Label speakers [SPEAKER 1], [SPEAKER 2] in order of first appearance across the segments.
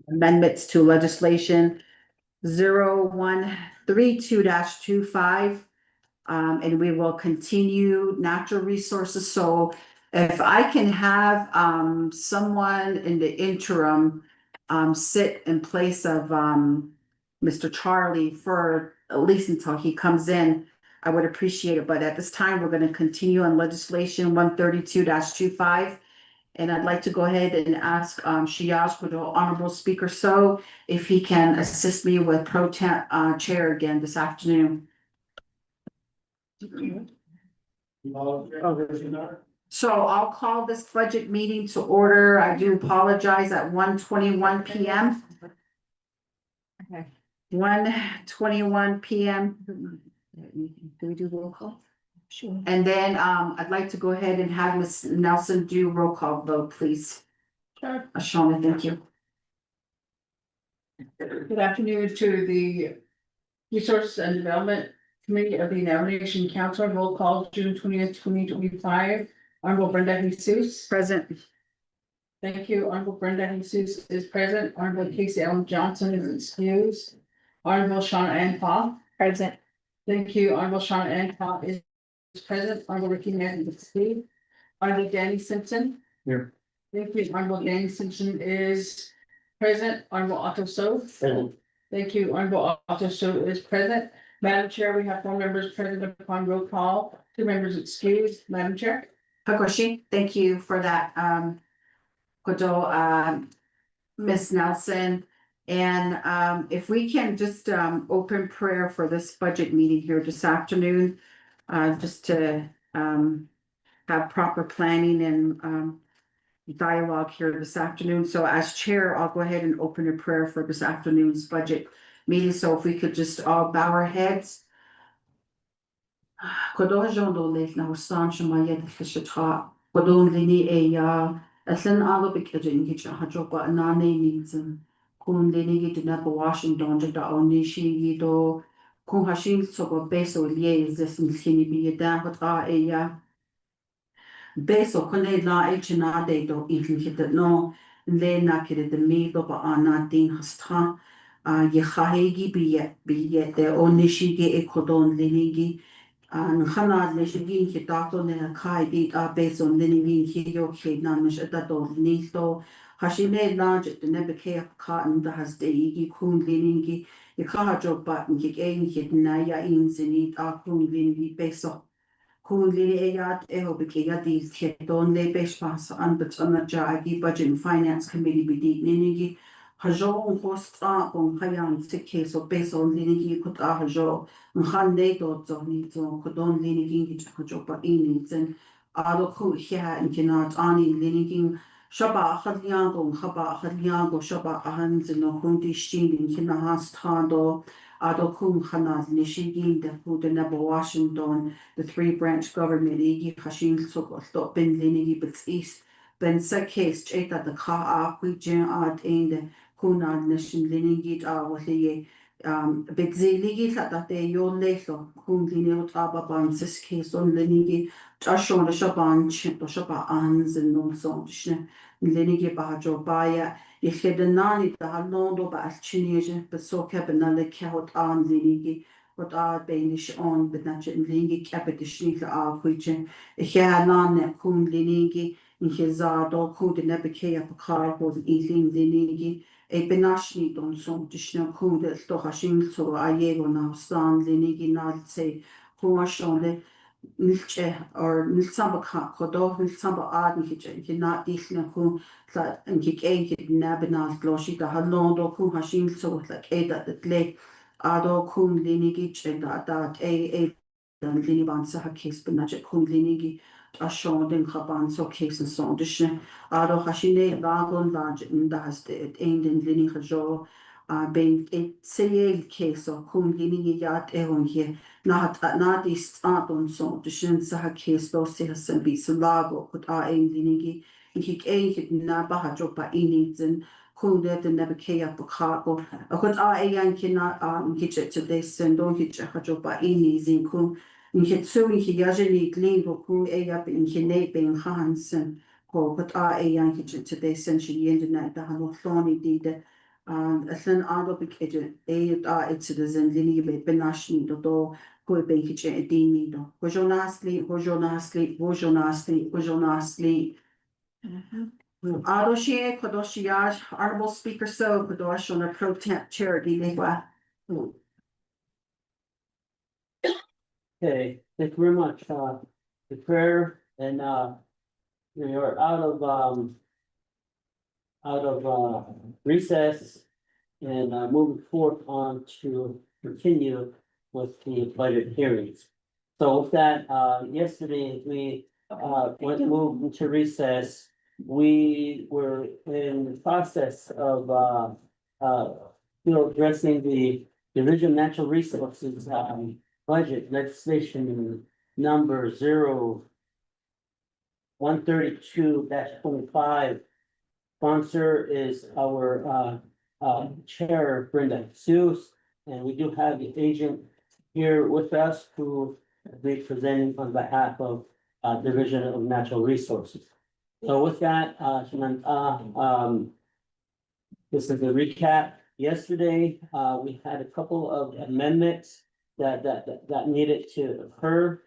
[SPEAKER 1] amendments to legislation 0132-25. And we will continue natural resources. So if I can have someone in the interim sit in place of Mr. Charlie for at least until he comes in, I would appreciate it. But at this time, we're going to continue on legislation 132-25. And I'd like to go ahead and ask Shiaz, the Honorable Speaker, so if he can assist me with pro chair again this afternoon. So I'll call this budget meeting to order. I do apologize at 1:21 p.m. Okay. 1:21 p.m. Do we do roll call? Sure. And then I'd like to go ahead and have Ms. Nelson do roll call vote, please. Sure. Shauna, thank you.
[SPEAKER 2] Good afternoon to the Resources and Development Committee of the Navigation Council. Roll call June 20th, 2025. Honorable Brenda Jesus.
[SPEAKER 1] Present.
[SPEAKER 2] Thank you. Honorable Brenda Jesus is present. Honorable Casey Ellen Johnson is excused. Honorable Shauna Ann Paul.
[SPEAKER 1] Present.
[SPEAKER 2] Thank you. Honorable Shauna Ann Paul is present. Honorable Ricky Mann is excused. Honorable Danny Simpson.
[SPEAKER 3] Here.
[SPEAKER 2] Thank you. Honorable Danny Simpson is present. Honorable Otto So. Thank you. Honorable Otto So is present. Madam Chair, we have 4 members present upon roll call, 2 members excused. Madam Chair.
[SPEAKER 1] Hakoshi, thank you for that, Ms. Nelson. And if we can just open prayer for this budget meeting here this afternoon, just to have proper planning and dialogue here this afternoon. So as chair, I'll go ahead and open a prayer for this afternoon's budget meeting. So if we could just all bow our heads. Kodojo lef na usan shmaya dishata. Kodon lini eya. Aslan alo bikajin hitcha hajopa nane needs and kun lini git na Washington da onishi do kun hashim sogo beso lie is this in skinny be a damn hota eya. Beso kone la echina de do eating hit that no le na kid the me do ba ana din hasta ye khahegi be yet the onishi ge ekodon linigi and Hanad Lishigin Hitato ne Kai beat our base on Linivin Hio Kate Namish at that door Nito Hashine large at the Nebeke cotton that has the Igi Kun Liningi the Kahajo button kick ain hit Naya in Zenit Akun Linvi Beso Kun Lini Ayat Ehobikea these Keton Le Beshpas and but on the Jagi Budget and Finance Committee be Ninigi Hajo host on Hayan sick case of base on Linigi could Hajo Hande dots of needs on Kodon Linigin Hajopa in and Ado here and cannot ani Linigin Shaba Hadliango Haba Hadliango Shaba Ahans and no Hundi Shin in Kinahas Tando Ado Kum Hanaz Nishigin the Food and Nebo Washington the 3-branch government Igi Hashin Soko Ben Linigi but East Ben Sakes Cheta the Ka Jen Art in the Kuna Nation Linigit with the big ziligi that they your later whom the nail taba ban this case on Linigi Joshua the Shaban chip or Shaba ans and non son Linigi Bajo Baya if he the nani the Hanodo ba Chinesian but so cabanale count on Linigi what are Banish on but not Lingi capitish are which he had none whom Linigi in his ado could never care for car was eating Linigi. E benashni don son dishna kunde sto hashin so ayego na stan linigi na se kuashonde nilche or nilsamba kodo nilsamba adni kitchen not dishna kun that and kick a nabinal gloshi da halondo kun hashin so like a that le ado kun linigi che that a dan liniban sa case benaje kun linigi a Sean den Kaban so case and so dishne Ado Hashine Lagon Lodge in the has the end in Lini Hajo being a sale case or cum Lini Yat Eon here not is on so the Shin Saha case those has and be Salago put our aim Linigi and he ain't Naba Hajopa Inits and Kunde the Nebekea Pocabo. A good I cannot hitch it today send don't hitch a Hajopa Inis in Kun. In Hitsui, he usually gleaned or cool a up in Hine being Hansen, but I a Yankee today essentially ended at the Hano Thorny did Allan agor big it's citizen lini be benashni do ko be kitchen edini do. Hojonasli. Adoshie Kodoshiaj, Honorable Speaker So, Kodosh on a pro temp charity legua.
[SPEAKER 3] Okay, thank you very much, the prayer and, we are out of recess and, moving forth on to continue with the budget hearings. So with that, yesterday, we, moved into recess. We were in the process of, addressing the Division of Natural Resources, budget legislation number 132-25. Sponsor is our chair Brenda Seuss, and we do have the agent here with us who will be presenting on behalf of Division of Natural Resources. So with that, this is a recap. Yesterday, we had a couple of amendments that needed to occur.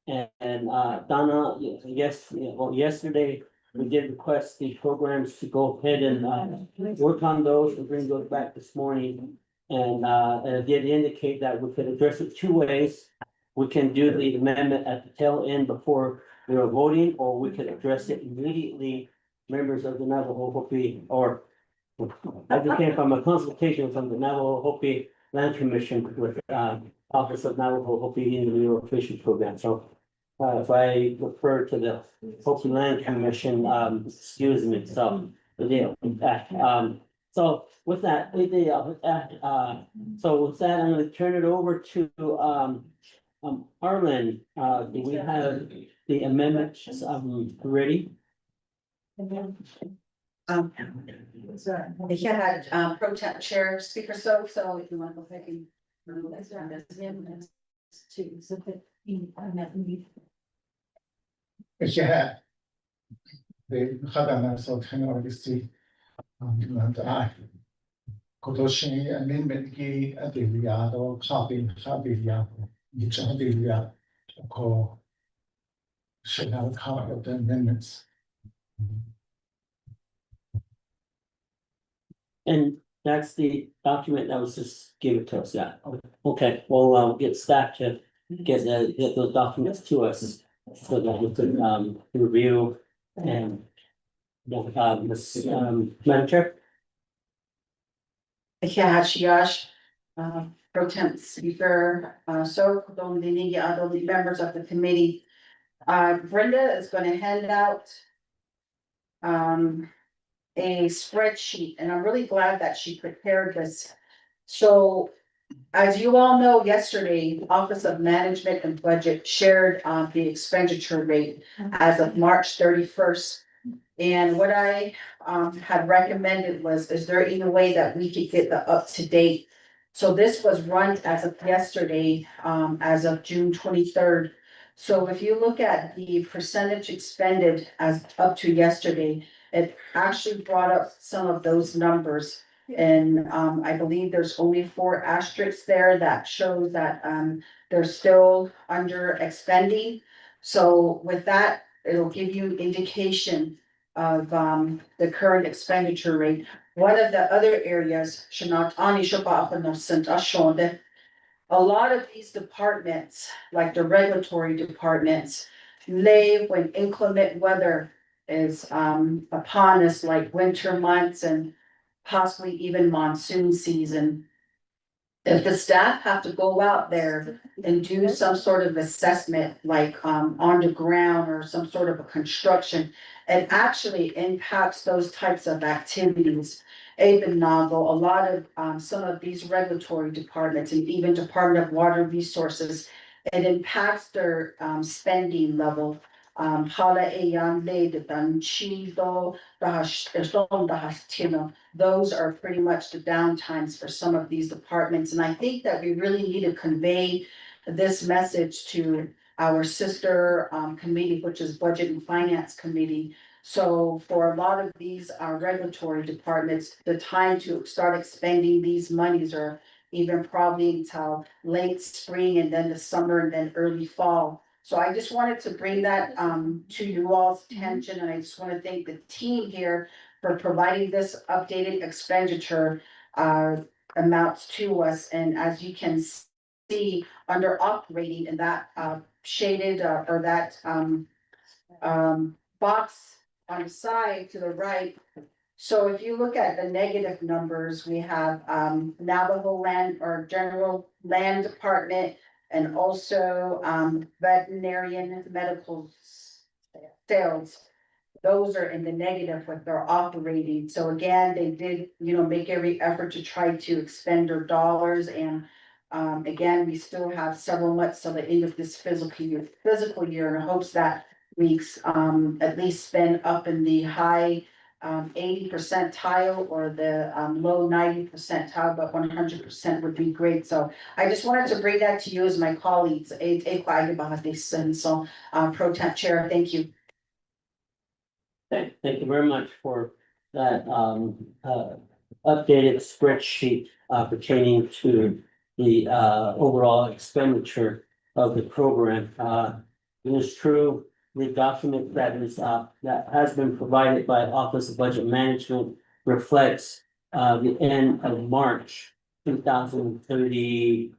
[SPEAKER 3] And Donna, yes, yesterday, we did request the programs to go ahead and work on those and bring those back this morning. And it did indicate that we could address it two ways. We can do the amendment at the tail end before we are voting, or we could address it immediately. Members of the Navajo Hopi, or I just came from a consultation from the Navajo Hopi Land Commission with Office of Navajo Hopi Indian Fishing Program. So if I refer to the Hopi Land Commission, excuse me, so the deal with that. So with that, so with that, I'm gonna turn it over to Arlen. Do we have the amendments ready?
[SPEAKER 4] He had pro temp chair speaker so if you want to go ahead and.
[SPEAKER 5] Yeah. The Hadana technology and I. Kodoshi amendment key at the Riado, copy, each of the call. Should have a copy of the amendments.
[SPEAKER 3] And that's the document that was just given to us, yeah. Okay, well, get staff to get those documents to us so that we can review and. Ms. Madam Chair,
[SPEAKER 4] Shiash, pro temp speaker, so don't the members of the committee. Brenda is gonna hand out. A spreadsheet, and I'm really glad that she prepared this. So, as you all know, yesterday, the Office of Management and Budget shared the expenditure rate as of March 31st. And what I had recommended was, is there any way that we could get the up to date? So this was run as of yesterday, as of June 23rd. So if you look at the percentage expended as up to yesterday, it actually brought up some of those numbers. And I believe there's only 4 asterisks there that shows that they're still under expending. So with that, it'll give you indication of the current expenditure rate. One of the other areas, a lot of these departments, like the regulatory departments, when inclement weather is upon us, like winter months and possibly even monsoon season. If the staff have to go out there and do some sort of assessment, like on the ground or some sort of a construction, it actually impacts those types of activities. Abenago, a lot of some of these regulatory departments and even Department of Water Resources, it impacts their spending level. Hala eyan le de danchido, those are pretty much the downtimes for some of these departments, and I think that we really need to convey this message to our sister committee, which is Budget and Finance Committee. So for a lot of these regulatory departments, the time to start expending these monies are even probably until late spring and then the summer and then early fall. So I just wanted to bring that to you all's attention, and I just want to thank the team here for providing this updated expenditure amounts to us. And as you can see under operating in that shaded or that box on the side to the right. So if you look at the negative numbers, we have Navajo Land or General Land Department and also veterinarian medical sales. Those are in the negative with their operating. So again, they did, make every effort to try to expend their dollars. And again, we still have several months till the end of this physical year in hopes that we at least spend up in the high 80 percentile or the low 90 percentile, but 100% would be great. So I just wanted to bring that to you as my colleagues. And so Pro Temp Chair, thank you.
[SPEAKER 3] Thank you very much for that updated spreadsheet pertaining to the overall expenditure of the program. It is true, the document that has been provided by Office of Budget Management reflects the end of March 2030.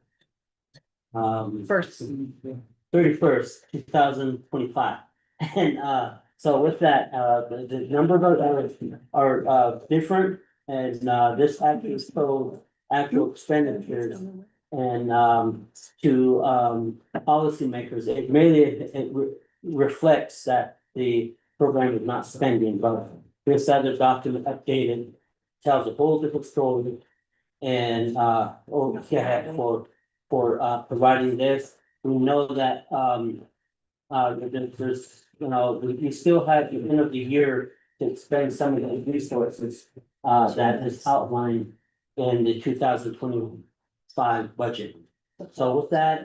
[SPEAKER 3] 31st, 2025. And so with that, the numbers are different, and this actually shows actual expenditures. And to policymakers, it really reflects that the program is not spending, but this other document updated tells a whole different story. And for providing this, we know that there's, we still have the end of the year to expend some of the resources that is outlined in the 2025 budget. So with that,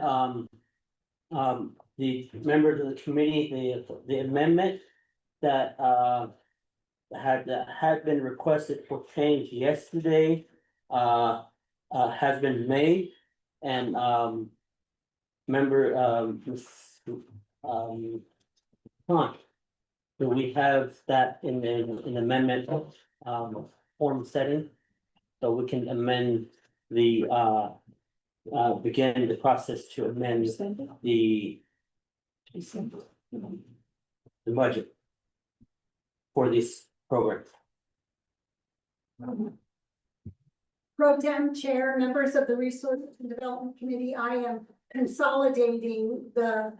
[SPEAKER 3] the members of the committee, the amendment that had been requested for change yesterday has been made, and member do we have that in the amendment form setting? So we can amend the begin the process to amend the budget for this program.
[SPEAKER 6] Pro Tem Chair, members of the Resource and Development Committee, I am consolidating the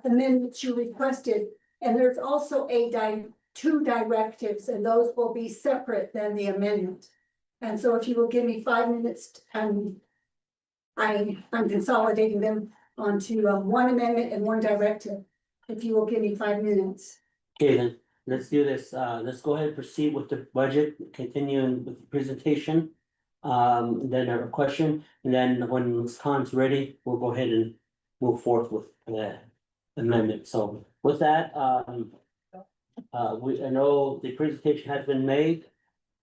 [SPEAKER 6] amendments you requested. And there's also two directives, and those will be separate than the amendment. And so if you will give me 5 minutes, I'm consolidating them onto one amendment and one directive. If you will give me 5 minutes.
[SPEAKER 3] Okay, then let's do this. Let's go ahead and proceed with the budget, continuing with the presentation. Then our question, and then when Ms. Khan's ready, we'll go ahead and move forth with the amendment. So with that, I know the presentation has been made,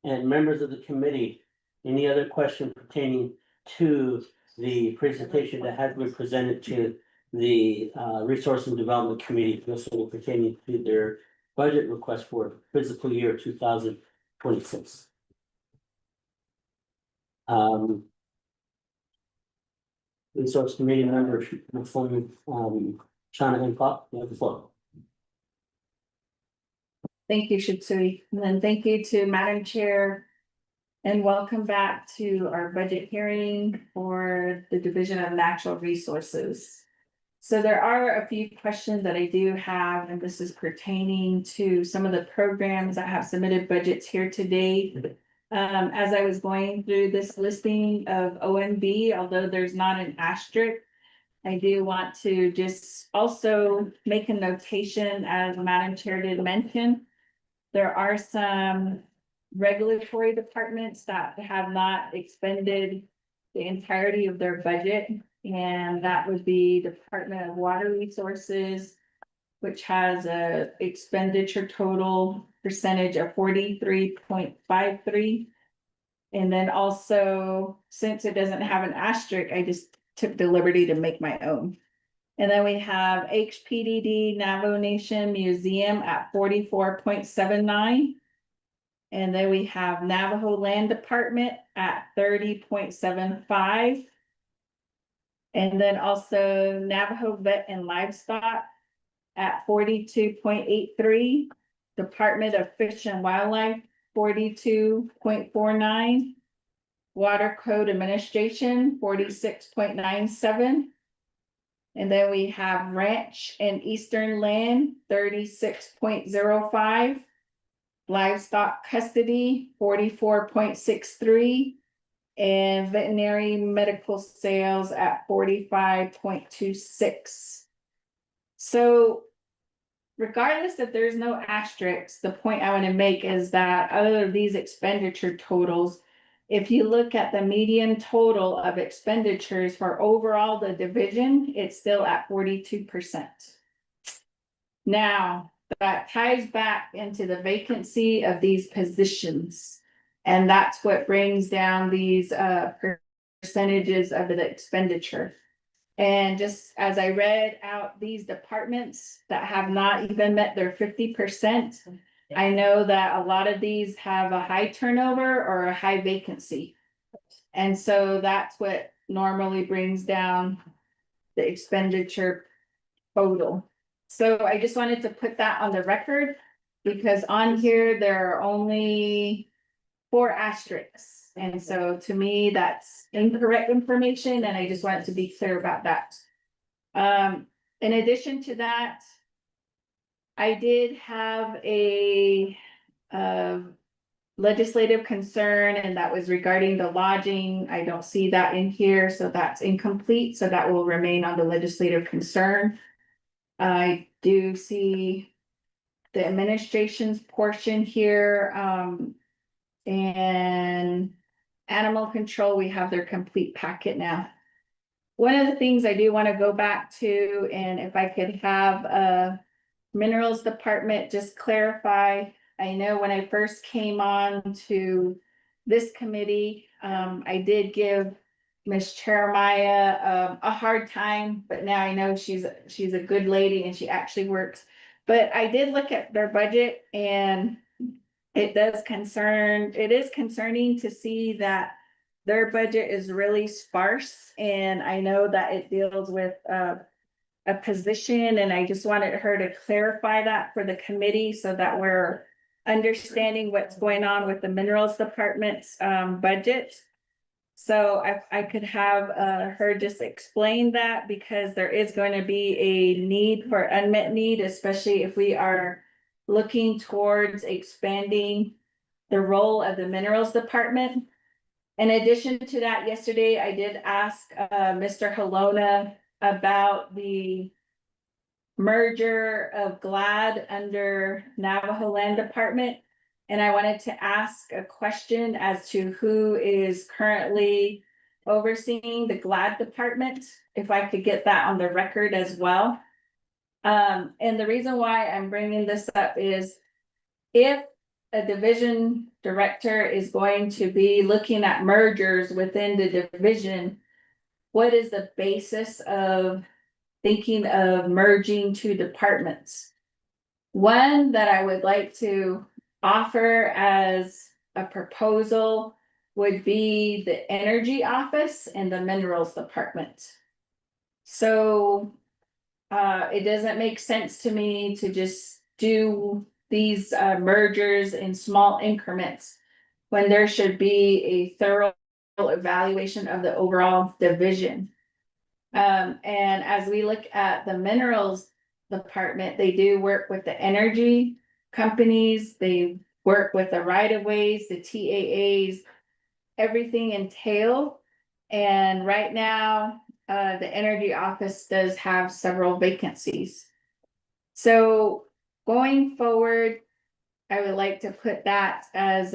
[SPEAKER 3] and members of the committee, any other question pertaining to the presentation that has been presented to the Resource and Development Committee, also pertaining to their budget request for fiscal year 2026. Resource Committee member from China and Pop, you have the floor.
[SPEAKER 2] Thank you, Shitsui, and then thank you to Madam Chair. And welcome back to our budget hearing for the Division of Natural Resources. So there are a few questions that I do have, and this is pertaining to some of the programs that have submitted budgets here today. As I was going through this listing of OMB, although there's not an asterisk, I do want to just also make a notation, as Madam Chair did mention. There are some regulatory departments that have not expended the entirety of their budget And that would be Department of Water Resources, which has a expenditure total percentage of 43.53. And then also, since it doesn't have an asterisk, I just took the liberty to make my own. And then we have HPDD Navajo Nation Museum at 44.79. And then we have Navajo Land Department at 30.75. And then also Navajo Vet and Livestock at 42.83. Department of Fish and Wildlife, 42.49. Water Code Administration, 46.97. And then we have Ranch and Eastern Land, 36.05. Livestock Custody, 44.63. And Veterinary Medical Sales at 45.26. So regardless if there's no asterisks, the point I want to make is that other of these expenditure totals, if you look at the median total of expenditures for overall the division, it's still at 42%. Now, that ties back into the vacancy of these positions. And that's what brings down these percentages of the expenditure. And just as I read out these departments that have not even met their 50%, I know that a lot of these have a high turnover or a high vacancy. And so that's what normally brings down the expenditure total. So I just wanted to put that on the record because on here, there are only 4 asterisks. And so to me, that's incorrect information, and I just wanted to be clear about that. In addition to that, I did have a legislative concern, and that was regarding the lodging. I don't see that in here, so that's incomplete, so that will remain on the legislative concern. I do see the administration's portion here, and animal control, we have their complete packet now. One of the things I do want to go back to, and if I could have minerals department just clarify. I know when I first came on to this committee, I did give Miss Jeremiah a hard time, but now I know she's a good lady and she actually works. But I did look at their budget, and it is concerning to see that their budget is really sparse, and I know that it deals with a position, and I just wanted her to clarify that for the committee so that we're understanding what's going on with the minerals department's budget. So I could have her just explain that, because there is going to be a need for unmet need, especially if we are looking towards expanding the role of the minerals department. In addition to that, yesterday I did ask Mr. Halona about the merger of GLAD under Navajo Land Department. And I wanted to ask a question as to who is currently overseeing the GLAD department, if I could get that on the record as well. And the reason why I'm bringing this up is if a division director is going to be looking at mergers within the division, what is the basis of thinking of merging 2 departments? One that I would like to offer as a proposal would be the energy office and the minerals department. So it doesn't make sense to me to just do these mergers in small increments when there should be a thorough evaluation of the overall division. And as we look at the minerals department, they do work with the energy companies, they work with the right of ways, the TAAs, everything entailed. And right now, the energy office does have several vacancies. So going forward, I would like to put that as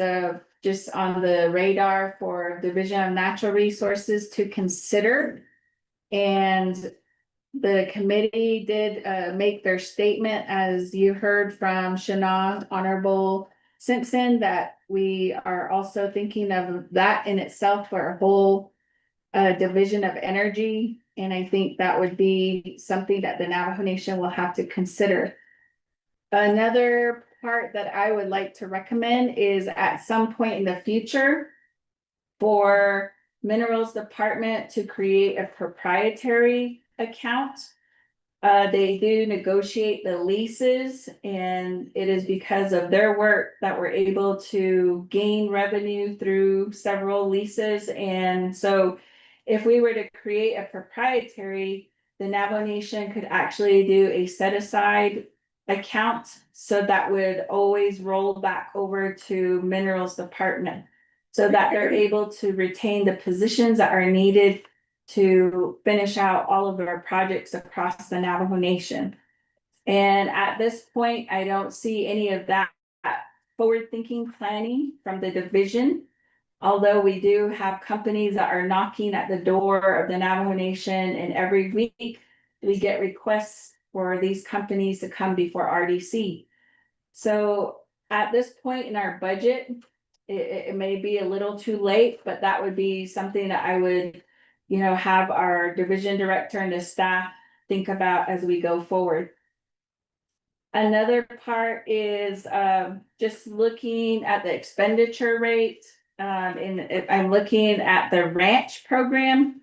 [SPEAKER 2] just on the radar for Division of Natural Resources to consider.
[SPEAKER 7] And the committee did make their statement, as you heard from Shana, Honorable Simpson, that we are also thinking of that in itself for a whole division of energy. And I think that would be something that the Navajo Nation will have to consider. Another part that I would like to recommend is at some point in the future for Minerals Department to create a proprietary account. They do negotiate the leases, and it is because of their work that we're able to gain revenue through several leases. And so if we were to create a proprietary, the Navajo Nation could actually do a set aside account, so that would always roll back over to Minerals Department, so that they're able to retain the positions that are needed to finish out all of our projects across the Navajo Nation. And at this point, I don't see any of that forward-thinking planning from the division. Although we do have companies that are knocking at the door of the Navajo Nation, and every week we get requests for these companies to come before RDC. So at this point in our budget, it may be a little too late, but that would be something that I would, have our division director and the staff think about as we go forward. Another part is just looking at the expenditure rate. And if I'm looking at the ranch program.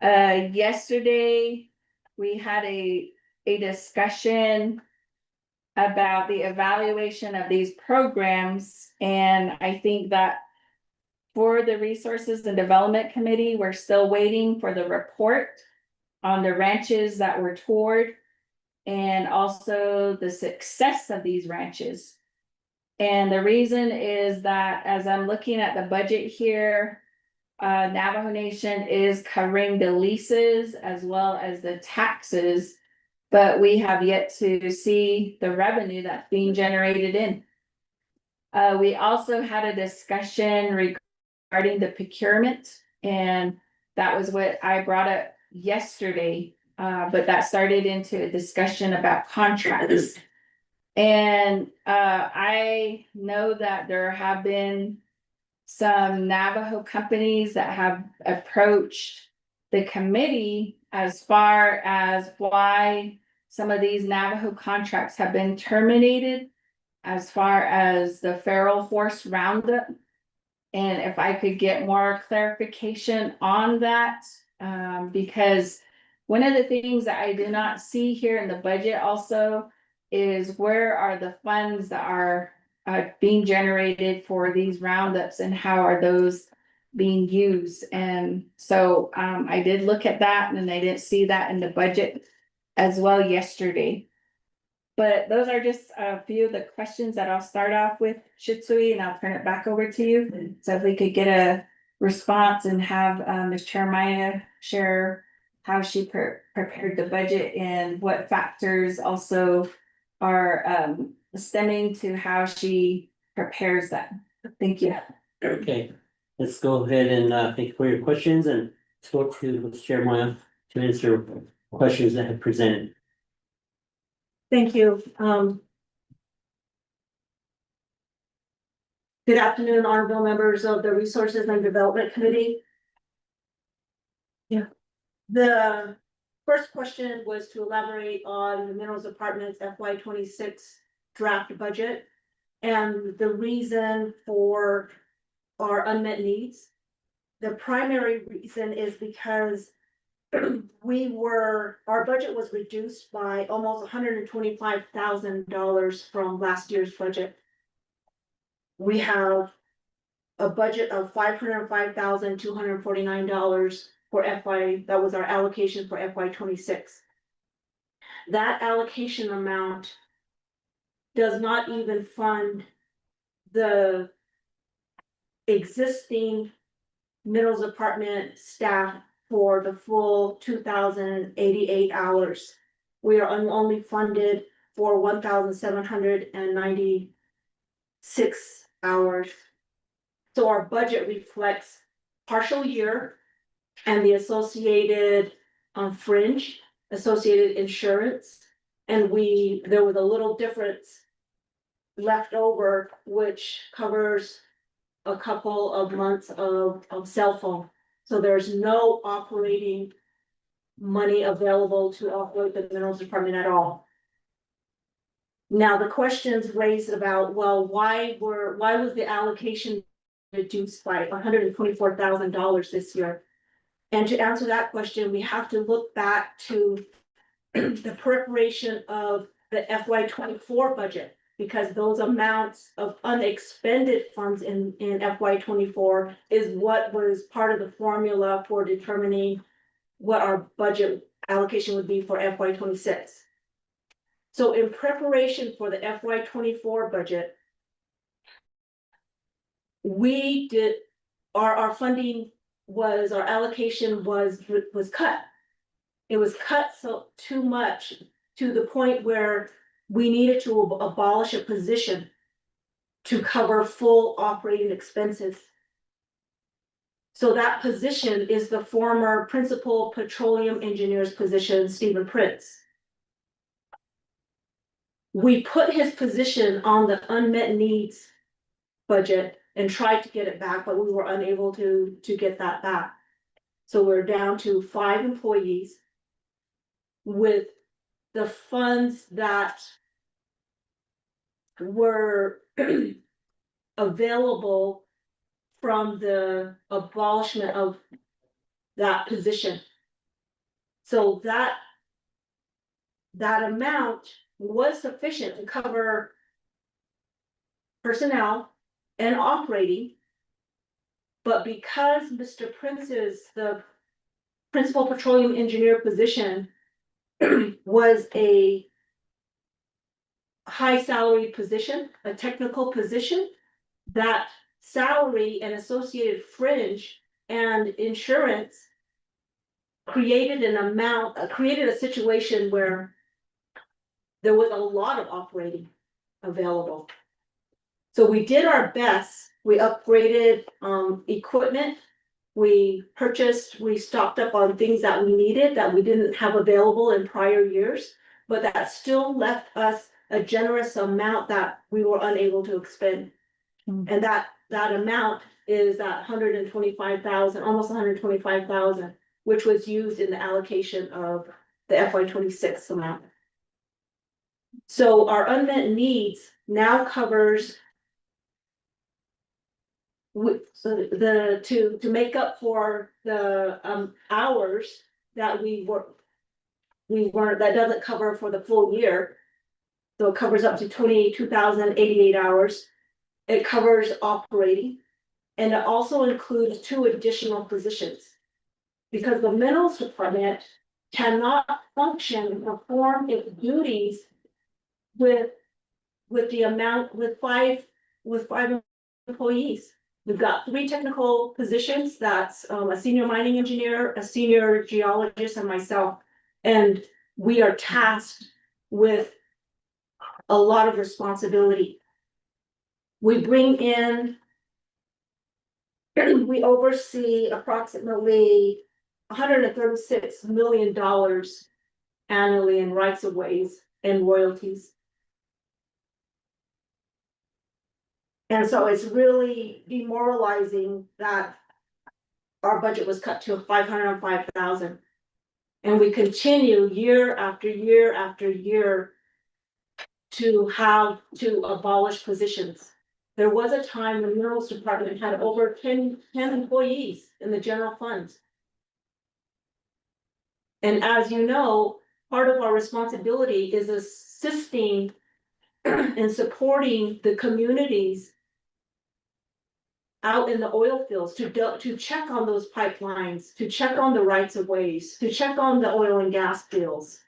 [SPEAKER 7] Yesterday, we had a discussion about the evaluation of these programs, and I think that for the Resources and Development Committee, we're still waiting for the report on the ranches that were toured, and also the success of these ranches. And the reason is that as I'm looking at the budget here, Navajo Nation is covering the leases as well as the taxes, but we have yet to see the revenue that's being generated in. We also had a discussion regarding the procurement, and that was what I brought up yesterday. But that started into a discussion about contracts. And I know that there have been some Navajo companies that have approached the committee as far as why some of these Navajo contracts have been terminated, as far as the feral horse roundup. And if I could get more clarification on that, because one of the things that I do not see here in the budget also is where are the funds that are being generated for these roundups, and how are those being used? And so I did look at that, and I didn't see that in the budget as well yesterday. But those are just a few of the questions that I'll start off with, Shitsui, and I'll turn it back over to you. So if we could get a response and have Ms. Chair Maya share how she prepared the budget, and what factors also are stemming to how she prepares that. Thank you.
[SPEAKER 3] Okay, let's go ahead and thank you for your questions, and let's go to Chair Maya to answer questions that have presented.
[SPEAKER 6] Thank you. Good afternoon, honorable members of the Resources and Development Committee. Yeah. The first question was to elaborate on the Minerals Department's FY 26 draft budget and the reason for our unmet needs. The primary reason is because our budget was reduced by almost $125,000 from last year's budget. We have a budget of $505,249 for that was our allocation for FY 26. That allocation amount does not even fund the existing Minerals Department staff for the full 2,088 hours. We are only funded for 1,796 hours. So our budget reflects partial year and the associated
[SPEAKER 8] fringe associated insurance. And there was a little difference left over, which covers a couple of months of cell phone. So there's no operating money available to operate the minerals department at all. Now, the questions raised about, well, why was the allocation reduced by $124,000 this year? And to answer that question, we have to look back to the preparation of the FY 24 budget, because those amounts of unexpended funds in FY 24 is what was part of the formula for determining what our budget allocation would be for FY 26. So in preparation for the FY 24 budget, we did, our funding was, our allocation was cut. It was cut so too much, to the point where we needed to abolish a position to cover full operating expenses. So that position is the former principal petroleum engineer's position, Stephen Prince. We put his position on the unmet needs budget and tried to get it back, but we were unable to get that back. So we're down to 5 employees with the funds that were available from the abolishment of that position. So that amount was sufficient to cover personnel and operating. But because Mr. Prince's, the principal petroleum engineer position was a high salary position, a technical position, that salary and associated fringe and insurance created a situation where there was a lot of operating available. So we did our best. We upgraded equipment. We stocked up on things that we needed that we didn't have available in prior years, but that still left us a generous amount that we were unable to expend. And that amount is that $125,000, almost $125,000, which was used in the allocation of the FY 26 amount. So our unmet needs now covers to make up for the hours that we weren't, that doesn't cover for the full year. So it covers up to 22,088 hours. It covers operating, and it also includes 2 additional positions. Because the minerals department cannot function and perform its duties with five employees. We've got 3 technical positions. That's a senior mining engineer, a senior geologist, and myself. And we are tasked with a lot of responsibility. We oversee approximately $136 million annually in rights of ways and royalties. And so it's really demoralizing that our budget was cut to $505,000. And we continue year after year after year to have to abolish positions. There was a time when the minerals department had over 10 employees in the general funds. And as you know, part of our responsibility is assisting and supporting the communities out in the oil fields to check on those pipelines, to check on the rights of ways, to check on the oil and gas fields.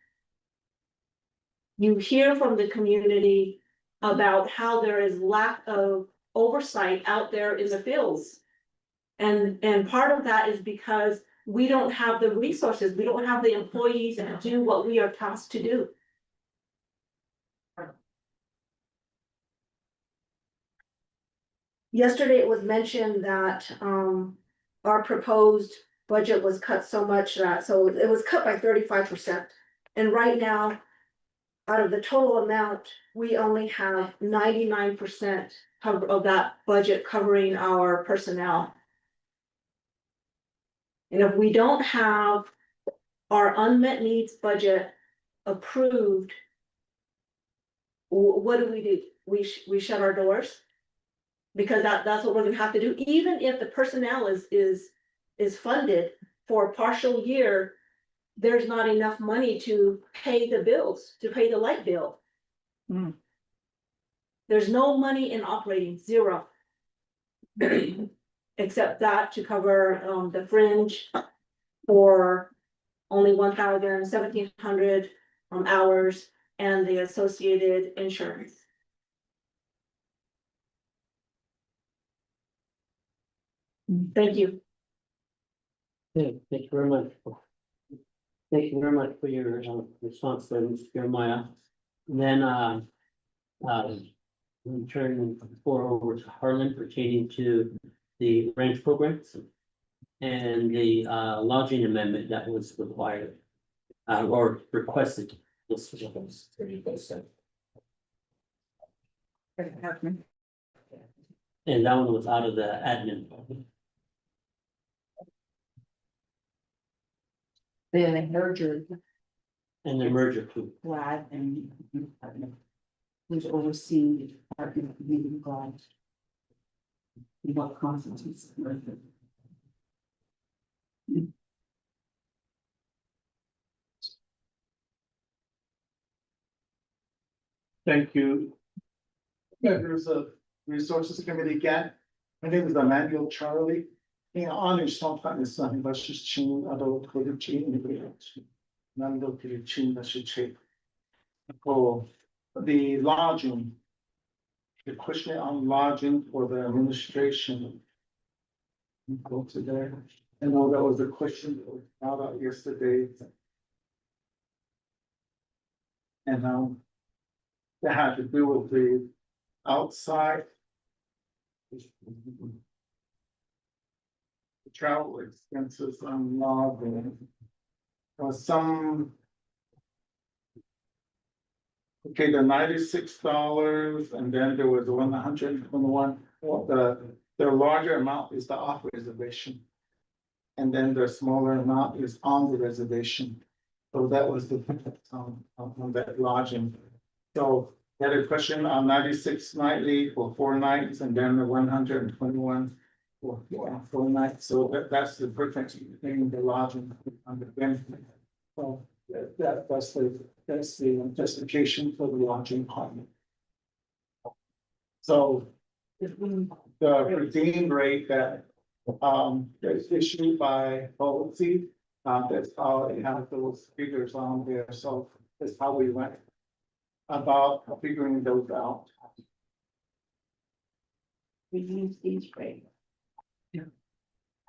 [SPEAKER 8] You hear from the community about how there is lack of oversight out there in the fields. And part of that is because we don't have the resources, we don't have the employees that do what we are tasked to do. Yesterday it was mentioned that our proposed budget was cut so much that, so it was cut by 35%. And right now, out of the total amount, we only have 99% of that budget covering our personnel. And if we don't have our unmet needs budget approved, what do? We shut our doors? Because that's what we're gonna have to do, even if the personnel is funded for a partial year. There's not enough money to pay the bills, to pay the light bill.
[SPEAKER 7] Hmm.
[SPEAKER 8] There's no money in operating, zero. Except that to cover the fringe for only 1,1700 hours and the associated insurance. Thank you.
[SPEAKER 3] Okay, thank you very much. Thank you very much for your response there, Mr. Jeremiah. And then we turn the floor over to Harlan pertaining to the range programs and the lodging amendment that was required or requested. Yes, and that one was out of the admin.
[SPEAKER 4] The merger,
[SPEAKER 3] And the merger too.
[SPEAKER 4] Glad and who's overseeing the Department of Community Glad. What constitutes the merger.
[SPEAKER 5] Thank you. Members of Resources Committee again. My name is Emmanuel Charlie. In honest, sometimes nothing but just chin, adult for the chin. None of the chin that should check. For the lodging. The question on lodging for the administration. Go to there. I know that was a question that was brought up yesterday. And that had to do with the outside. The travel expenses on lodging. Some. Okay, the $96 and then there was $121, the larger amount is the off reservation. And then the smaller amount is on the reservation. So that was the on that lodging. So had a question on 96 nightly for 4 nights and then the 121 for 4 nights. So that's the difference between the lodging and the benefit. So that's the justification for the lodging partner. So the redeem rate that is issued by policy, that's how it has those figures on there. So that's how we went about figuring those out.
[SPEAKER 7] Reduce these rates.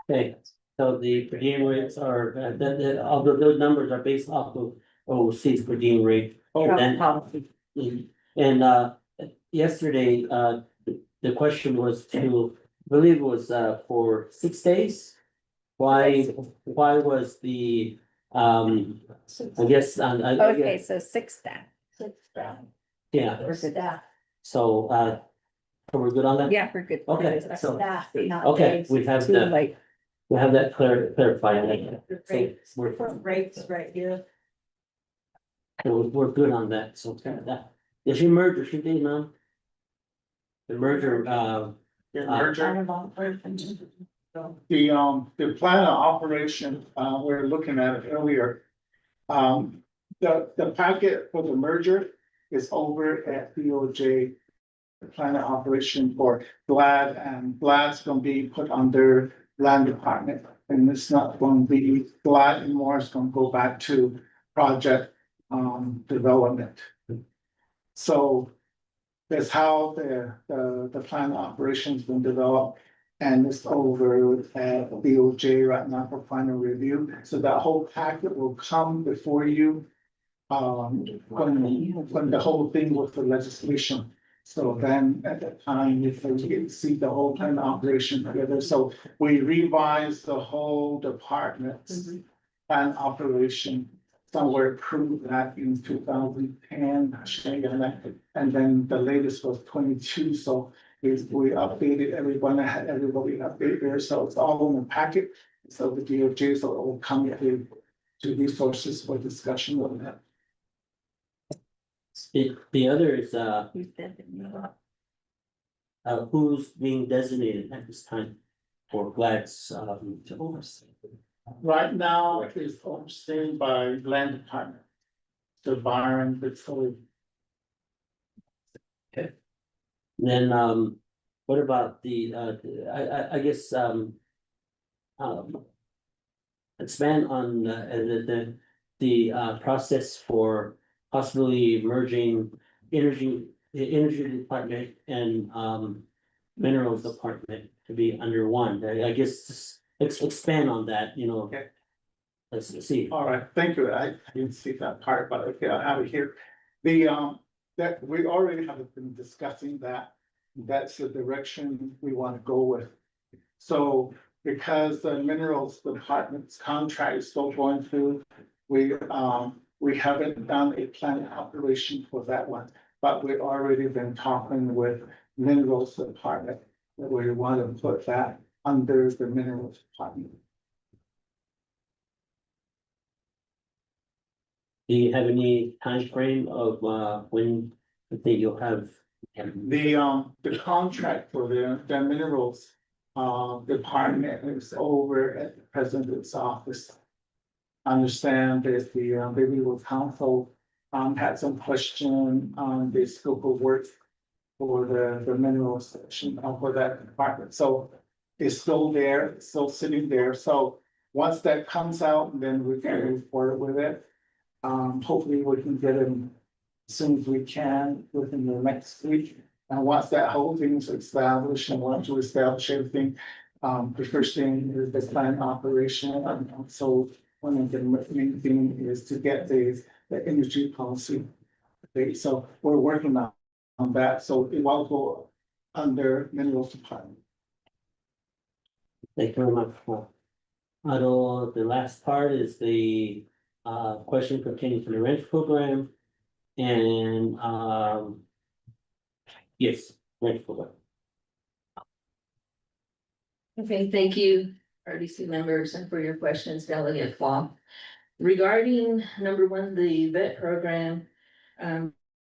[SPEAKER 3] Okay, so the per diem rates are, although those numbers are based off of OC's per diem rate. And then, and yesterday, the question was to, I believe it was for 6 days. Why was the, I guess,
[SPEAKER 7] Okay, so 6 staff.
[SPEAKER 3] yeah,
[SPEAKER 7] We're good.
[SPEAKER 3] so we're good on that?
[SPEAKER 7] Yeah, we're good.
[SPEAKER 3] Okay, so,
[SPEAKER 7] Staff, not
[SPEAKER 3] okay,
[SPEAKER 7] days.
[SPEAKER 3] we have
[SPEAKER 7] Too
[SPEAKER 3] that,
[SPEAKER 7] late.
[SPEAKER 3] we have that clarified. So
[SPEAKER 8] Rates right here.
[SPEAKER 3] we're good on that, so that, is your merger, should be, man? The merger,
[SPEAKER 5] The merger, the plan of operation, we're looking at it earlier. The packet for the merger is over at DOJ. The plan of operation for GLAD, and GLAD's gonna be put under land department. And it's not going to be GLAD anymore, it's gonna go back to project development. So that's how the plan of operation's been developed. And it's over at DOJ right now for final review, so that whole packet will come before you. When the whole thing with the legislation, So then at that time, if we get to see the whole plan operation together, so we revised the whole department's plan operation. Somewhere approved that in 2010, and then the latest was 22, so we updated everyone, I had everybody update there, so it's all in the packet. So the DOJ, so it will come to resources for discussion on that.
[SPEAKER 3] The other is,
[SPEAKER 7] Who's designated?
[SPEAKER 3] who's being designated at this time for Glad's,
[SPEAKER 1] To oversee.
[SPEAKER 5] Right now, it is overseen by land department. The Byron, Victoria.
[SPEAKER 3] then, what about the, I guess, expand on, the process for possibly merging the energy department and, minerals department to be under one. I guess just expand on that, you know.
[SPEAKER 5] Okay.
[SPEAKER 3] Let's see.
[SPEAKER 5] All right, thank you. I didn't see that part, but okay, I have it here. The, that we already have been discussing that. That's the direction we want to go with. So because the minerals department's contract is still going through, we haven't done a plan operation for that one. But we've already been talking with minerals department that we want to put that under the minerals department.
[SPEAKER 3] Do you have any time frame of, when you think you'll have?
[SPEAKER 5] The contract for the minerals, department is over at the president's office. I understand that the legal counsel, had some question on the scope of work for the minerals section, for that department, so it's still there, it's still sitting there, so once that comes out, then we can move forward with it. Hopefully we can get them as soon as we can within the next week. And once that whole thing is established and once we establish everything, the first thing is the plan operation. So one of the main thing is to get the energy policy. Okay, so we're working on that. So it will go under minerals department.
[SPEAKER 3] Thank you very much. Otto, the last part is the, question pertaining to the ranch program. And, yes, ranch program.
[SPEAKER 9] Okay, thank you, RDC members, and for your questions, Delegate Flom. Regarding number one, the vet program,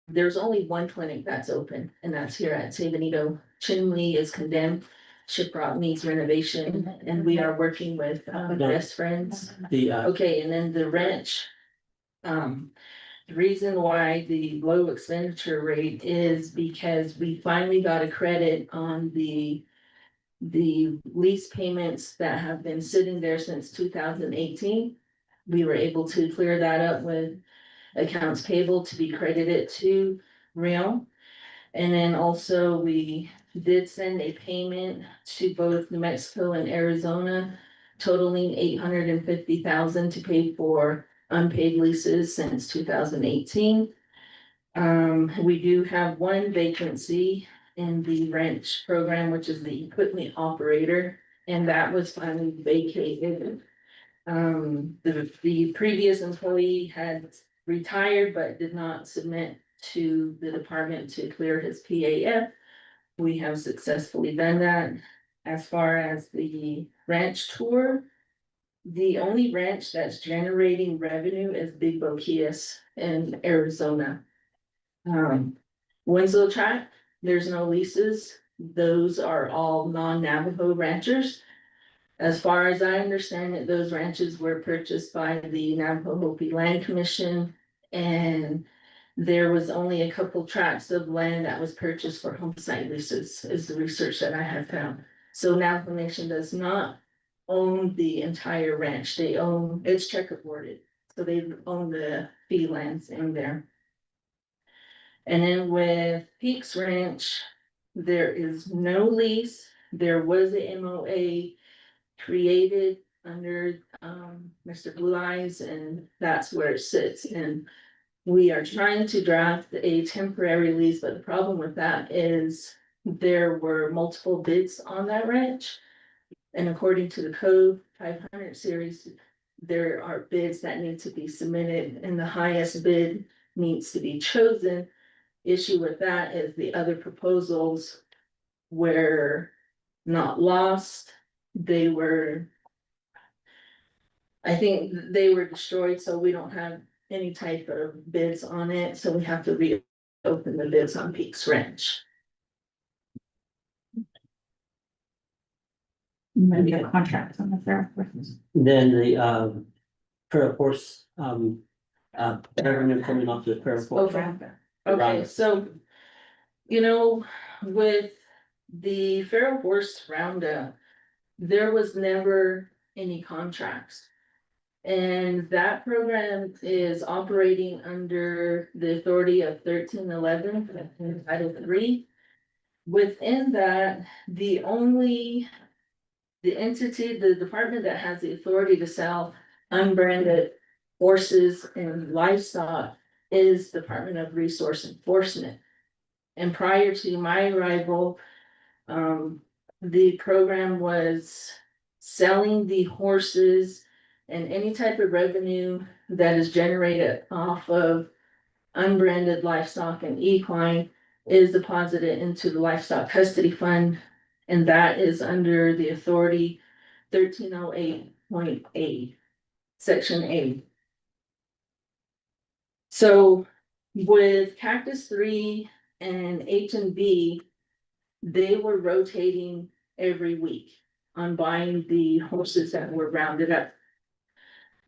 [SPEAKER 9] there's only one clinic that's open, and that's here at San Benito. Chinle is condemned, Shiprock needs renovation, and we are working with, Best Friends.
[SPEAKER 3] The,
[SPEAKER 9] Okay, and then the ranch. The reason why the low expenditure rate is because we finally got a credit on the lease payments that have been sitting there since 2018. We were able to clear that up with accounts payable to be credited to Real. And then also we did send a payment to both New Mexico and Arizona totaling $850,000 to pay for unpaid leases since 2018. We do have one vacancy in the ranch program, which is the equipment operator, and that was finally vacated. The previous employee had retired but did not submit to the department to clear his PAF. We have successfully done that. As far as the ranch tour, the only ranch that's generating revenue is Big Boquillas in Arizona. Winslow Tract, there's no leases. Those are all non-Navajo ranchers. As far as I understand it, those ranches were purchased by the Navajo Hopi Land Commission. And there was only a couple tracts of land that was purchased for home site leases, is the research that I have found. So Navajo Nation does not own the entire ranch. They own, it's checkerboarded. So they own the fee lands in there. And then with Peaks Ranch, there is no lease. There was a MOA created under Mr. Blue Eyes, and that's where it sits. And We are trying to draft a temporary lease, but the problem with that is there were multiple bids on that ranch. And according to the code 500 series, there are bids that need to be submitted and the highest bid needs to be chosen. Issue with that is the other proposals were not lost. They were, I think they were destroyed, so we don't have any type of bids on it, so we have to reopen the bids on Peaks Ranch.
[SPEAKER 7] Maybe a contract on the fair.
[SPEAKER 3] Then the, per horse, revenue coming off the per horse.
[SPEAKER 9] Okay, so, you know, with the feral horse roundup, there was never any contracts. And that program is operating under the authority of 1311 in Title III. Within that, the entity, the department that has the authority to sell unbranded horses and livestock is Department of Resource Enforcement. And prior to my arrival, the program was selling the horses and any type of revenue that is generated off of unbranded livestock and equine is deposited into the livestock custody fund. And that is under the authority 1308.8, section 8. So with Cactus 3 and H&B, they were rotating every week on buying the horses that were rounded up.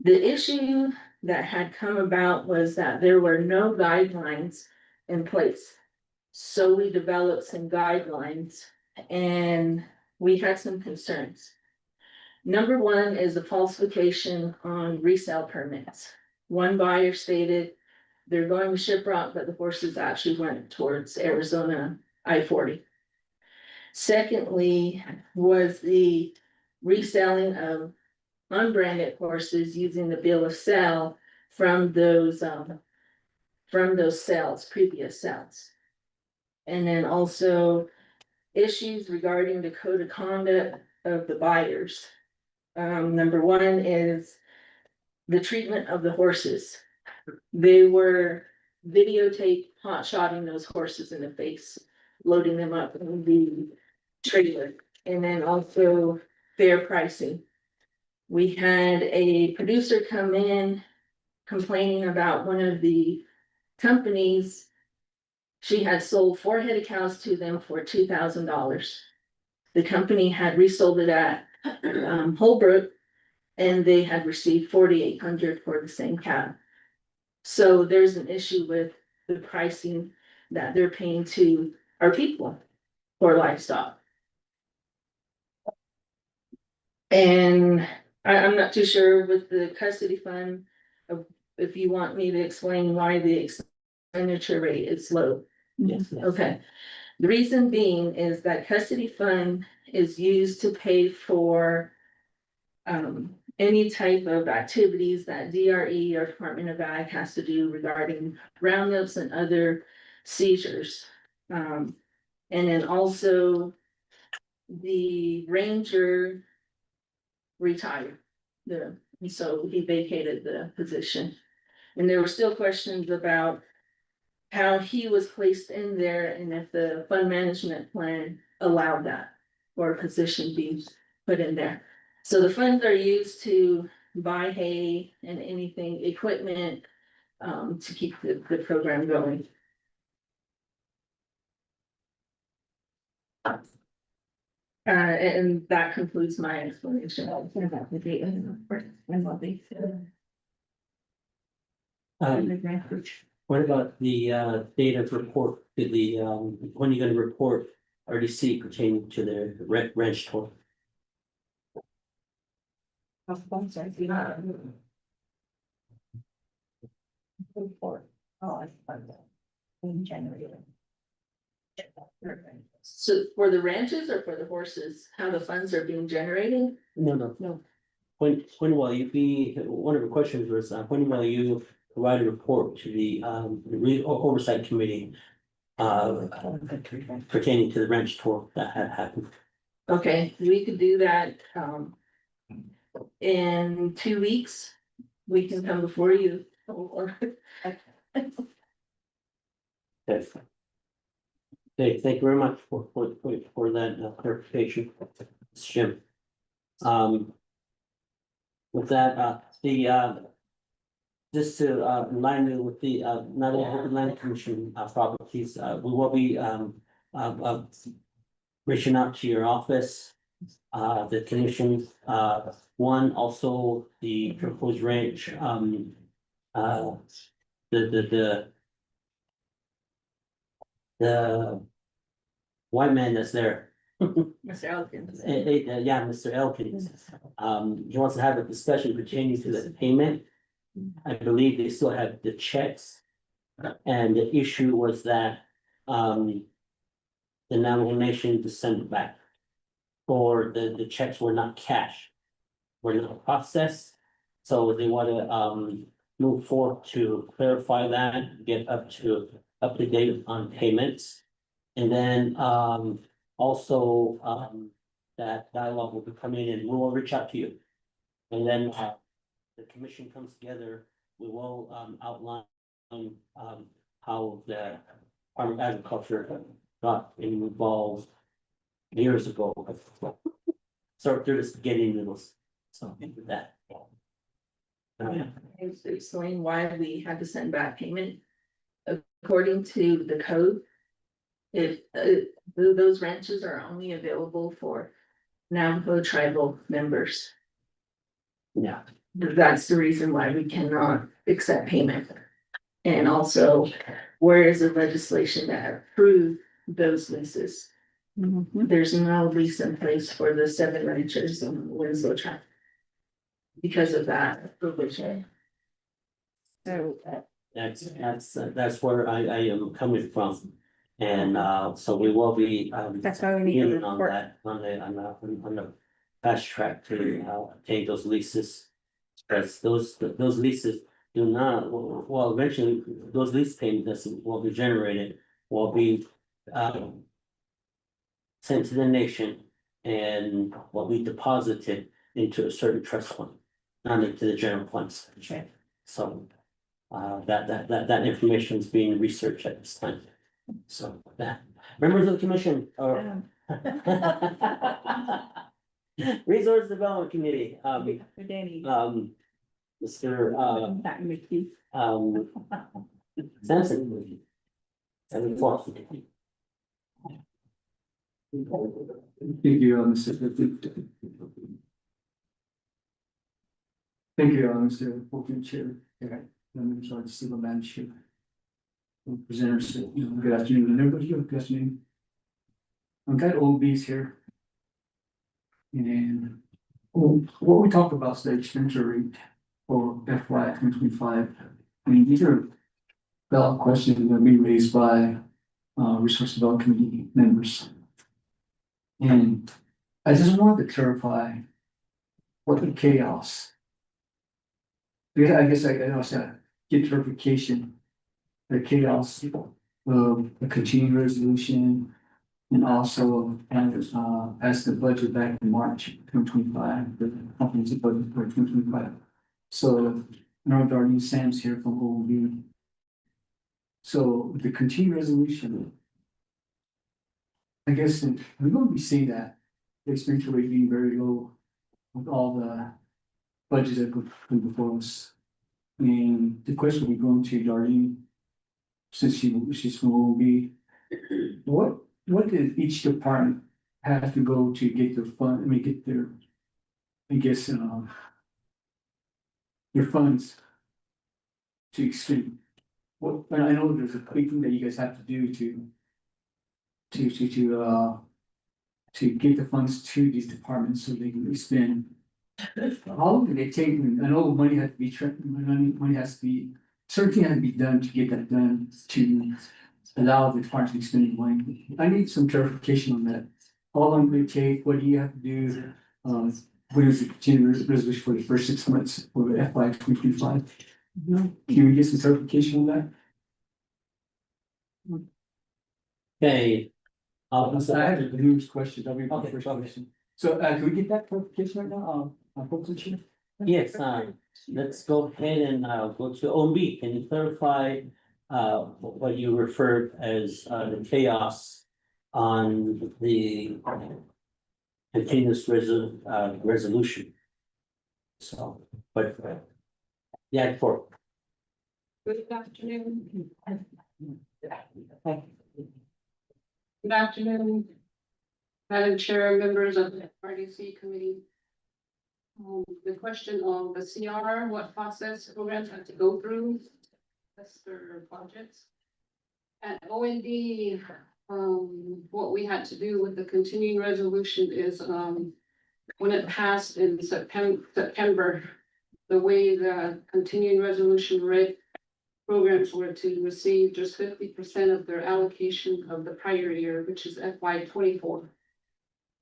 [SPEAKER 9] The issue that had come about was that there were no guidelines in place. So we developed some guidelines and we had some concerns. Number one is a falsification on resale permits. One buyer stated they're going to Shiprock, but the horses actually went towards Arizona I-40. Secondly, was the reselling of unbranded horses using the bill of sale from those sales, previous sales. And then also issues regarding the code of conduct of the buyers. Number one is the treatment of the horses. They were videotaped hot shotting those horses in the face, loading them up in the trailer, and then also fair pricing. We had a producer come in complaining about one of the companies. She had sold 4 head of cows to them for $2,000. The company had resold it at Holbrook, and they had received $4,800 for the same cow. So there's an issue with the pricing that they're paying to our people for livestock. And I'm not too sure with the custody fund, if you want me to explain why the expenditure rate is low.
[SPEAKER 3] Yes.
[SPEAKER 9] Okay, the reason being is that custody fund is used to pay for any type of activities that DRE or Department of Ag has to do regarding roundups and other seizures. And then also the ranger retired, and so he vacated the position. And there were still questions about how he was placed in there and if the fund management plan allowed that or a position being put in there. So the funds are used to buy hay and anything, equipment, to keep the program going. And that concludes my explanation.
[SPEAKER 3] What about the date of report to the, when are you gonna report RDC pertaining to the ranch tour?
[SPEAKER 9] So for the ranches or for the horses, how the funds are being generated?
[SPEAKER 3] No.
[SPEAKER 9] No.
[SPEAKER 3] When will you be, one of the questions was, when will you provide a report to the oversight committee. Pertaining to the wrench tour that had happened.
[SPEAKER 9] Okay, we could do that, in 2 weeks. We can come before you, or,
[SPEAKER 3] Okay. Okay, thank you very much for that clarification, Jim. With that, just to remind you with the Navajo Land Commission properties, we will be reaching out to your office, the commission, one, also the proposed ranch, the white man that's there.
[SPEAKER 9] Mr. Elkins.
[SPEAKER 3] Yeah, Mr. Elkins. He wants to have a discussion pertaining to the payment. I believe they still have the checks. And the issue was that, the Navajo Nation to send it back. Or the checks were not cash, were not processed. So they want to, move forward to clarify that, get up to date on payments. And then, also, that dialogue will be coming in, we will reach out to you. And then, the commission comes together, we will, outline, how the Department of Agriculture got involved years ago. So they're just getting into those, so with that.
[SPEAKER 9] Explain why we had to send back payment. According to the code. If, those ranches are only available for Navajo tribal members.
[SPEAKER 3] Yeah,
[SPEAKER 9] That's the reason why we cannot accept payment. And also, where is the legislation that approved those leases? There's no lease in place for the 7 ranchers in Winslow tribe. Because of that provision.
[SPEAKER 7] So,
[SPEAKER 3] that's where I am coming from. And, so we will be,
[SPEAKER 7] that's why we need a
[SPEAKER 3] beginning on
[SPEAKER 7] report.
[SPEAKER 3] that, on the fast track to, take those leases. Because those leases do not, well, eventually, those lease payments will be generated, will be, sent to the nation and will be deposited into a certain trust fund, not into the general funds.
[SPEAKER 7] Okay.
[SPEAKER 3] So, that information is being researched at this time. So that, members of the commission or Resource Development Committee,
[SPEAKER 7] Danny.
[SPEAKER 3] Mr.
[SPEAKER 7] Back with you.
[SPEAKER 3] Sampson. And the fourth.
[SPEAKER 10] Thank you, Mr. Thank you, Mr. Fulton Chair. Members of the Civil Manship. Presenters, good afternoon, everybody, good afternoon. I've got OBs here. And what we talked about is the expenditure rate for FY 2025. I mean, these are valid questions that are being raised by Resource Development Committee members. And I just wanted to clarify what the chaos. Yeah, I guess I also get clarification. The chaos of the continuing resolution and also as the budget back in March 2025, the comprehensive budget for 2025. So now Darlene Sam's here from OOB. So the continuing resolution. I guess we're going to be seeing that the expenditure rate being very low with all the budgets that go before us. And the question will be going to Darlene, since she's from OOB. What did each department have to go to get their fund, get their, I guess, their funds to expend? What, and I know there's a big thing that you guys have to do to get the funds to these departments so they can expend. How long did it take? I know money has to be money has to be, certain things has to be done to get that done to allow the department to expend money. I need some clarification on that. How long did it take? What do you have to do? What is the continuing resolution for the first 6 months for FY 2025? Can we get some clarification on that?
[SPEAKER 3] Okay.
[SPEAKER 10] I had a numerous questions, I mean,
[SPEAKER 3] Okay,
[SPEAKER 10] first
[SPEAKER 3] okay.
[SPEAKER 10] question. So, can we get that clarification right now, folks and Chair?
[SPEAKER 3] Yes, let's go ahead and go to OMB. Can you clarify what you referred as the chaos on the continuous resolution? So, but yeah, for.
[SPEAKER 2] Good afternoon. Good afternoon. Madam Chair, members of the RDC committee. The question on the CR, what process programs have to go through, that's their budgets. At OND, what we had to do with the continuing resolution is, when it passed in September, the way the continuing resolution read, programs were to receive just 50% of their allocation of the prior year, which is FY 24.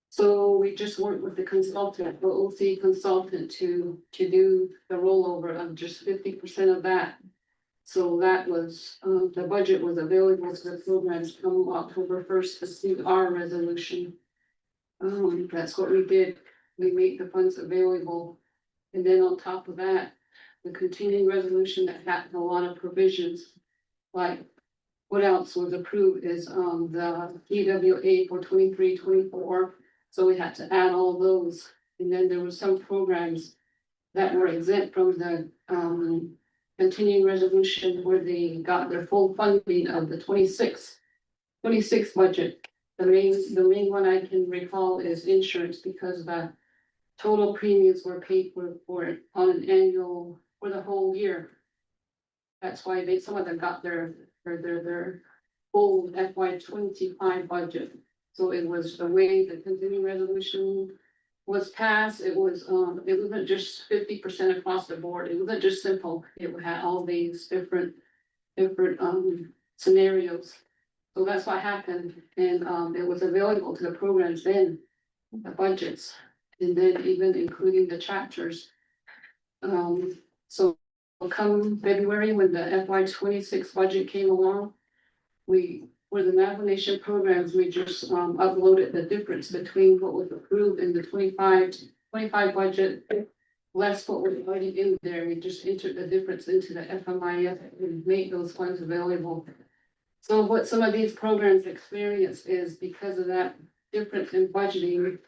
[SPEAKER 2] So we just worked with the consultant, the OC consultant to do the rollover of just 50% of that. So that was, the budget was available to the programs come October 1st to see our resolution. That's what we did. We made the funds available. And then on top of that, the continuing resolution that had a lot of provisions. Like what else was approved is the EWA for 23-24. So we had to add all those. And then there were some programs that were exempt from the continuing resolution where they got their full funding of the 26 budget. The main one I can recall is insurance because the total premiums were paid for it on an annual for the whole year. That's why some of them got their full FY 25 budget. So it was the way the continuing resolution was passed. It wasn't just 50% across the board. It wasn't just simple. It had all these different scenarios. So that's what happened. And it was available to the programs then, the budgets, and then even including the chapters. So come February, when the FY 26 budget came along, for the navigation programs, we just uploaded the difference between what was approved in the 25 budget, less what was already in there. We just entered the difference into the FMIS and made those funds available. So what some of these programs experience is because of that difference in budgeting.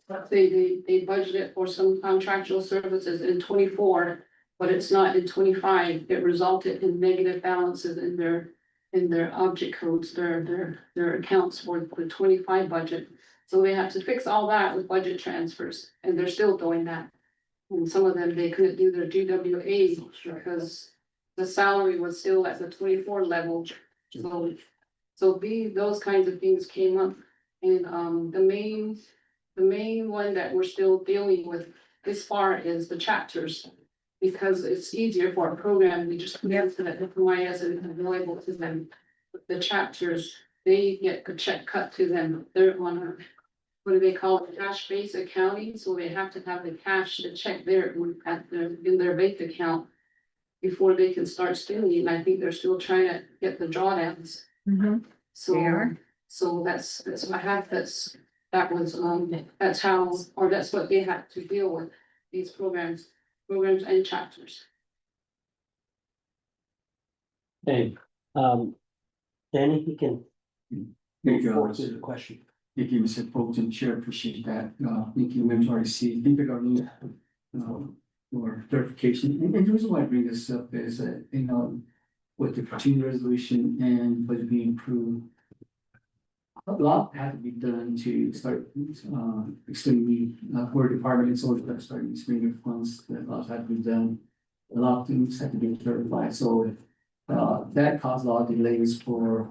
[SPEAKER 2] Let's say they budgeted for some contractual services in 24, but it's not in 25. It resulted in negative balances in their object codes, their accounts for the 25 budget. So they have to fix all that with budget transfers, and they're still doing that. And some of them, they couldn't do their GWA because the salary was still at the 24 level. So those kinds of things came up. And the main one that we're still dealing with this far is the chapters. Because it's easier for a program, we just put into the FMIS and available to them. The chapters, they get a check cut to them. They're on a, what do they call it, cash-based accounting, so they have to have the cash to check there in their bank account before they can start spending. And I think they're still trying to get the drawdowns. So,
[SPEAKER 4] They are?
[SPEAKER 2] so that's what that's how, or that's what they have to deal with, these programs and chapters.
[SPEAKER 3] Okay, Danny, you can.
[SPEAKER 10] Thank you,
[SPEAKER 3] Forward to the question.
[SPEAKER 10] Thank you, Mr. Fulton, Chair, appreciate that. Thank you, Member RC. Thank you, Darlene, for clarification. And the reason why I bring this up is that, with the continuing resolution and budget being approved, a lot had to be done to start, extending, where departments or starting extending funds, that a lot had to be done. A lot of things had to be clarified, so, that caused a lot of delays for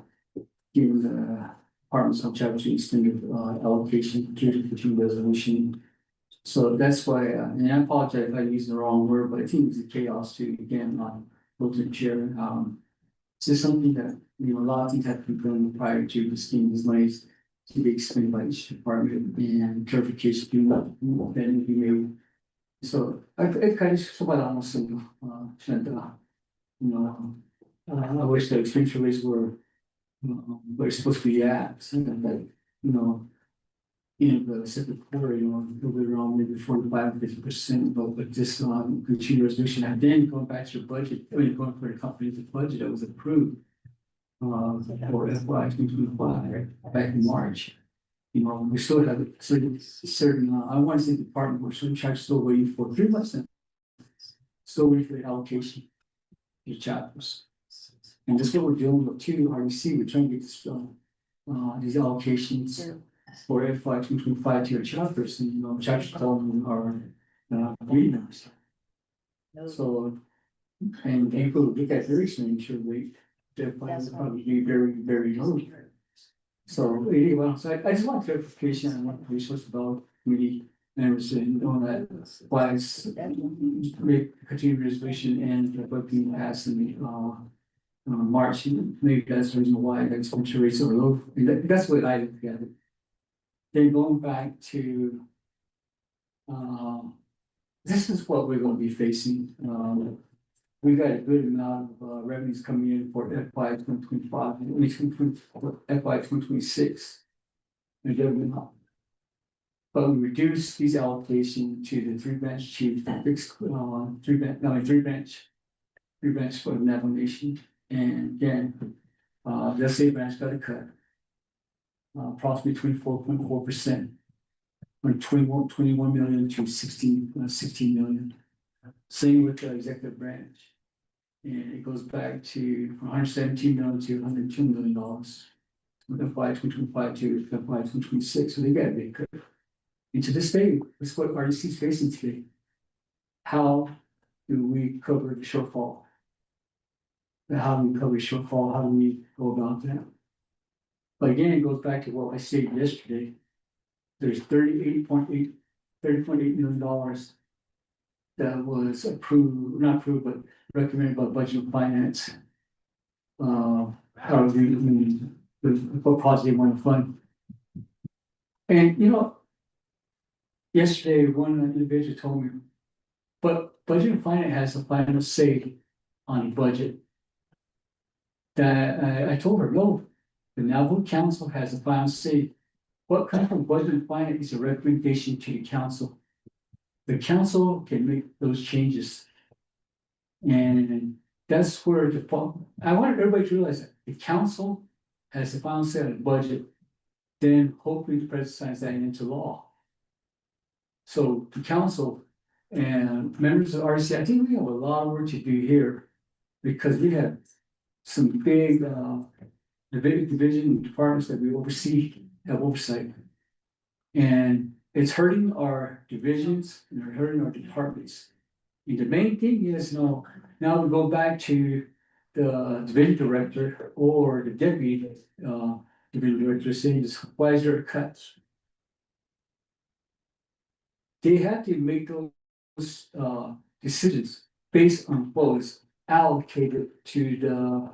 [SPEAKER 10] giving the departments of chapter extended, allocation to the continuing resolution. So that's why, and I apologize if I used the wrong word, but I think it's a chaos too, again, Fulton Chair. This is something that, a lot of things have to be done prior to extending these monies to be expended by each department, and clarification then be made So I kind of somewhat almost, I wish the expenditure rates were, where it's supposed to be at, something that, you know. The second quarter, it'll be around maybe 45-50%, but with this, continuing resolution, and then going back to your budget, going for the comprehensive budget that was approved. For FY 2025, back in March. We still have certain, I want to say department, we're still charged, still waiting for 3 months. Still waiting for the allocation. The chapters. And this is what we're dealing with too, RDC, we're trying to get this, these allocations. For FY 2025 to your chapters, and chapters development are, readers. So, and people look at their expenditure rate, their plan will probably be very, very low. So, anyway, so I just want clarification on what the resource development committee members know that why it's make continued resolution and what being passed in the March, maybe that's the reason why the expenditure rates are low. And that's what I look at it. Then going back to, this is what we're gonna be facing. We got a good amount of revenues coming in for FY 2025, FY 2026. But we reduce these allocation to the 3-branch chief, fixed, 3-branch for the navigation. And again, the state branch got a cut. Approximately 24.4%. From 21 million to 16 million. Same with the executive branch. And it goes back to 117 million to 102 million dollars. With FY 2025 to FY 2026. So they got a big cut. And to this day, that's what RDC is facing today. How do we cover the shortfall? How do we cover the shortfall? How do we go about that? But again, it goes back to what I said yesterday. There's $30.8 million that was approved, not approved, but recommended by Budget and Finance. How we, what project they want to fund. And yesterday, one individual told me, but Budget and Finance has the final say on the budget. That I told her, no. The Navajo Council has a final say. What comes from Budget and Finance is a recommendation to the council. The council can make those changes. And that's where I want everybody to realize that the council has the final say on the budget. Then hopefully the president signs that into law. So the council and members of RC, I think we have a lot of work to do here. Because we have some big division departments that we have oversight. And it's hurting our divisions and they're hurting our departments. And the main thing is, now we go back to the division director or the deputy division director saying, why is there a cut? They have to make those decisions based on what was allocated to the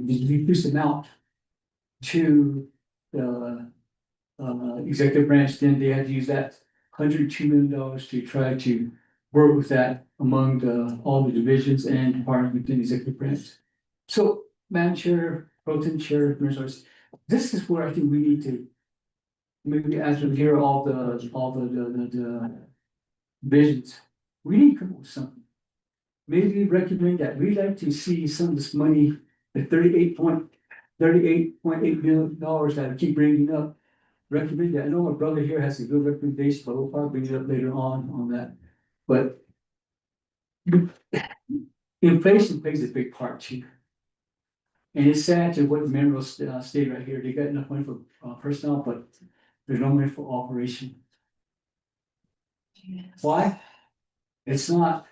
[SPEAKER 10] decreased amount to the executive branch. Then they had to use that $102 million to try to work with that among all the divisions and departments within the executive branch. So, Madam Chair, Pro Tem Chair, this is where I think we need to maybe after we hear all the visions, we need to come up with something. Maybe recommend that we'd like to see some of this money, the $38.8 million that I keep bringing up. Recommend that. I know my brother here has a good recommendation, but we'll probably bring it up later on that. But inflation plays a big part too. And it's sad to what the minerals state right here. They got enough money for personnel, but there's no money for operation. Why? It's not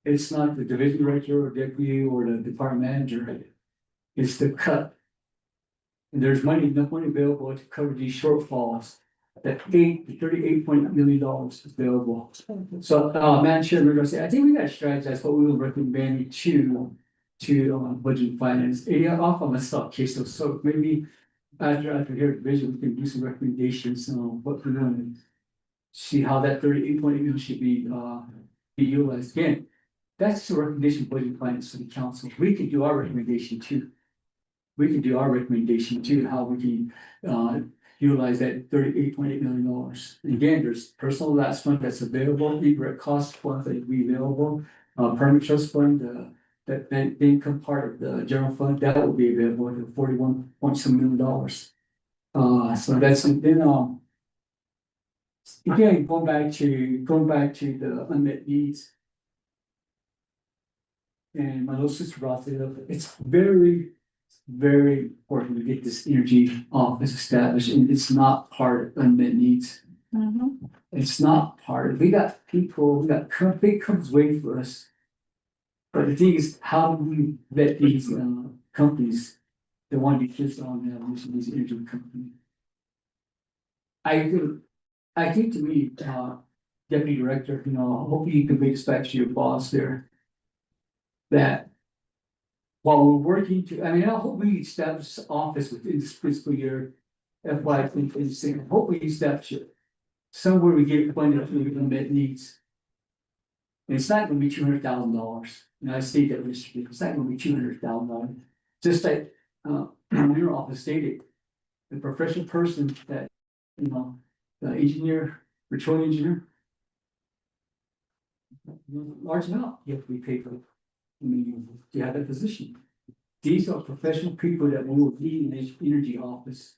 [SPEAKER 10] the division director or deputy or the department manager. It's the cut. And there's enough money available to cover these shortfalls. That $38 million is available. So, Madam Chair, I think we got to strategize what we will recommend to Budget and Finance. Off on a stock case, so maybe after here at Vision, we can do some recommendations on what we're doing. See how that 38.8 million should be utilized. Again, that's the recommendation budget finance to the council. We can do our recommendation too. We can do our recommendation too, how we can, utilize that $38.8 million. Again, there's personal last fund that's available, indirect cost fund that will be available, permit trust fund, that income part of the general fund, that will be available at $41.some million. So that's, and then, again, going back to the unmet needs. And my little sister brought it up, it's very, very important to get this energy office established, and it's not part of unmet needs. It's not part, we got people, we got big companies waiting for us. But the thing is, how do we vet these companies that want to be fixed on these energy companies? I think to me, Deputy Director, hopefully you can make this back to your boss there. That while we're working to, I hope we establish this office within this fiscal year, FY 2026, hopefully establish it. Somewhere we get funded for the unmet needs. And it's not gonna be $200,000, and I state that it's not gonna be $200,000. Just like, your office stated, the professional person that, the engineer, petroleum engineer. Large amount, you have to be paid for. To have that position. These are professional people that will be in this energy office.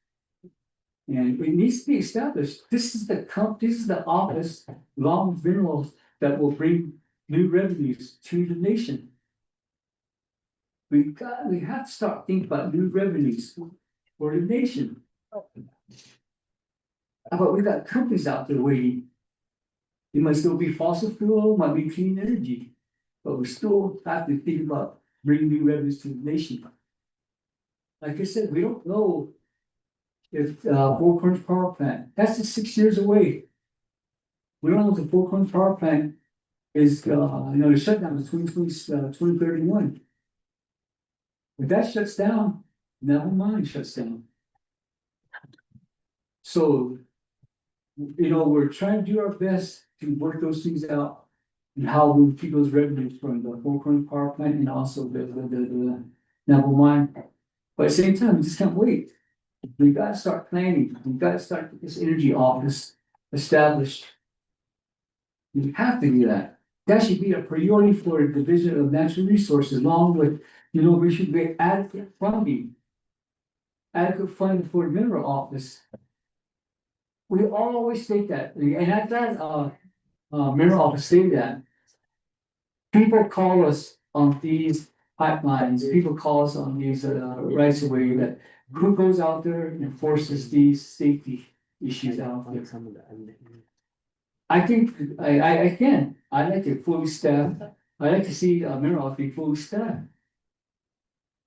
[SPEAKER 10] And it needs to be established. This is the office, along with minerals, that will bring new revenues to the nation. We have to start thinking about new revenues for the nation. But we got companies out there waiting. It might still be fossil fuel, might be clean energy, but we still have to think about bringing new revenues to the nation. Like I said, we don't know if Four Corners Power Plant, that's just 6 years away. We don't know if the Four Corners Power Plant is, the shutdown is 2031. If that shuts down, never mind shuts down. So, we're trying to do our best to work those things out and how we keep those revenues from the Four Corners Power Plant and also the Neville Mine. But at the same time, we just can't wait. We gotta start planning. We gotta start this energy office established. We have to do that. That should be a priority for the Division of Natural Resources, along with, we should get adequate funding. Adequate funding for the mineral office. We always state that, and at that, mineral office state that. People call us on these pipelines, people call us on these, rights of way that who goes out there and enforces these safety issues out there. I think, I like to fully staff, I like to see mineral office be fully staffed.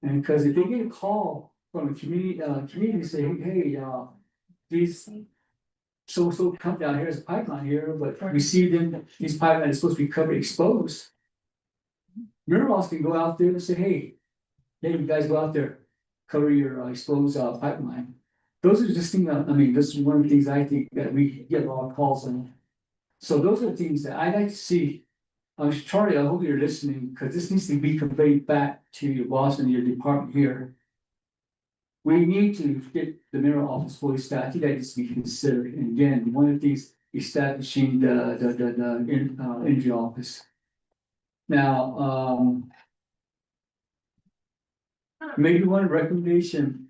[SPEAKER 10] And because if they get a call from a community saying, hey, these so come down here, there's a pipeline here, but we see them, these pipelines are supposed to be covered, exposed. Mineral office can go out there and say, hey, you guys go out there, cover your exposed pipeline. Those are just things, this is one of the things I think that we get a lot of calls on. So those are the things that I'd like to see. Charlie, I hope you're listening, because this needs to be conveyed back to your boss and your department here. We need to get the mineral office fully staffed. I think that needs to be considered. And again, one of the things establishing the energy office. Now, maybe one recommendation,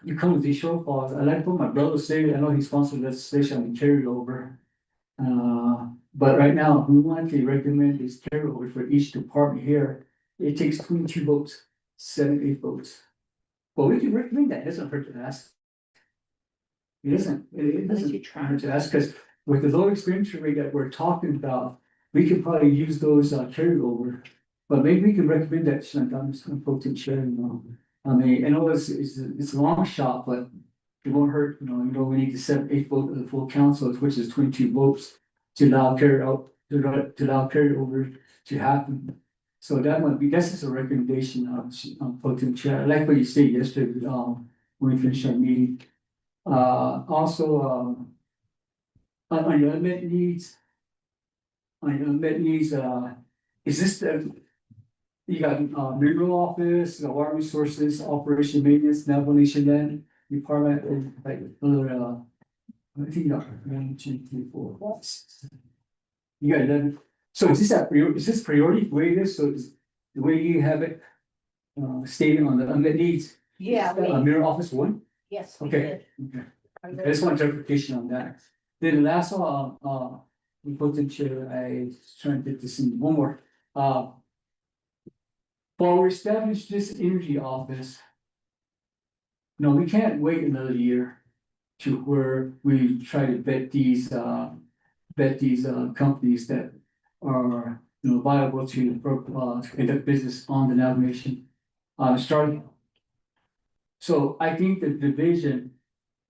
[SPEAKER 10] you come with these shortfalls. I like what my brother said. I know he sponsored legislation on the carryover. But right now, we want to recommend this carryover for each department here. It takes 22 votes, 7-8 votes. Well, we can recommend that. It doesn't hurt to ask. It doesn't hurt to ask, because with the low expenditure rate that we're talking about, we could probably use those carryover. But maybe we can recommend that, I'm just gonna put in chair, I know it's a long shot, but it won't hurt, we need the 7-8 vote of the full council, which is 22 votes to allow carryover to happen. So that's just a recommendation on put in chair. I like what you said yesterday, when we finish our meeting. Also, on your unmet needs. On your unmet needs, is this the? You got, mineral office, the water resources, operation maintenance, navigation land, department, and like, other, I think you got 1, 2, 3, 4, 5, 6, 7. You got 11. So is this priority the way it is? So is the way you have it, stated on the unmet needs?
[SPEAKER 6] Yeah,
[SPEAKER 10] Mineral office one?
[SPEAKER 6] yes,
[SPEAKER 10] Okay. Okay. I just want clarification on that. Then the last one, important chair, I was trying to get this in one more. While we establish this energy office. No, we can't wait another year to where we try to vet these companies that are, viable to conduct business on the navigation. Starting. So I think the division,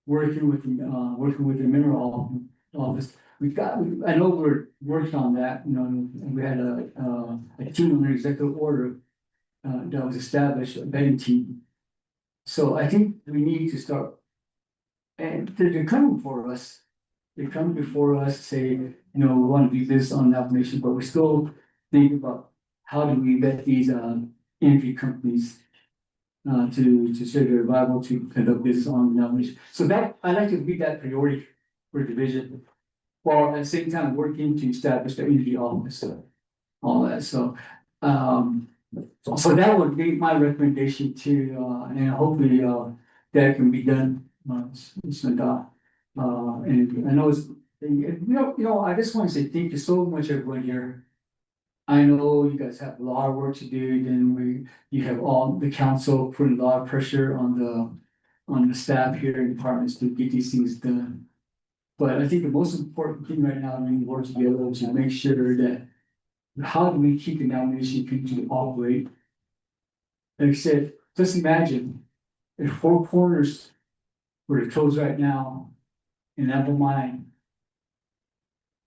[SPEAKER 10] working with the mineral office, I know we're working on that, and we had a team under executive order. That was established, a vetting team. So I think we need to start. And they're coming for us. They come before us, say, we want to do this on navigation, but we still think about how do we vet these energy companies. To say they're viable to conduct business on navigation. So that, I like to be that priority for division. While at the same time working to establish the energy office, all that, so. So that would be my recommendation to, and hopefully, that can be done, and I know it's, I just want to say thank you so much, everyone here. I know you guys have a lot of work to do, then you have all the council putting a lot of pressure on the staff here in departments to get these things done. But I think the most important thing right now, we work together to make sure that how do we keep the navigation continue to operate? Like I said, just imagine if Four Corners were to close right now in Apple Mine,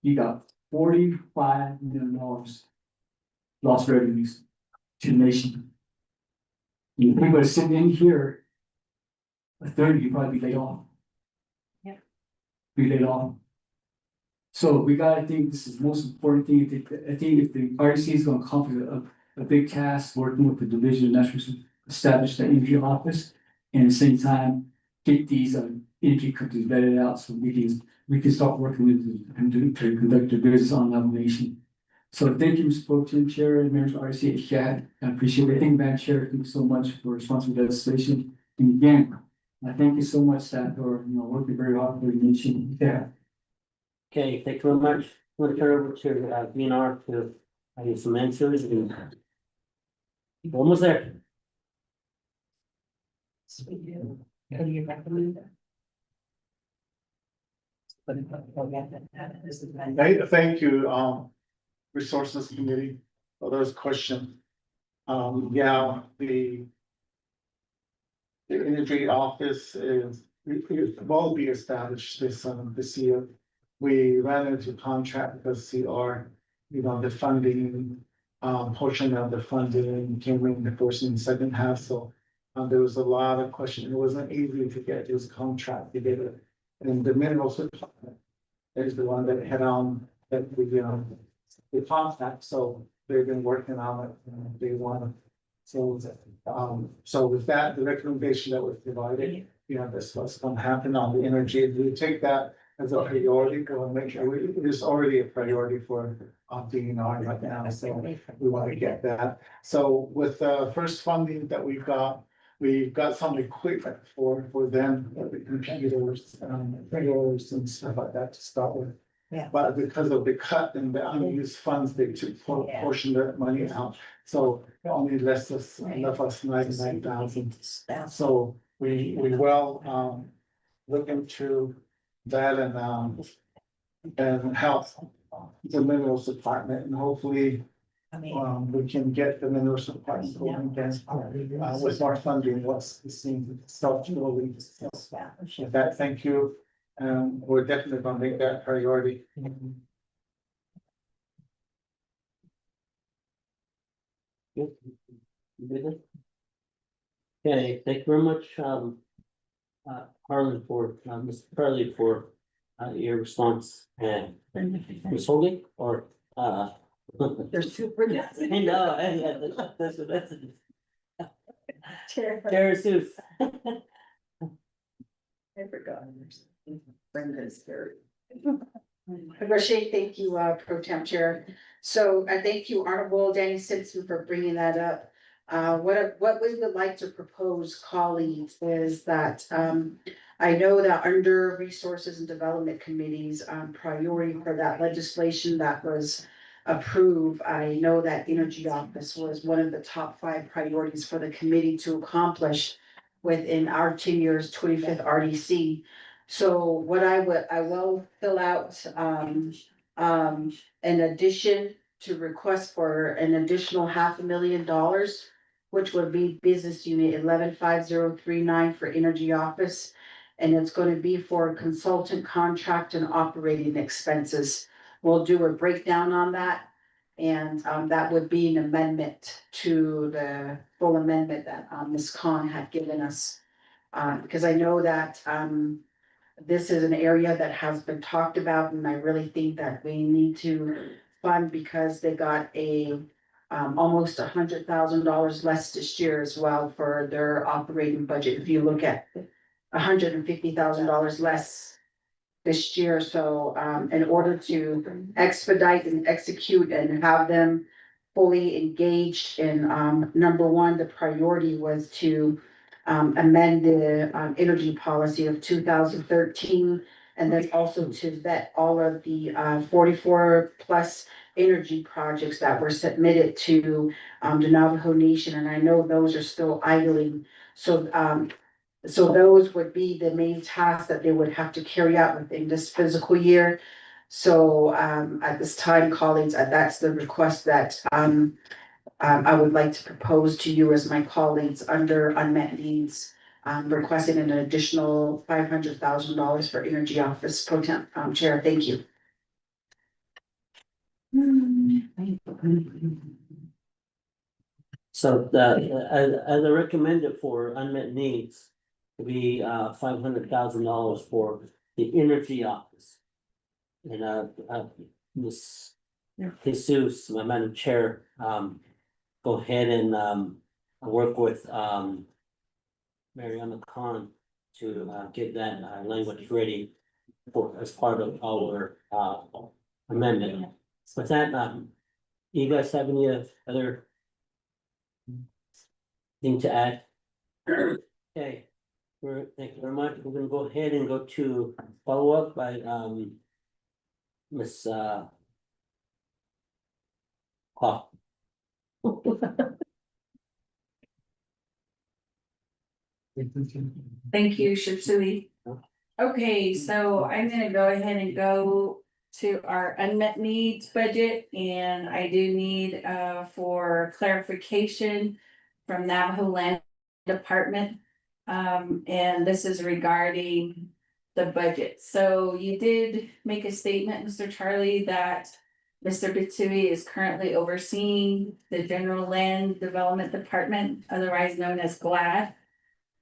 [SPEAKER 10] you got $45 million lost revenues to the nation. And if people are sitting in here, a third, you probably be laid off.
[SPEAKER 6] Yeah.
[SPEAKER 10] Be laid off. So we gotta think this is the most important thing. I think if the REC is gonna accomplish a big task, working with the Division of Natural Resources, establish the energy office, and at the same time, get these energy companies vetted out so we can start working with them to conduct the business on navigation. So thank you, Mr. Pro Tem Chair and members of REC. I appreciate it. Thank you, Madam Chair. Thank you so much for responsible legislation. And again, I thank you so much, staff, for working very hard for the nation. Yeah.
[SPEAKER 3] Okay, thank you very much. I'm gonna turn over to VNR to give some answers and. Almost there.
[SPEAKER 5] Thank you, Resources Committee, for those questions. Yeah, the energy office will be established this year. We ran into contract with CR, the funding, portion of the funding came in the first and second half, so. There was a lot of questions. It wasn't easy to get this contract together. And the mineral department is the one that had that the contact, so they've been working on it, and they want to. So with that, the recommendation that was provided, that's what's gonna happen on the energy. We take that as a priority, go and make sure it is already a priority for DNR right now, so we want to get that. So with the first funding that we've got some equipment for them, the computers, printers and stuff like that to start with.
[SPEAKER 6] Yeah.
[SPEAKER 5] But because of the cut in the unused funds, they took a portion of that money out, so it only left us 99,000. So we will look into that and help the minerals department, and hopefully we can get the minerals department going again with more funding. What's the scene structurally? With that, thank you. We're definitely gonna make that priority.
[SPEAKER 3] Okay, thank you very much, Harlan Mr. Carly for, your response and Ms. Hogan or,
[SPEAKER 4] They're super.
[SPEAKER 3] I know, that's.
[SPEAKER 6] Chair.
[SPEAKER 3] Chair Seuss.
[SPEAKER 4] I forgot. Brenda's there. Rashid, thank you, Pro Temp Chair. So I thank you, Honorable Danny Simpson, for bringing that up. What we would like to propose, colleagues, is that, I know that under Resources and Development Committees, priority for that legislation that was approved, I know that Energy Office was one of the top 5 priorities for the committee to accomplish within our 10 years, 25th RDC. So what I will fill out, in addition to request for an additional $500,000, which would be business unit 115039 for Energy Office. And it's going to be for consultant, contract, and operating expenses. We'll do a breakdown on that. And, that would be an amendment to the full amendment that, Ms. Khan had given us. Because I know that, this is an area that has been talked about, and I really think that we need to fund, because they got a almost $100,000 less this year as well for their operating budget. If you look at $150,000 less this year, so in order to expedite and execute and have them fully engaged in, number one, the priority was to amend the energy policy of 2013, and then also to vet all of the 44 plus energy projects that were submitted to the Navajo Nation, and I know those are still idling. So those would be the main tasks that they would have to carry out within this physical year. So at this time, colleagues, that's the request that I would like to propose to you as my colleagues under unmet needs. Requesting an additional $500,000 for Energy Office Pro Temp, Chair, thank you.
[SPEAKER 3] So as I recommended for unmet needs, to be $500,000 for the Energy Office. And Ms. Jesus, my Madam Chair, go ahead and work with Mariana Khan to get that language ready for as part of our amendment. With that, you guys have any other thing to add? Okay, thank you very much. We're gonna go ahead and go to follow-up by Miss Hawk.
[SPEAKER 7] Thank you, Shipsui. Okay, so I'm gonna go ahead and go to our unmet needs budget, and I do need for clarification from Navajo Land Department. And this is regarding the budget. So you did make a statement, Mr. Charlie, that Mr. Bitsui is currently overseeing the General Land Development Department, otherwise known as GLAD.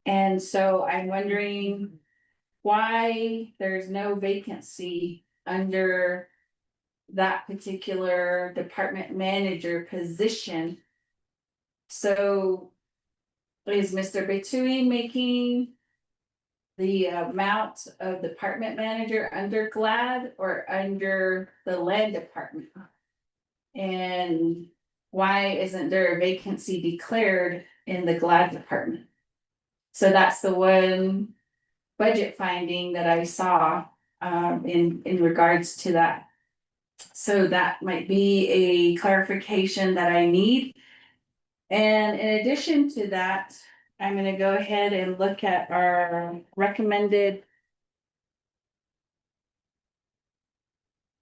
[SPEAKER 7] And so I'm wondering why there's no vacancy under that particular department manager position. So is Mr. Bitsui making the amount of department manager under GLAD or under the land department? And why isn't there a vacancy declared in the GLAD department? So that's the one budget finding that I saw in regards to that. So that might be a clarification that I need. And in addition to that, I'm gonna go ahead and look at our recommended.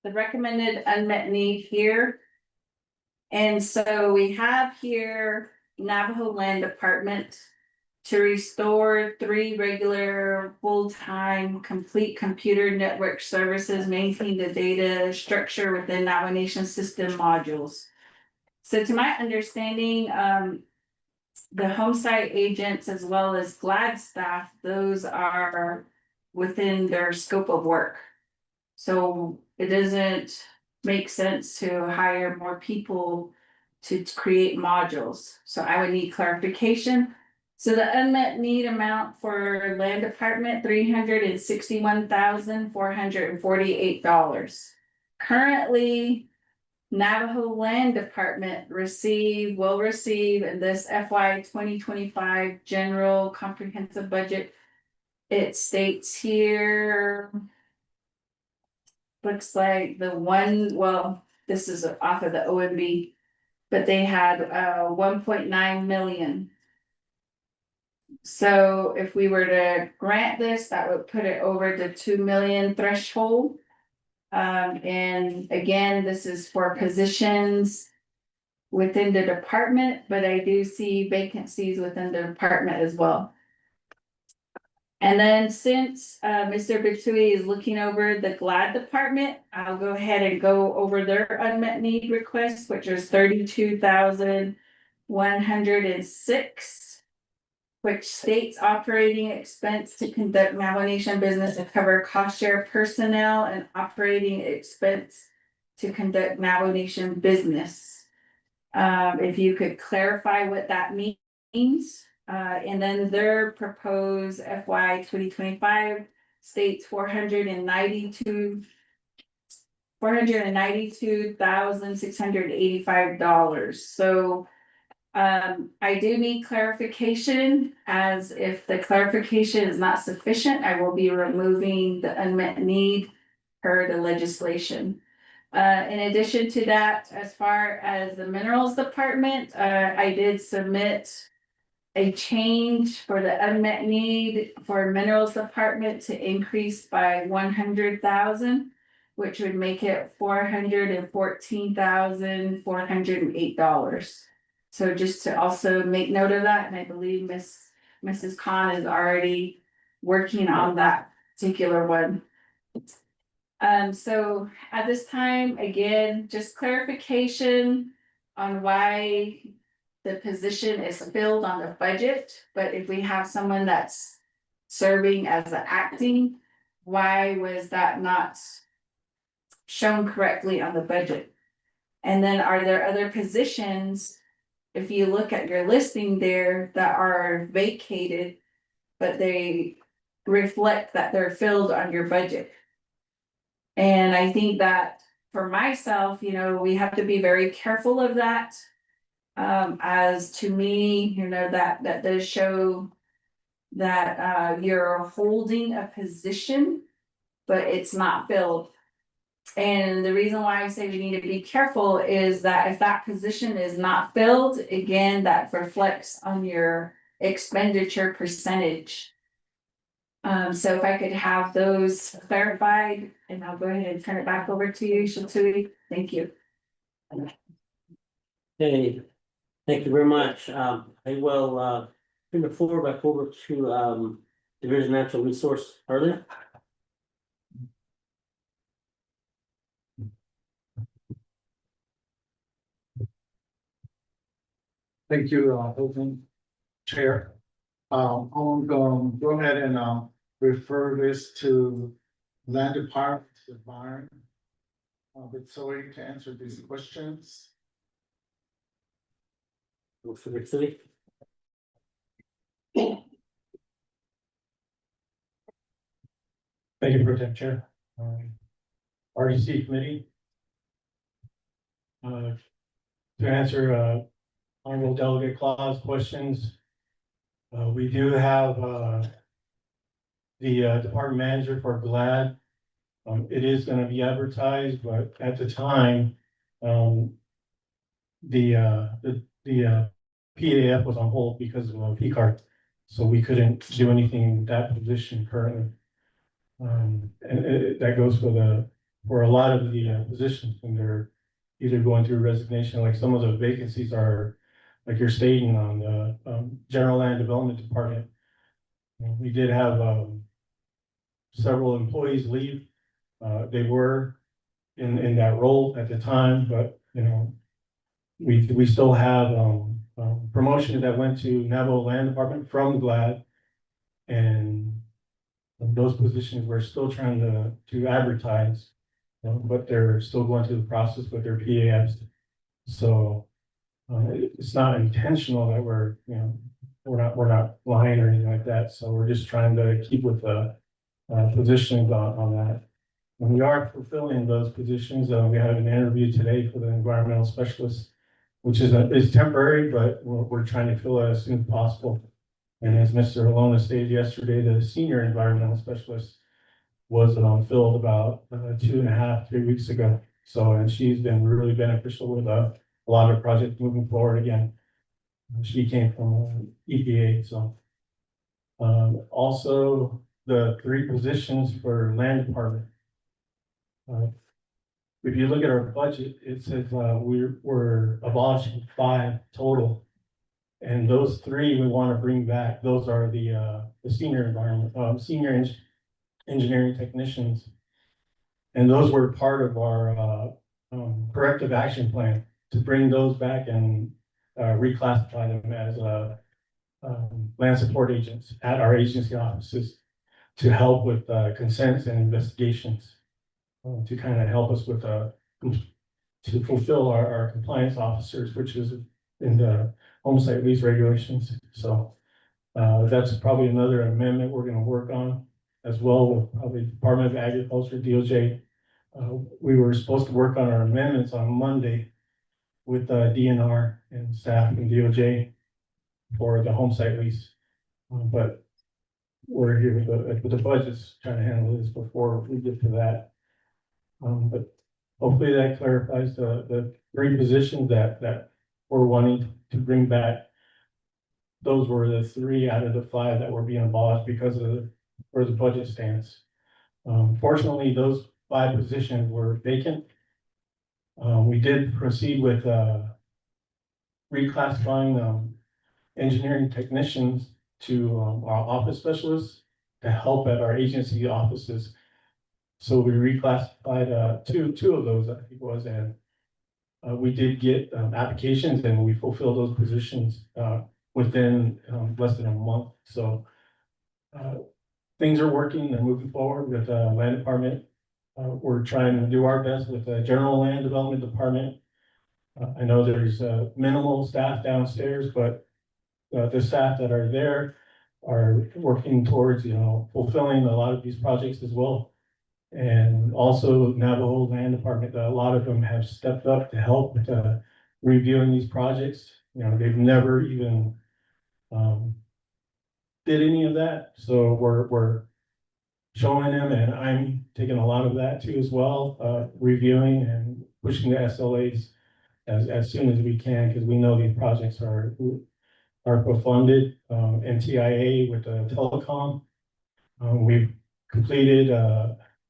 [SPEAKER 7] The recommended unmet need here. And so we have here Navajo Land Department to restore 3 regular full-time complete computer network services, maintain the data structure within Navajo Nation system modules. So to my understanding, the home site agents as well as GLAD staff, those are within their scope of work. So it doesn't make sense to hire more people to create modules. So I would need clarification. So the unmet need amount for land department, $361,448. Currently, Navajo Land Department will receive in this FY 2025 general comprehensive budget. It states here. Looks like this is off of the OMB, but they had 1.9 million. So if we were to grant this, that would put it over the 2 million threshold. And again, this is for positions within the department, but I do see vacancies within the department as well. And then since Mr. Bitui is looking over the GLAD department, I'll go ahead and go over their unmet need request, which is 32,106. Which states operating expense to conduct Navajo Nation business and cover cost share personnel and operating expense to conduct Navajo Nation business. If you could clarify what that means, and then their proposed FY 2025 states $492,685. So I do need clarification, as if the clarification is not sufficient, I will be removing the unmet need per the legislation. In addition to that, as far as the minerals department, I did submit a change for the unmet need for minerals department to increase by 100,000, which would make it $414,408. So just to also make note of that, and I believe Mrs. Khan is already working on that particular one. So at this time, again, just clarification on why the position is filled on the budget, but if we have someone that's serving as an acting, why was that not shown correctly on the budget? And then are there other positions, if you look at your listing there, that are vacated, but they reflect that they're filled on your budget? And I think that for myself, we have to be very careful of that. As to me, that does show that you're holding a position, but it's not filled. And the reason why I say we need to be careful is that if that position is not filled, again, that reflects on your expenditure percentage. So if I could have those clarified, and I'll go ahead and turn it back over to you, Shatui. Thank you.
[SPEAKER 3] Okay, thank you very much. I will turn the floor back over to Division Natural Resource earlier.
[SPEAKER 5] Thank you, Open Chair. I'm going to go ahead and refer this to Land Department, to Byron. But sorry to answer these questions.
[SPEAKER 3] For the city.
[SPEAKER 11] Thank you, Pro Tem Chair. RDC Committee. To answer Honorable Delegate Claus questions, we do have the Department Manager for GLAD. It is going to be advertised, but at the time, the PAF was on hold because of a P-card, so we couldn't do anything in that position currently. And that goes for a lot of the positions when they're either going through resignation, like some of the vacancies are, like you're stating on the General Land Development Department. We did have several employees leave. They were in that role at the time, but we still have promotion that went to Navajo Land Department from GLAD. And those positions, we're still trying to advertise, but they're still going through the process with their PAFs. So it's not intentional that we're not lying or anything like that. So we're just trying to keep with the positions on that. And we are fulfilling those positions. We had an interview today for the environmental specialist, which is temporary, but we're trying to fill it as soon as possible. And as Mr. Alona stated yesterday, the senior environmental specialist was filled about 2.5, 3 weeks ago. So, and she's been really beneficial with a lot of projects moving forward again. She came from EPA, so. Also, the 3 positions for land department. If you look at our budget, it says we're abolishing 5 total. And those 3 we want to bring back. Those are the senior engineering technicians. And those were part of our corrective action plan to bring those back and reclassify them as land support agents at our agency offices to help with consents and investigations, to kind of help us with to fulfill our compliance officers, which is in the home site lease regulations. So that's probably another amendment we're going to work on as well with probably Department of Agriculture, DOJ. We were supposed to work on our amendments on Monday with DNR and staff and DOJ for the home site lease. But we're here with the budgets trying to handle this before we get to that. But hopefully that clarifies the 3 positions that we're wanting to bring back. Those were the 3 out of the 5 that were being abolished because of where the budget stands. Fortunately, those 5 positions were vacant. We did proceed with reclassifying engineering technicians to our office specialists to help at our agency offices. So we reclassified two of those, I think it was, and we did get applications and we fulfilled those positions within less than a month. So things are working, they're moving forward with the land department. We're trying to do our best with the general land development department. I know there's minimal staff downstairs, but the staff that are there are working towards, fulfilling a lot of these projects as well. And also Navajo Land Department, a lot of them have stepped up to help with reviewing these projects. They've never even did any of that. So we're showing them, and I'm taking a lot of that too as well, reviewing and pushing the SLAs as soon as we can, because we know these projects are funded. NTIA with the telecom. We've completed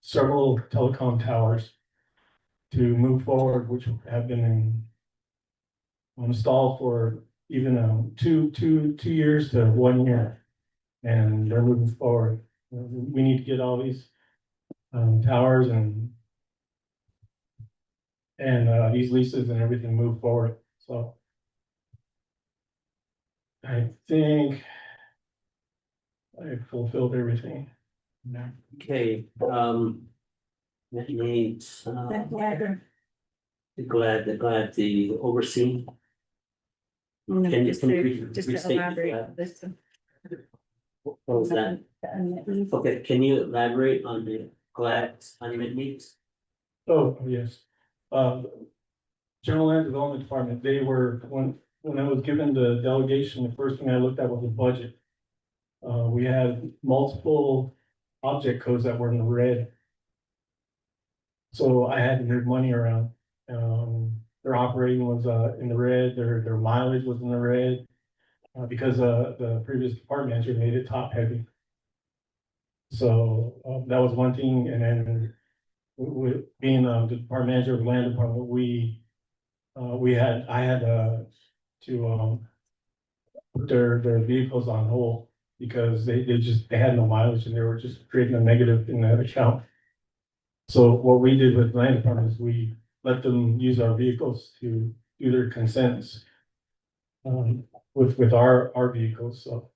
[SPEAKER 11] several telecom towers to move forward, which have been installed for even 2 years to 1 year, and they're moving forward. We need to get all these towers and these leases and everything move forward. So I think I fulfilled everything.
[SPEAKER 3] Okay, that needs, the oversee.
[SPEAKER 7] No,
[SPEAKER 3] Can you
[SPEAKER 7] just to
[SPEAKER 3] restate
[SPEAKER 7] elaborate
[SPEAKER 3] that?
[SPEAKER 7] this.
[SPEAKER 3] What was that? Okay, can you elaborate on the GLAD's unmet needs?
[SPEAKER 11] Oh, yes. General Land Development Department, they were, when I was given the delegation, the first thing I looked at was the budget. We had multiple object codes that were in the red. So I had to move money around. Their operating was in the red, their mileage was in the red. Because the previous department manager made it top heavy. So that was one thing, and then with being the department manager of the land department, I had to put their vehicles on hold because they had no mileage and they were just creating a negative in that account. So what we did with land department is we let them use our vehicles to do their consents. with our vehicles, so.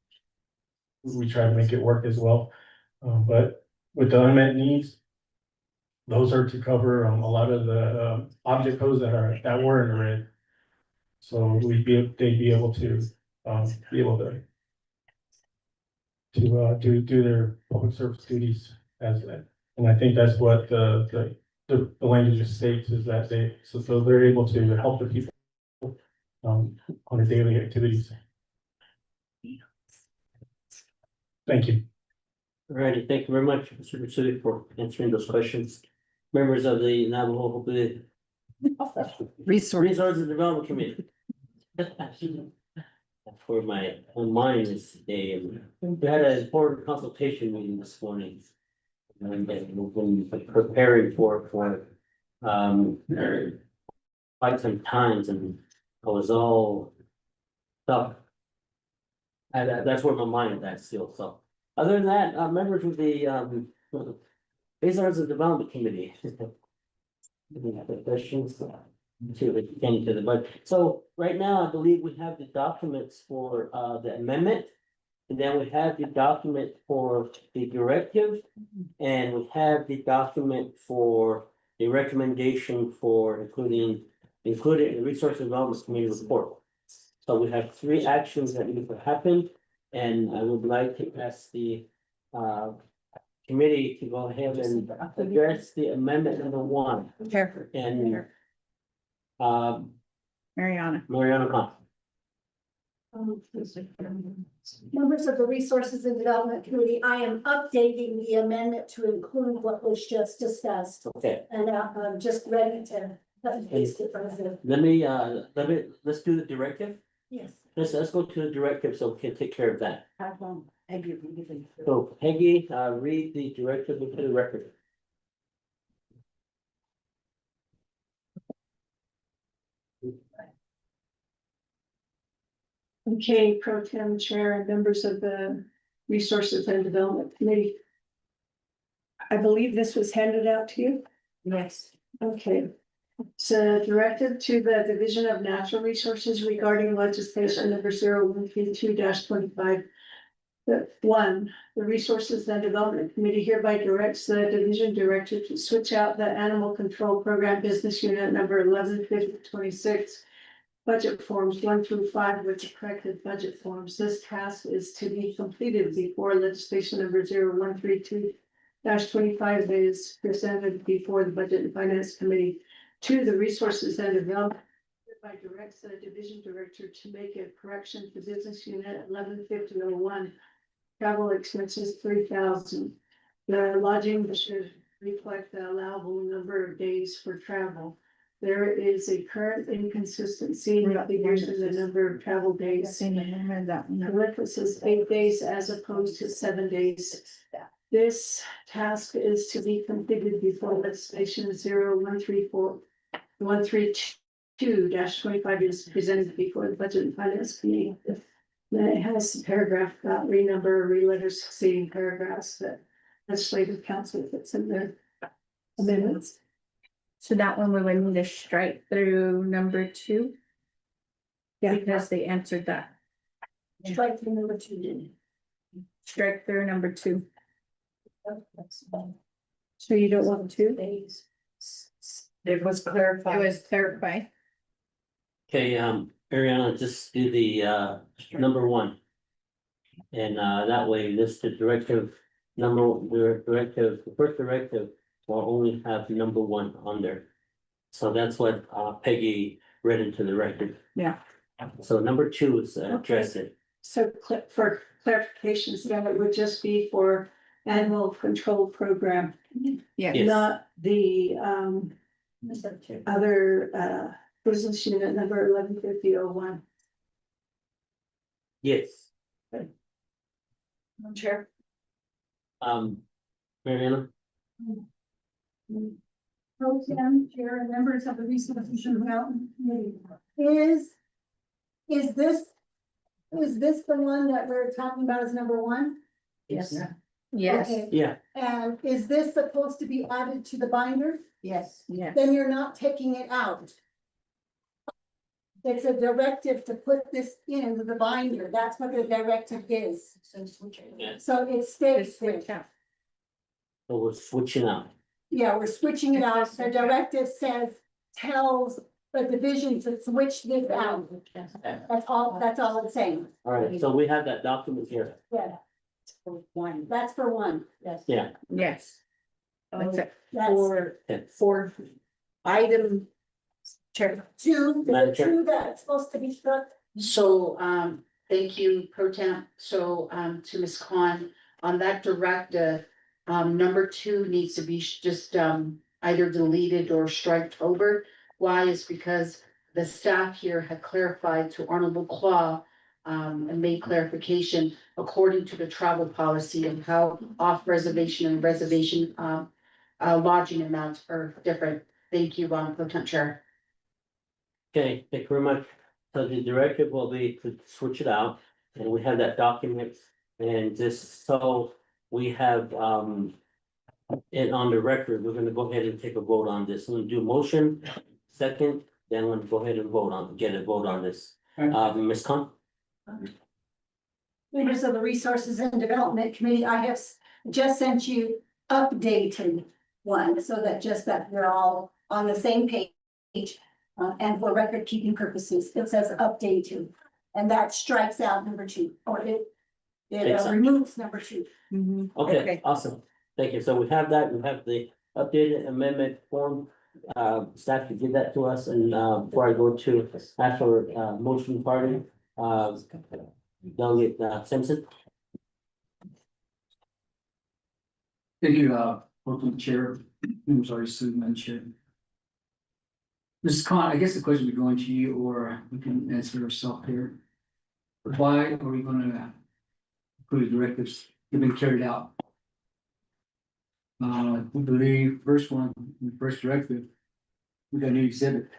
[SPEAKER 11] We try to make it work as well, but with the unmet needs. Those are to cover, a lot of the, object codes that were in the red. So they'd be able to, do their public service duties as that. And I think that's what the language states is that so they're able to help the people. On their daily activities. Thank you.
[SPEAKER 3] Alrighty, thank you very much, Mr. Mitsui, for answering those questions. Members of the Navajo, hopefully. Resources Development Committee. For my own mind is we had an important consultation meeting this morning. And then we've been preparing for quite some times, and I was all stuck. And that's where my mind is at still, so. Other than that, members of the Resources Development Committee. Any other questions? To the budget. So right now, I believe we have the documents for the amendment. And then we have the document for the directive. And we have the document for the recommendation for including the Resource Development Committee report. So we have 3 actions that need to happen, and I would like to ask the committee to go ahead and address the amendment number 1.
[SPEAKER 7] Here,
[SPEAKER 3] And
[SPEAKER 7] Mariana.
[SPEAKER 3] Khan.
[SPEAKER 6] Members of the Resources and Development Committee, I am updating the amendment to include what was just discussed.
[SPEAKER 3] Okay,
[SPEAKER 6] And I'm just ready to cut and paste it. President.
[SPEAKER 3] let's do the directive.
[SPEAKER 6] Yes.
[SPEAKER 3] Let's go to the directive so we can take care of that.
[SPEAKER 4] Have, Peggy read it.
[SPEAKER 3] So Peggy, read the directive into the record.
[SPEAKER 8] Okay, Pro Tem Chair and members of the Resources and Development Committee. I believe this was handed out to you.
[SPEAKER 4] Yes.
[SPEAKER 8] Okay. So directive to the Division of Natural Resources regarding legislation number 0132-25. The Resources and Development Committee hereby directs the Division Director to switch out the Animal Control Program Business Unit number 115026. Budget forms 1 through 5 with the corrected budget forms. This task is to be completed before legislation number 0132-25 is presented before the Budget and Finance Committee. To the Resources and Development, hereby directs the Division Director to make a correction to Business Unit 115001. Travel expenses 3,000. The lodging should reflect the allowable number of days for travel. There is a current inconsistency in the figures in the number of travel days. The reference is 8 days as opposed to 7 days. This task is to be completed before legislation 132-25 is presented before the Budget and Finance Committee. Then it has a paragraph about renumber, re-letter succeeding paragraphs that legislative council puts in their amendments.
[SPEAKER 7] So that one we would need to strike through number 2.
[SPEAKER 8] Yeah.
[SPEAKER 7] Because they answered that.
[SPEAKER 6] Strike through number 2.
[SPEAKER 7] Strike through number 2.
[SPEAKER 8] So you don't want to?
[SPEAKER 4] It was
[SPEAKER 7] It
[SPEAKER 4] clarified.
[SPEAKER 7] was clarified.
[SPEAKER 3] Okay, Ariana, just do the number 1. And that way, this the directive the first directive will only have number 1 on there. So that's what Peggy read into the record.
[SPEAKER 7] Yeah.
[SPEAKER 3] So number 2 is address it.
[SPEAKER 8] So for clarifications, then it would just be for animal control program,
[SPEAKER 7] Yes.
[SPEAKER 3] Yes.
[SPEAKER 8] not the other business unit number 115001.
[SPEAKER 3] Yes,
[SPEAKER 4] Chair.
[SPEAKER 3] Mariana,
[SPEAKER 6] Pro Tem Chair and members of the Resources and Development Committee. Is this the one that we're talking about as number 1?
[SPEAKER 4] Yes.
[SPEAKER 7] Yes.
[SPEAKER 6] Okay.
[SPEAKER 3] yeah,
[SPEAKER 6] And is this supposed to be added to the binder?
[SPEAKER 4] Yes.
[SPEAKER 7] Yes.
[SPEAKER 6] Then you're not taking it out. It's a directive to put this in the binder. That's what the directive is.
[SPEAKER 3] Yeah.
[SPEAKER 6] So it stays there.
[SPEAKER 3] So we're switching out.
[SPEAKER 6] Yeah, we're switching it out. The directive says, tells the division to switch this out. That's all it's saying.
[SPEAKER 3] All right, so we have that document here.
[SPEAKER 6] Yeah. That's for one. Yes.
[SPEAKER 3] Yeah.
[SPEAKER 2] Yes. That's it.
[SPEAKER 6] That's
[SPEAKER 2] For item. Chair.
[SPEAKER 6] two,
[SPEAKER 3] Madam
[SPEAKER 6] the
[SPEAKER 3] Chair.
[SPEAKER 6] two that's supposed to be struck.
[SPEAKER 4] So, thank you, Pro Tem. So, to Ms. Khan, on that directive, number 2 needs to be just, either deleted or striked over. Why is because the staff here had clarified to Honorable Claw, and made clarification according to the travel policy and how off reservation and reservation, lodging amounts are different. Thank you, Pro Tem Chair.
[SPEAKER 3] Okay, thank you very much. So the directive will be to switch it out, and we have that document. And just so we have, it on the record, we're gonna go ahead and take a vote on this. We'll do motion, second, then we'll go ahead and get a vote on this. Ms. Khan?
[SPEAKER 6] Members of the Resources and Development Committee, I have just sent you updated one, so that we're all on the same page. And for record keeping purposes, it says updated, and that strikes out number 2, or it removes number 2.
[SPEAKER 3] Okay, awesome. Thank you. So we have that, we have the updated amendment form. Staff can give that to us, and before I go to ask for motion party, Delegate Simpson.
[SPEAKER 10] Thank you, Portland Chair, I'm sorry, Madam Chair. Mrs. Khan, I guess the question would be going to you, or we can answer ourselves here. Why are we gonna approve directives that have been carried out? We believe first one, the first directive, we got a new exhibit.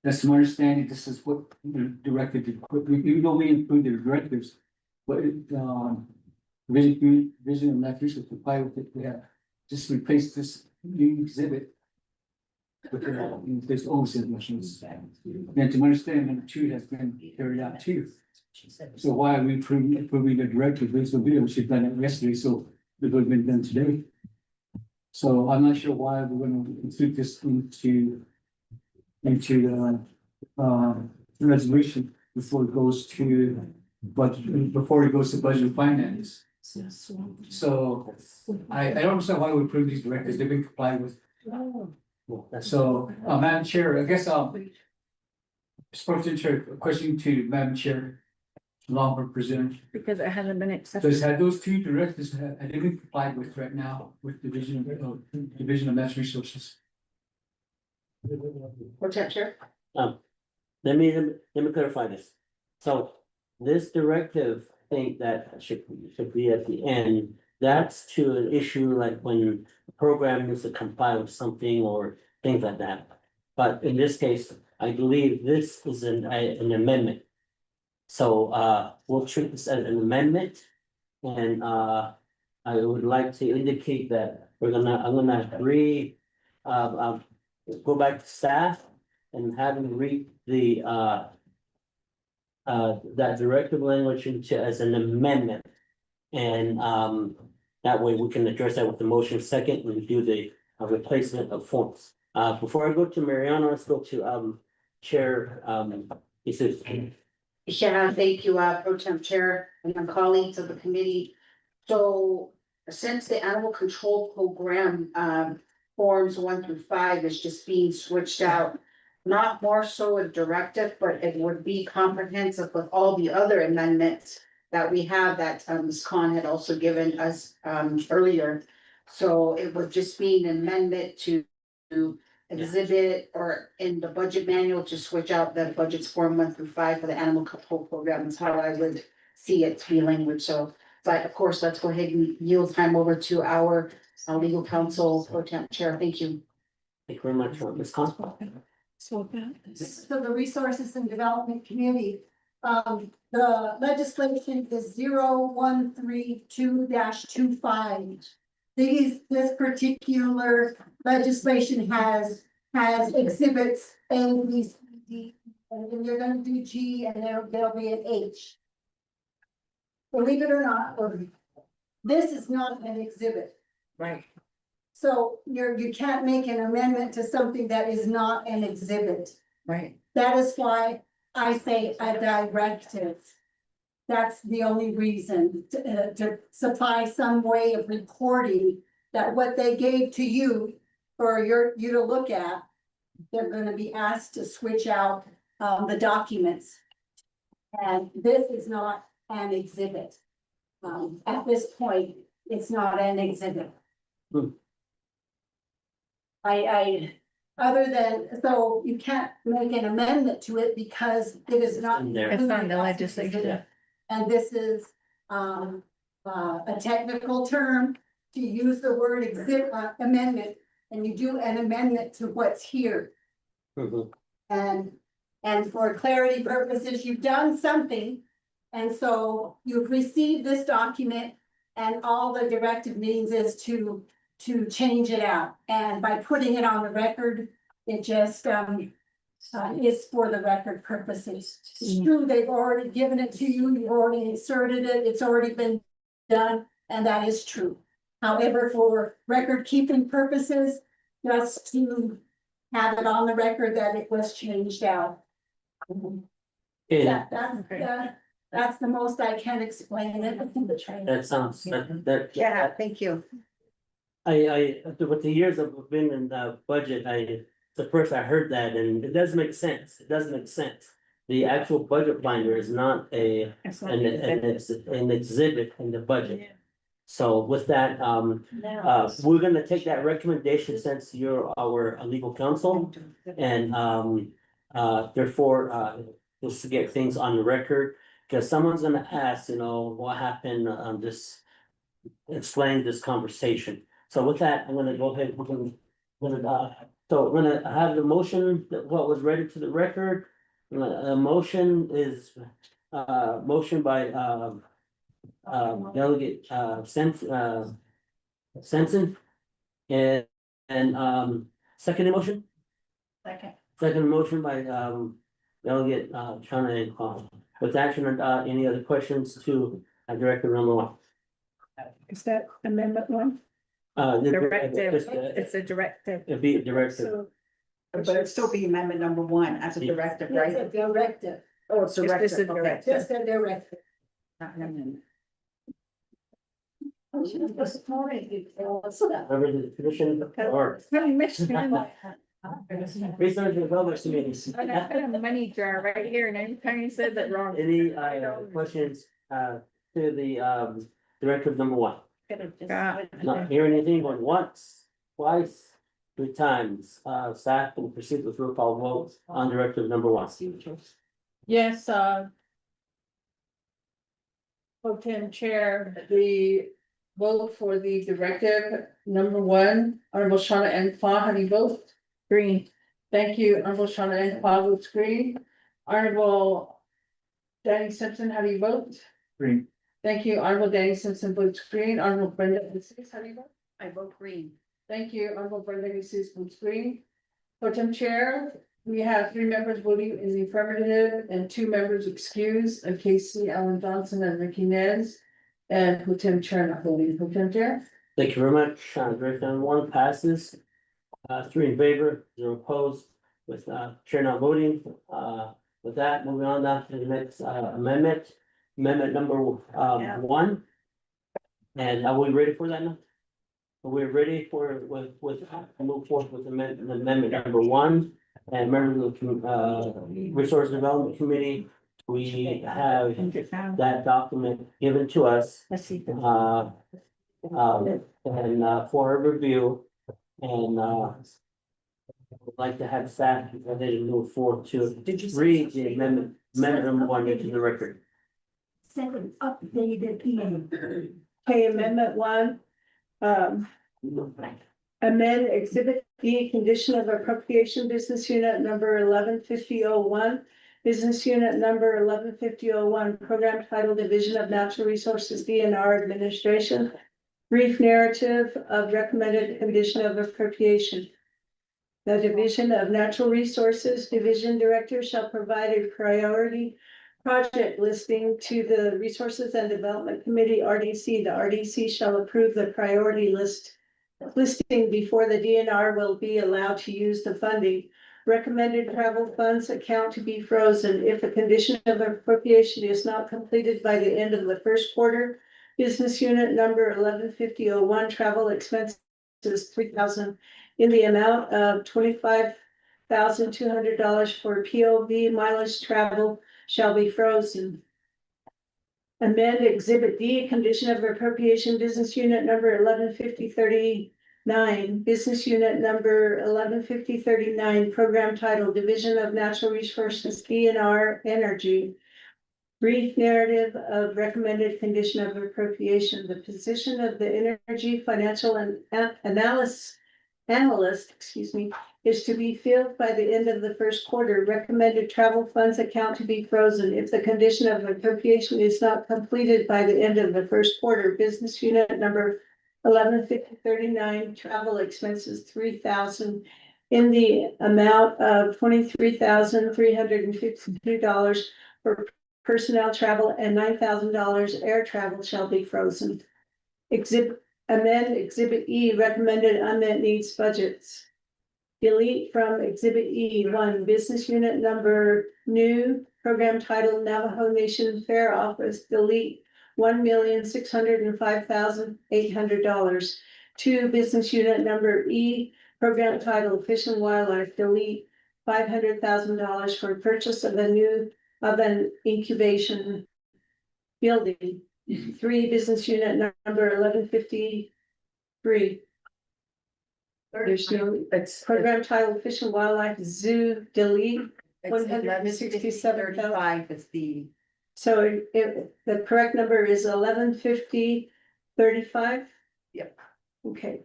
[SPEAKER 10] That's my understanding, this is what the directive, even though we include the directives, but vision and that research, comply with it, we have just replaced this new exhibit. With this old submissions. And to understand, number 2 has been carried out too. So why are we approving the directive, this will be, we should have done it yesterday, so it would have been done today. So I'm not sure why we're gonna include this into the resolution before it goes to budget and finance. So I don't understand why we approve these directives, they've been complied with. So, Madam Chair, I guess supposed to chair, a question to Madam Chair. Along for presenter,
[SPEAKER 2] Because it hasn't been accepted.
[SPEAKER 10] does have those 2 directives have they been complied with right now with Division of Natural Resources?
[SPEAKER 4] Pro Tem Chair.
[SPEAKER 3] Let me clarify this. So this directive thing that should be at the end, that's to an issue like when a program needs to comply with something or things like that. But in this case, I believe this is an amendment. So we'll treat this as an amendment. And I would like to indicate that I'm gonna go back to staff and have them read the that directive language into as an amendment. And that way we can address that with the motion second and do the replacement of forms. Before I go to Mariano, let's go to Chair Jesus.
[SPEAKER 4] Yeah, thank you, Pro Tem Chair and my colleagues of the committee. So since the animal control program, forms 1 through 5 is just being switched out, not more so a directive, but it would be comprehensive with all the other amendments that we have that Ms. Khan had also given us earlier. So it would just be an amendment to exhibit or in the budget manual to switch out the budgets form 1 through 5 for the animal control program is how I would see it to be language. So, but of course, let's go ahead and yield time over to our legal counsel, Pro Tem Chair. Thank you.
[SPEAKER 3] Thank you very much, Ms. Khan.
[SPEAKER 6] So the Resources and Development Committee, the legislation is 0132-25. This particular legislation has exhibits A, B, D, and then you're gonna do G, and there'll be an H. Believe it or not, this is not an exhibit.
[SPEAKER 9] Right.
[SPEAKER 6] So you can't make an amendment to something that is not an exhibit.
[SPEAKER 9] Right.
[SPEAKER 6] That is why I say a directive. That's the only reason, to supply some way of recording that what they gave to you for you to look at, they're gonna be asked to switch out, the documents. And this is not an exhibit. At this point, it's not an exhibit.
[SPEAKER 3] Hmm.
[SPEAKER 6] Other than, so you can't make an amendment to it because it is not.
[SPEAKER 3] In there.
[SPEAKER 7] It's not in the
[SPEAKER 6] included as an
[SPEAKER 7] legislation.
[SPEAKER 6] exhibit. And this is, a technical term to use the word exhibit, amendment, and you do an amendment to what's here.
[SPEAKER 3] Mhm.
[SPEAKER 6] And for clarity purposes, you've done something. And so you've received this document and all the directive means is to change it out. And by putting it on the record, it just, is for the record purposes. It's true, they've already given it to you, you've already inserted it, it's already been done, and that is true. However, for record keeping purposes, just to have it on the record that it was changed out.
[SPEAKER 3] Yeah,
[SPEAKER 6] That's the most I can explain it.
[SPEAKER 3] that sounds, that.
[SPEAKER 4] Yeah, thank you.
[SPEAKER 3] With the years I've been in the budget, the first I heard that, and it does make sense, it does make sense. The actual budget binder is not an exhibit in the budget. So with that, we're gonna take that recommendation since you're our legal counsel. And, therefore, just to get things on the record, because someone's gonna ask, what happened, explain this conversation. So with that, I'm gonna go ahead, so we're gonna have the motion, what was read to the record. A motion is, motion by, Delegate, Sensen. And, second motion? Second motion by, Delegate, Chana and Kwame. With action, any other questions to, Director number one?
[SPEAKER 7] Is that amendment one? Directive, it's a directive.
[SPEAKER 3] It'd be a directive.
[SPEAKER 7] So
[SPEAKER 4] But it'd still be amendment number one as a directive,
[SPEAKER 6] It's a
[SPEAKER 4] right?
[SPEAKER 6] directive,
[SPEAKER 4] Oh, it's
[SPEAKER 7] It's just a
[SPEAKER 4] directive, okay.
[SPEAKER 7] directive.
[SPEAKER 6] just a directive.
[SPEAKER 4] Not an amendment.
[SPEAKER 3] Remember the tradition or
[SPEAKER 7] Michigan.
[SPEAKER 3] research and development committees.
[SPEAKER 7] I got a money jar right here, and every time you said that wrong.
[SPEAKER 3] Any, questions, to the, directive number one? Not hearing anything, going once, twice, three times, staff can proceed with roll call votes on directive number one.
[SPEAKER 2] Yes, Pro Tem Chair, the vote for the directive number one, Honorable Shauna N. Pha, how do you vote?
[SPEAKER 7] Green.
[SPEAKER 2] Thank you, Honorable Shauna N. Pha votes green. Honorable Danny Simpson, how do you vote?
[SPEAKER 10] Green.
[SPEAKER 2] Thank you, Honorable Danny Simpson votes green. Honorable Brenda DeSantis, how do you vote?
[SPEAKER 4] I vote green.
[SPEAKER 2] Thank you, Honorable Brenda DeSantis votes green. Pro Tem Chair, we have 3 members voting in the affirmative and 2 members excused, and Casey Allen Johnson and Ricky Nez. And Pro Tem Chair not voting. Pro Tem Chair?
[SPEAKER 3] Thank you very much. Directive number one passes. 3 in favor, 0 opposed, with, chair not voting. With that, moving on down to the next, amendment number, 1. And are we ready for that now? Are we ready for, move forward with amendment number 1? And members of the, Resource Development Committee, we have that document given to us.
[SPEAKER 7] Let's see.
[SPEAKER 3] And for review, and would like to have staff ready to move forward to read the amendment number 1 into the record.
[SPEAKER 6] Send an updated email.
[SPEAKER 8] Okay, amendment one, amend exhibit B, condition of appropriation, business unit number 115001. Business unit number 115001, program title Division of Natural Resources DNR Administration. Brief narrative of recommended condition of appropriation.
[SPEAKER 6] The Division of Natural Resources Division Director shall provide a priority project listing to the Resources and Development Committee, RDC. The RDC shall approve the priority listing before the DNR will be allowed to use the funding. Recommended travel funds account to be frozen if a condition of appropriation is not completed by the end of the first quarter. Business unit number 115001, travel expenses 3,000 in the amount of $25,200 for POV mileage travel shall be frozen. Amend Exhibit D, condition of appropriation, business unit number 115039, business unit number 115039, program title, Division of Natural Resources, DNR Energy. Brief narrative of recommended condition of appropriation. The position of the energy financial and analyst, is to be filled by the end of the first quarter. Recommended travel funds account to be frozen if the condition of appropriation is not completed by the end of the first quarter. Business unit number 115039, travel expenses 3,000 in the amount of $23,352 for personnel travel and $9,000 air travel shall be frozen. Amend Exhibit E, recommended unmet needs budgets. Delete from Exhibit E 1, business unit number new, program title Navajo Nation Fair Office, delete $1,605,800. 2, business unit number E, program title Fish and Wildlife, delete $500,000 for purchase of an incubation building. 3, business unit number 1153. There's no,
[SPEAKER 4] It's
[SPEAKER 6] program title Fish and Wildlife Zoo, delete
[SPEAKER 4] it's
[SPEAKER 6] 167,000.
[SPEAKER 4] is the,
[SPEAKER 6] So the correct number is 115035.
[SPEAKER 4] Yep.
[SPEAKER 6] Okay.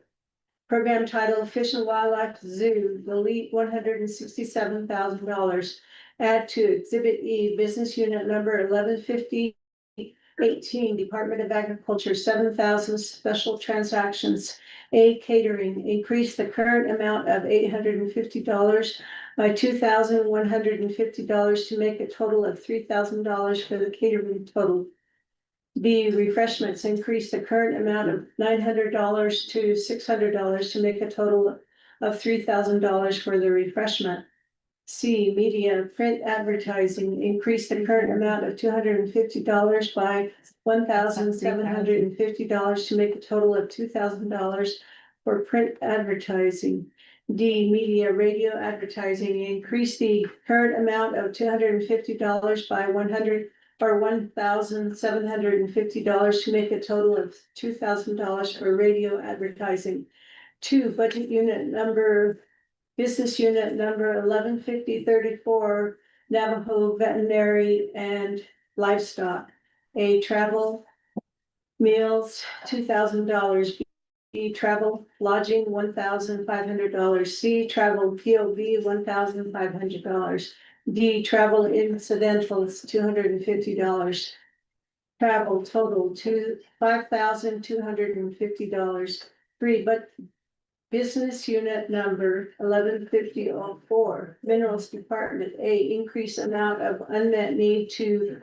[SPEAKER 6] Program title Fish and Wildlife Zoo, delete $167,000. Add to Exhibit E, business unit number 115018, Department of Agriculture, 7,000 special transactions. A, catering, increase the current amount of $850 by $2,150 to make a total of $3,000 for the catering total. B, refreshments, increase the current amount of $900 to $600 to make a total of $3,000 for the refreshment. C, media, print advertising, increase the current amount of $250 by $1,750 to make a total of $2,000 for print advertising. D, media, radio advertising, increase the current amount of $250 by $1,750 to make a total of $2,000 for radio advertising. 2, budget unit number, business unit number 115034, Navajo Veterinary and Livestock. A, travel, meals, $2,000. B, travel, lodging, $1,500. C, travel, POV, $1,500. D, travel incidentals, $250. Travel total $5,250. 3, but business unit number 115004, Minerals Department. A, increase amount of unmet need to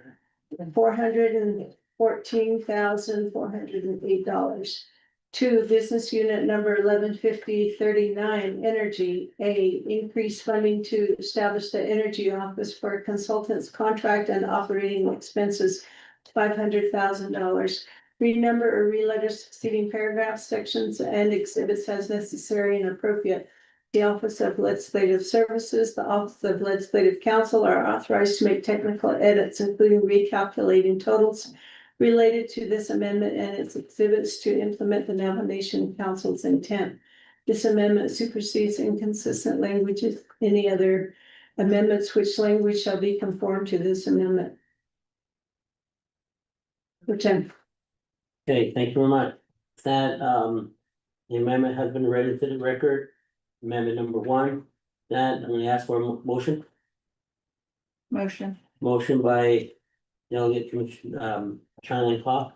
[SPEAKER 6] $414,408. 2, business unit number 115039, Energy. A, increase funding to establish the Energy Office for consultants, contract and operating expenses, $500,000. Renumber or reletter succeeding paragraphs, sections, and exhibits as necessary and appropriate. The Office of Legislative Services, the Office of Legislative Counsel are authorized to make technical edits, including recalculating totals related to this amendment and its exhibits to implement the Navajo Nation Council's intent. This amendment supersedes inconsistent languages, any other amendments which language shall be conformed to this amendment. Which I'm
[SPEAKER 3] Okay, thank you very much. That, the amendment has been read into the record. Amendment number 1, that, I'm gonna ask for a motion.
[SPEAKER 7] Motion.
[SPEAKER 3] Motion by Delegate Commissioner, Charlie Clark,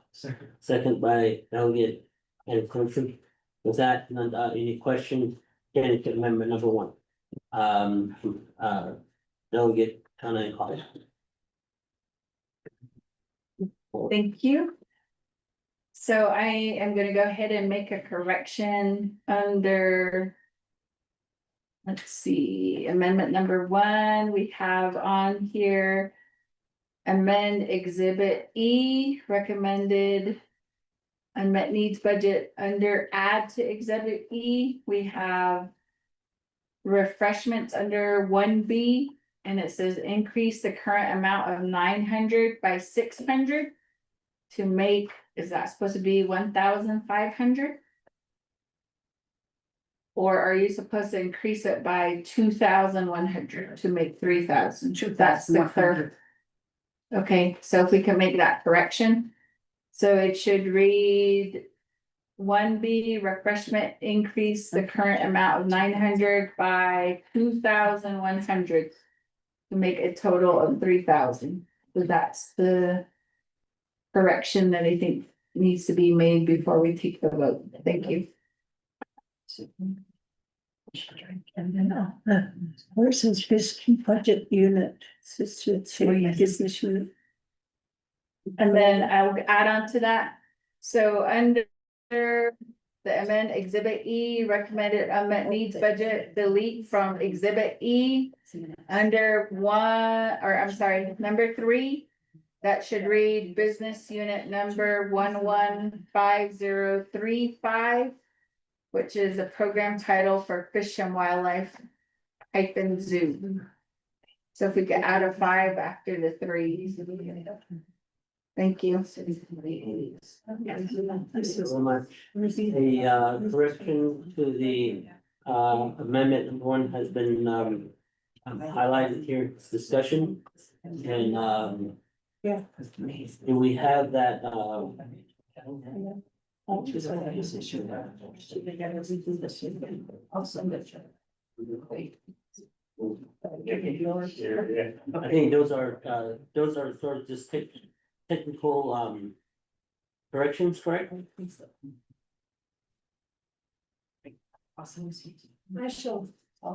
[SPEAKER 3] second by Delegate and Clemson. With that, any question, again, to amendment number 1? Um, Delegate Tana and Claudia.
[SPEAKER 7] Thank you. So I am gonna go ahead and make a correction under. Let's see, amendment number 1, we have on here. Amend exhibit E, recommended. Unmet needs budget under add to exhibit E, we have. Refreshments under 1B, and it says increase the current amount of 900 by 600. To make, is that supposed to be 1,500? Or are you supposed to increase it by 2,100 to make 3,000? That's the third. Okay, so if we can make that correction. So it should read. 1B refreshment increase the current amount of 900 by 2,100. To make a total of 3,000. So that's the. Correction that I think needs to be made before we take the vote. Thank you.
[SPEAKER 6] Where's his budget unit? Business unit.
[SPEAKER 7] And then I'll add on to that. So under the amend exhibit E recommended unmet needs budget, delete from exhibit E. Under number 3. That should read business unit number 115035. Which is the program title for Fish and Wildlife -zoo. So if we could add a 5 after the 3. Thank you.
[SPEAKER 3] Thank you so much. A correction to the amendment number 1 has been highlighted here in this discussion. And do we have that I think those are sort of just technical corrections, correct?
[SPEAKER 6] I shall,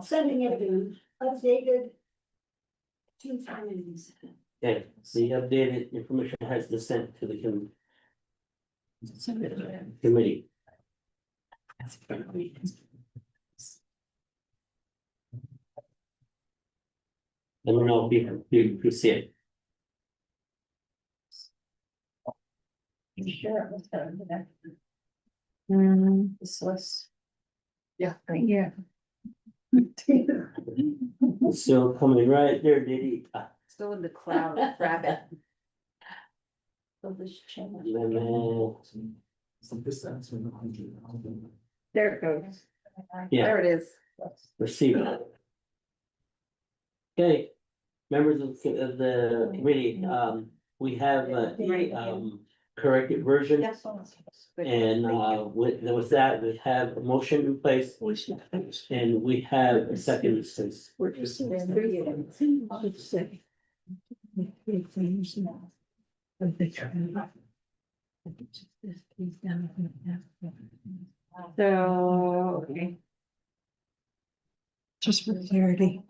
[SPEAKER 6] sending it in updated 2 times.
[SPEAKER 3] Yeah, the updated information has been sent to the committee. Let me know if you see it.
[SPEAKER 7] This was. Yeah, right here.
[SPEAKER 3] It's still coming right there, Diddy.
[SPEAKER 4] Still in the cloud, rabbit.
[SPEAKER 7] There it goes.
[SPEAKER 3] Yeah,
[SPEAKER 4] There it is.
[SPEAKER 3] receive it. Okay, members of the committee, we have a corrected version. And with that, we have a motion in place and we have a second since.
[SPEAKER 7] So, okay.
[SPEAKER 6] Just for clarity.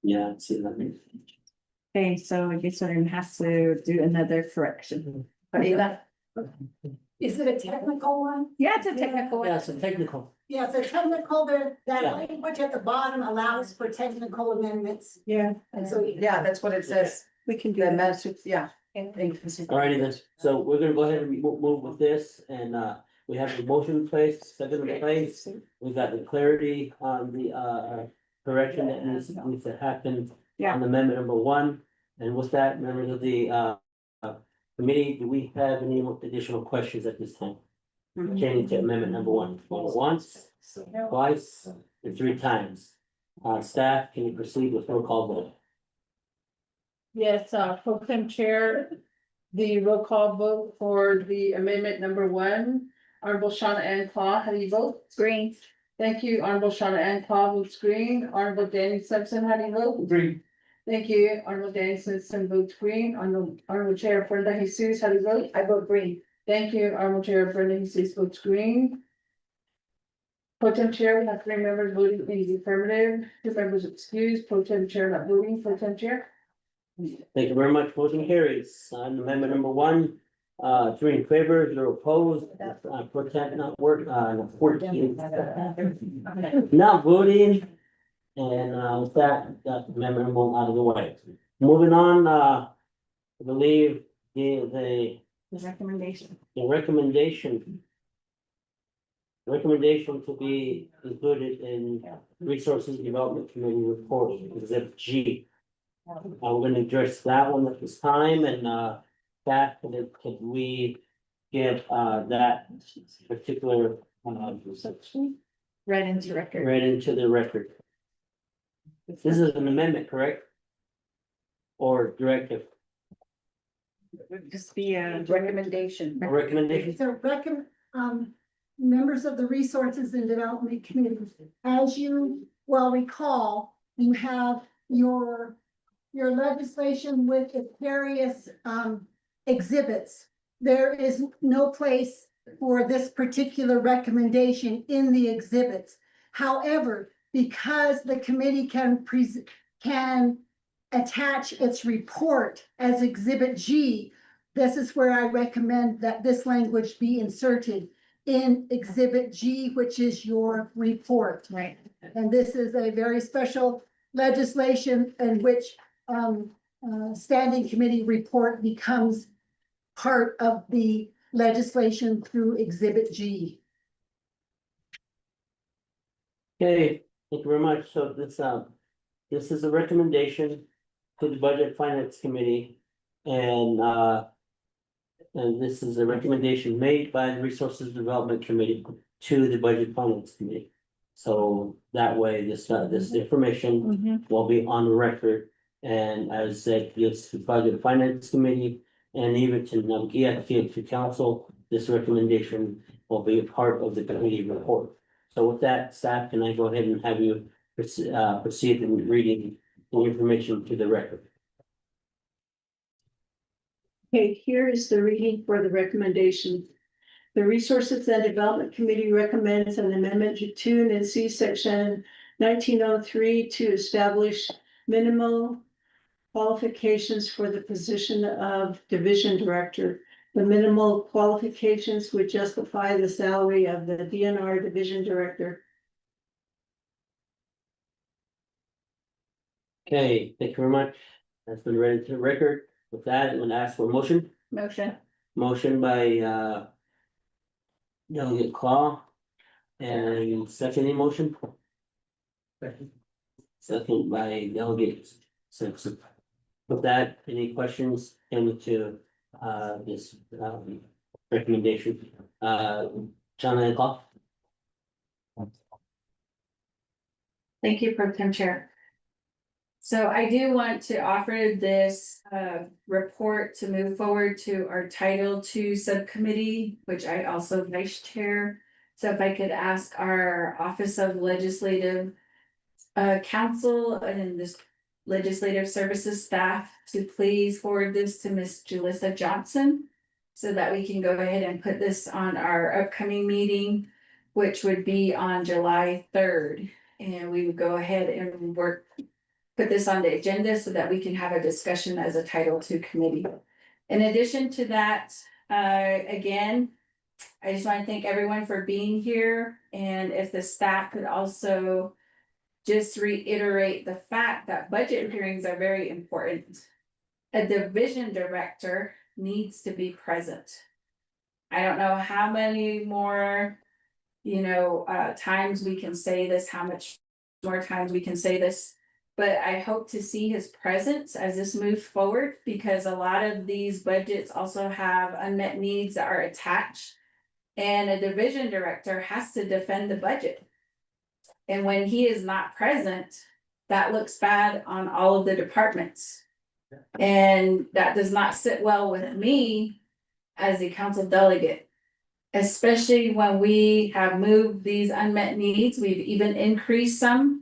[SPEAKER 3] Yeah, see that.
[SPEAKER 7] Okay, so I guess we're gonna have to do another correction.
[SPEAKER 6] Is it a technical one?
[SPEAKER 7] Yeah, it's a technical one.
[SPEAKER 3] Yeah, it's a technical.
[SPEAKER 6] Yeah, it's a technical, that
[SPEAKER 3] Yeah.
[SPEAKER 6] language at the bottom allows for technical amendments. Yeah. And so.
[SPEAKER 4] Yeah, that's what it says.
[SPEAKER 6] We can do
[SPEAKER 4] The
[SPEAKER 6] that.
[SPEAKER 4] message, yeah.
[SPEAKER 3] Alrighty then, so we're gonna go ahead and move with this and we have the motion in place, second in place. We've got the clarity on the correction that needs to happen on amendment number 1. And with that, members of the committee, do we have any additional questions at this time? Pertaining to amendment number 1, once, twice, and 3 times. Staff, can you proceed with roll call vote?
[SPEAKER 2] Yes, pro tem chair, the roll call vote for the amendment number 1, Honorable Shauna Ann Claw, how do you vote?
[SPEAKER 7] Green.
[SPEAKER 2] Thank you, Honorable Shauna Ann Claw votes green, Honorable Danny Simpson, how do you vote?
[SPEAKER 10] Green.
[SPEAKER 2] Thank you, Honorable Danny Simpson votes green, Honorable Chair Brenda Jesus, how do you vote?
[SPEAKER 4] I vote green.
[SPEAKER 2] Thank you, Honorable Chair Brenda Jesus votes green. Pro tem chair, we have 3 members voting in the affirmative, 2 members excused, pro tem chair not voting, pro tem chair.
[SPEAKER 3] Thank you very much. Motion carries. On amendment number 1, 3 in favor, 0 opposed, pro temp not work, 14. Not voting. And, with that, amendment number 1 out of the way. Moving on, I believe the
[SPEAKER 7] recommendation.
[SPEAKER 3] recommendation to be included in Resources Development Committee report, exhibit G. We're gonna address that one at this time, and, could we get, that particular,
[SPEAKER 7] Read into record.
[SPEAKER 3] read into the record? This is an amendment, correct? Or directive,
[SPEAKER 7] Just be a
[SPEAKER 4] Recommendation.
[SPEAKER 3] a recommendation?
[SPEAKER 6] So members of the Resources and Development Committee, as you well recall, you have your legislation with its various exhibits. There is no place for this particular recommendation in the exhibits. However, because the committee can attach its report as exhibit G, this is where I recommend that this language be inserted in exhibit G, which is your report.
[SPEAKER 7] Right.
[SPEAKER 6] And this is a very special legislation in which standing committee report becomes part of the legislation through exhibit G.
[SPEAKER 3] Okay, thank you very much. So this is a recommendation to the Budget Finance Committee. And this is a recommendation made by the Resources Development Committee to the Budget Finance Committee. So that way, this information will be on record. And as said, gives to Budget Finance Committee and even to Navikia to council, this recommendation will be a part of the committee report. So with that, staff, can I go ahead and have you proceed in reading the information to the record?
[SPEAKER 8] Okay, here is the reading for the recommendation. The Resources and Development Committee recommends an amendment to 2 and C section 1903 to establish minimal qualifications for the position of division director. The minimal qualifications would justify the salary of the DNR division director.
[SPEAKER 3] Okay, thank you very much. That's been read into the record. With that, I'm gonna ask for a motion.
[SPEAKER 7] Motion.
[SPEAKER 3] Motion by Delegate Claw. And second motion. Second by Delegate Simpson. With that, any questions into this recommendation? John and Claw?
[SPEAKER 7] Thank you, Pro Tem Chair. So I do want to offer this report to move forward to our Title II subcommittee, which I also vice chair. So if I could ask our Office of Legislative Counsel and this Legislative Services staff to please forward this to Ms. Julissa Johnson, so that we can go ahead and put this on our upcoming meeting, which would be on July 3rd. And we would go ahead and put this on the agenda so that we can have a discussion as a Title II committee. In addition to that, again, I just want to thank everyone for being here. And if the staff could also just reiterate the fact that budget hearings are very important. A division director needs to be present. I don't know how many more, times we can say this, how much more times we can say this. But I hope to see his presence as this moves forward, because a lot of these budgets also have unmet needs that are attached. And a division director has to defend the budget. And when he is not present, that looks bad on all of the departments. And that does not sit well with me as a council delegate. Especially when we have moved these unmet needs, we've even increased some.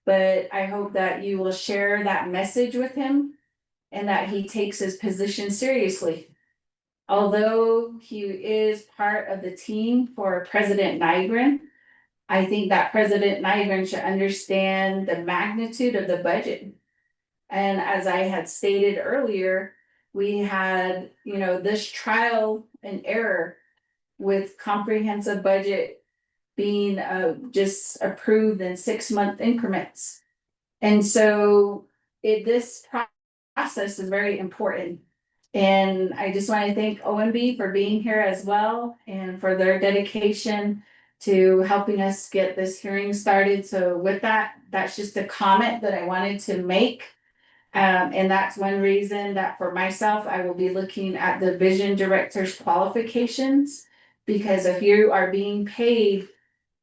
[SPEAKER 7] But I hope that you will share that message with him and that he takes his position seriously. Although he is part of the team for President Nygren, I think that President Nygren should understand the magnitude of the budget. And as I had stated earlier, we had, this trial and error with comprehensive budget being just approved in 6-month increments. And so this process is very important. And I just want to thank OMB for being here as well and for their dedication to helping us get this hearing started. So with that, that's just a comment that I wanted to make. And that's one reason that for myself, I will be looking at the vision director's qualifications. Because if you are being paid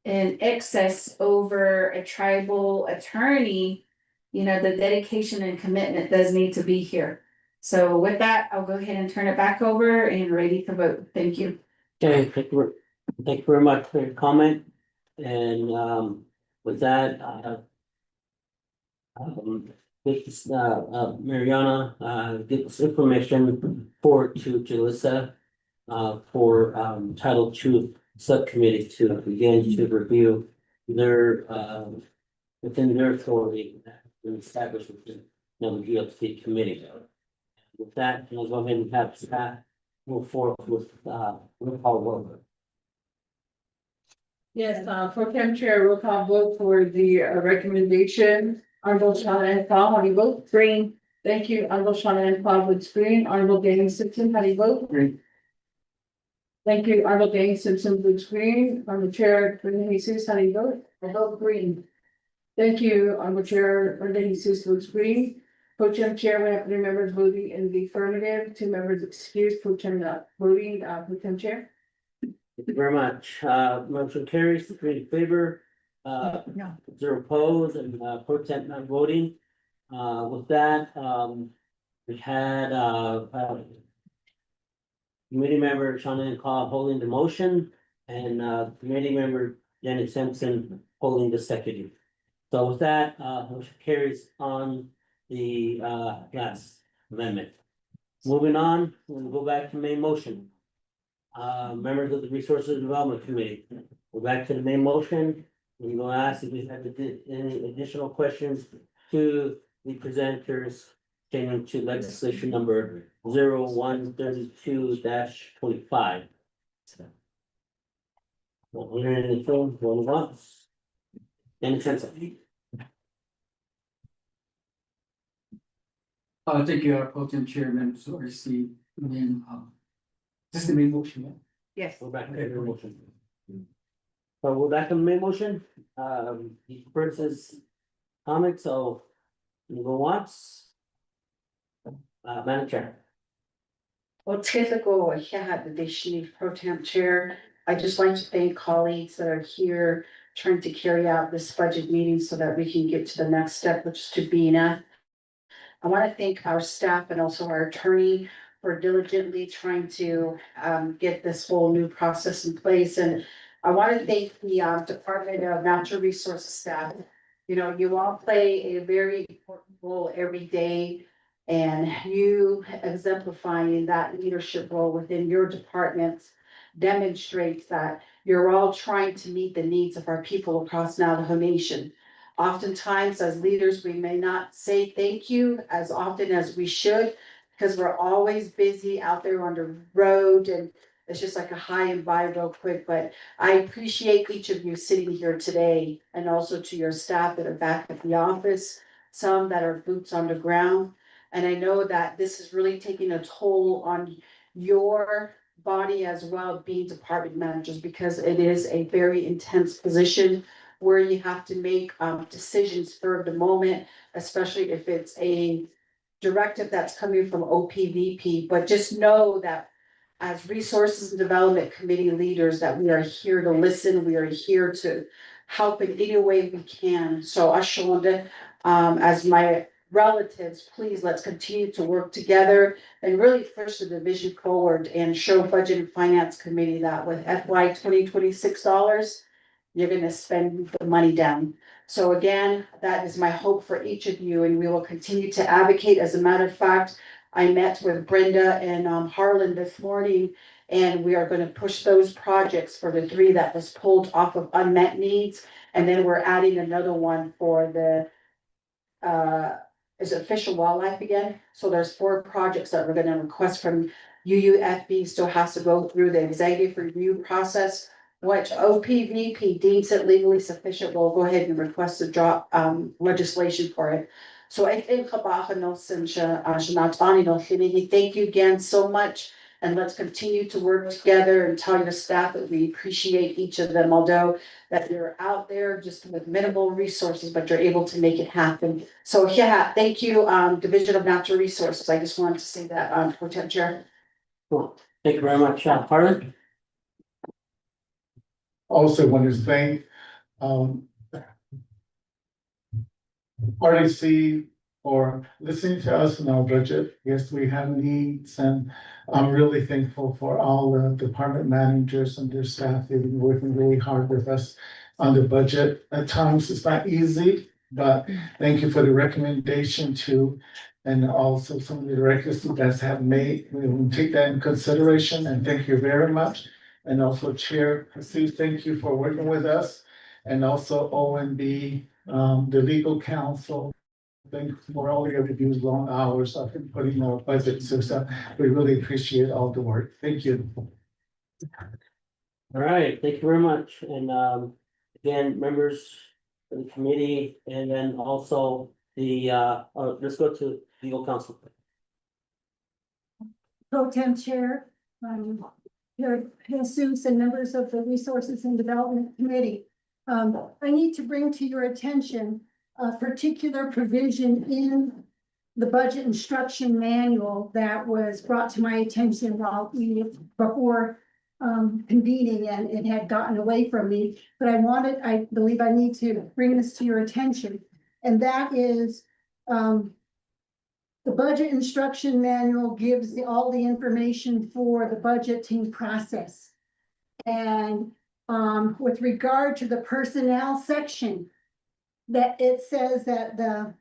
[SPEAKER 7] in excess over a tribal attorney, the dedication and commitment does need to be here. So with that, I'll go ahead and turn it back over and ready to vote. Thank you.
[SPEAKER 3] Okay, thank you very much for your comment. And with that, this Mariana, get this information forward to Jalissa for Title II subcommittee to begin to review their within their authority established within GLC committee. With that, I'll go ahead and have staff move forward with roll call vote.
[SPEAKER 2] Yes, for Chem Chair, roll call vote for the recommendation. Honorable Shauna N. Paul, how do you vote?
[SPEAKER 7] Green.
[SPEAKER 2] Thank you. Honorable Shauna N. Paul votes green. Honorable Danny Simpson, how do you vote?
[SPEAKER 10] Green.
[SPEAKER 2] Thank you. Honorable Danny Simpson votes green. Honorable Chair Brenda Jesus, how do you vote?
[SPEAKER 4] I vote green.
[SPEAKER 2] Thank you. Honorable Chair Brenda Jesus votes green. Pro Tem Chair, we have 3 members voting in the affirmative, 2 members excused, Pro Tem not voting, Pro Tem Chair.
[SPEAKER 3] Thank you very much. Motion carries 3 in favor,
[SPEAKER 2] No.
[SPEAKER 3] 0 opposed, and pro temp not voting. With that, we had committee member Shannon Cobb holding the motion and committee member Janet Simpson holding the second. So with that, motion carries on the last amendment. Moving on, we'll go back to main motion. Members of the Resources Development Committee, we're back to the main motion. We're gonna ask if we have any additional questions to the presenters pertaining to legislation number 0132-25. Well, we're in the film, going once. Any sense?
[SPEAKER 10] Thank you, Pro Tem Chairman, so I see, this is the main motion, yeah?
[SPEAKER 7] Yes.
[SPEAKER 3] We're back to the main motion. So we're back to the main motion, versus comments, so you go once. Madam Chair.
[SPEAKER 4] Well, typical, additionally, Pro Temp Chair, I'd just like to thank colleagues that are here trying to carry out this budget meeting so that we can get to the next step, which is to BNF. I want to thank our staff and also our attorney for diligently trying to get this whole new process in place. And I want to thank the Department of Natural Resources staff. You all play a very important role every day. And you exemplifying that leadership role within your departments demonstrates that you're all trying to meet the needs of our people across Navajo Nation. Oftentimes, as leaders, we may not say thank you as often as we should, because we're always busy out there on the road, and it's just like a hi and bye real quick. But I appreciate each of you sitting here today, and also to your staff that are back at the office, some that are boots on the ground. And I know that this is really taking a toll on your body as well, being department managers, because it is a very intense position where you have to make decisions for the moment, especially if it's a directive that's coming from OPVP. But just know that as Resources and Development Committee leaders, that we are here to listen, we are here to help in any way we can. So Ashwanda, as my relatives, please let's continue to work together and really push the division forward and show Budget and Finance Committee that with FY 2026 dollars, you're gonna spend the money down. So again, that is my hope for each of you, and we will continue to advocate. As a matter of fact, I met with Brenda and Harlan this morning, and we are gonna push those projects for the 3 that was pulled off of unmet needs. And then we're adding another one for the, is it Fish and Wildlife again? So there's 4 projects that we're gonna request from UUFB, still has to go through the executive review process. Which OPVP deems it legally sufficient, we'll go ahead and request to drop legislation for it. So I think thank you again so much. And let's continue to work together and tell your staff that we appreciate each of them, although that you're out there just with minimal resources, but you're able to make it happen. So yeah, thank you, Division of Natural Resources. I just wanted to say that, Pro Tem Chair.
[SPEAKER 3] Cool. Thank you very much, Harlan.
[SPEAKER 5] Also want to thank, RDC for listening to us in our budget. Yes, we have needs, and I'm really thankful for all the department managers and their staff. They've been working really hard with us on the budget. At times, it's not easy, but thank you for the recommendation too. And also some of the directors you guys have made, we will take that in consideration, and thank you very much. And also Chair Steve, thank you for working with us. And also ONB, the legal counsel. Thank you for all your reviews, long hours of putting our budget. So we really appreciate all the work. Thank you.
[SPEAKER 3] All right, thank you very much. And again, members of the committee, and then also the let's go to legal counsel.
[SPEAKER 6] Pro Tem Chair, Chair Jesus and members of the Resources and Development Committee. I need to bring to your attention a particular provision in the budget instruction manual that was brought to my attention before convening, and it had gotten away from me. But I believe I need to bring this to your attention. And that is, the budget instruction manual gives all the information for the budgeting process. And with regard to the personnel section, that it says that the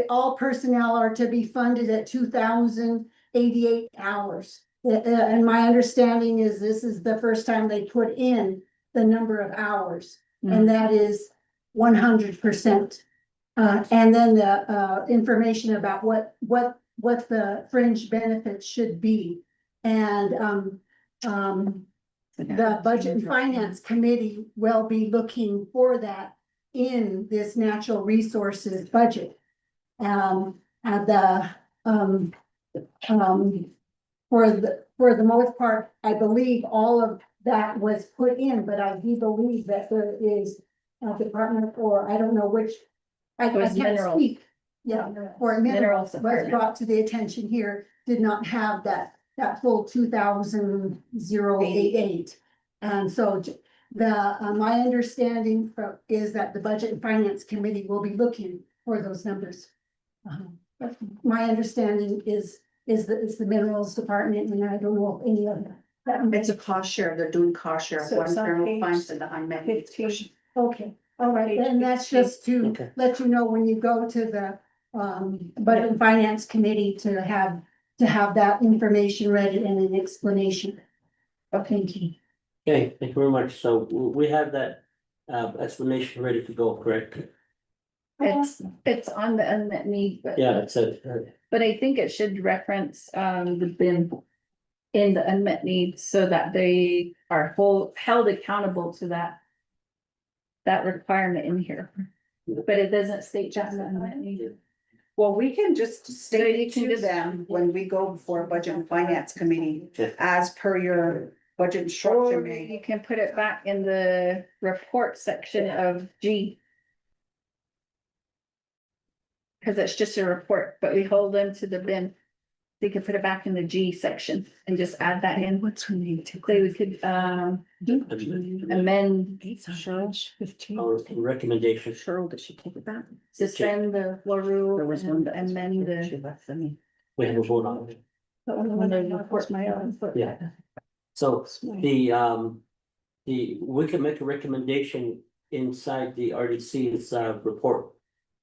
[SPEAKER 6] all personnel are to be funded at 2,088 hours. And my understanding is this is the first time they put in the number of hours, and that is 100%. And then the information about what the fringe benefits should be. And the Budget and Finance Committee will be looking for that in this natural resources budget. For the most part, I believe all of that was put in, but I do believe that there is a department, or I don't know which. I
[SPEAKER 7] was
[SPEAKER 6] can't
[SPEAKER 7] minerals.
[SPEAKER 6] speak. Yeah, or minerals
[SPEAKER 7] Minerals
[SPEAKER 6] was
[SPEAKER 7] department.
[SPEAKER 6] brought to the attention here, did not have that full 2,088. And so my understanding is that the Budget and Finance Committee will be looking for those numbers. But my understanding is the Minerals Department, and I don't know if any other.
[SPEAKER 4] It's a cost share, they're doing cost share,
[SPEAKER 7] So
[SPEAKER 4] one
[SPEAKER 7] it's on
[SPEAKER 4] federal
[SPEAKER 7] page
[SPEAKER 4] funds and the unmet needs.
[SPEAKER 7] 15.
[SPEAKER 6] Okay, all right, and that's just to
[SPEAKER 3] Okay.
[SPEAKER 6] let you know when you go to the Budget and Finance Committee to have that information ready and an explanation. Okay, thank you.
[SPEAKER 3] Okay, thank you very much. So we have that explanation ready to go, correct?
[SPEAKER 7] It's on the unmet need, but.
[SPEAKER 3] Yeah, it's a,
[SPEAKER 7] But I think it should reference the BIM in the unmet needs so that they are held accountable to that. That requirement in here, but it doesn't state just the unmet need.
[SPEAKER 4] Well, we can just state
[SPEAKER 7] you
[SPEAKER 4] it
[SPEAKER 7] can
[SPEAKER 4] to
[SPEAKER 7] just-
[SPEAKER 4] them when we go before Budget and Finance Committee,
[SPEAKER 3] Okay.
[SPEAKER 4] as per your budget
[SPEAKER 7] Or
[SPEAKER 4] instruction.
[SPEAKER 7] you can put it back in the report section of G. Cause it's just a report, but we hold them to the BIM. They could put it back in the G section and just add that in. What's her name? We could amend.
[SPEAKER 3] our recommendation.
[SPEAKER 7] Cheryl, did she take it back? Suspend the floor rule and amend the.
[SPEAKER 3] We have a vote on it.
[SPEAKER 7] Report my own.
[SPEAKER 3] Yeah. So we can make a recommendation inside the RDC's report.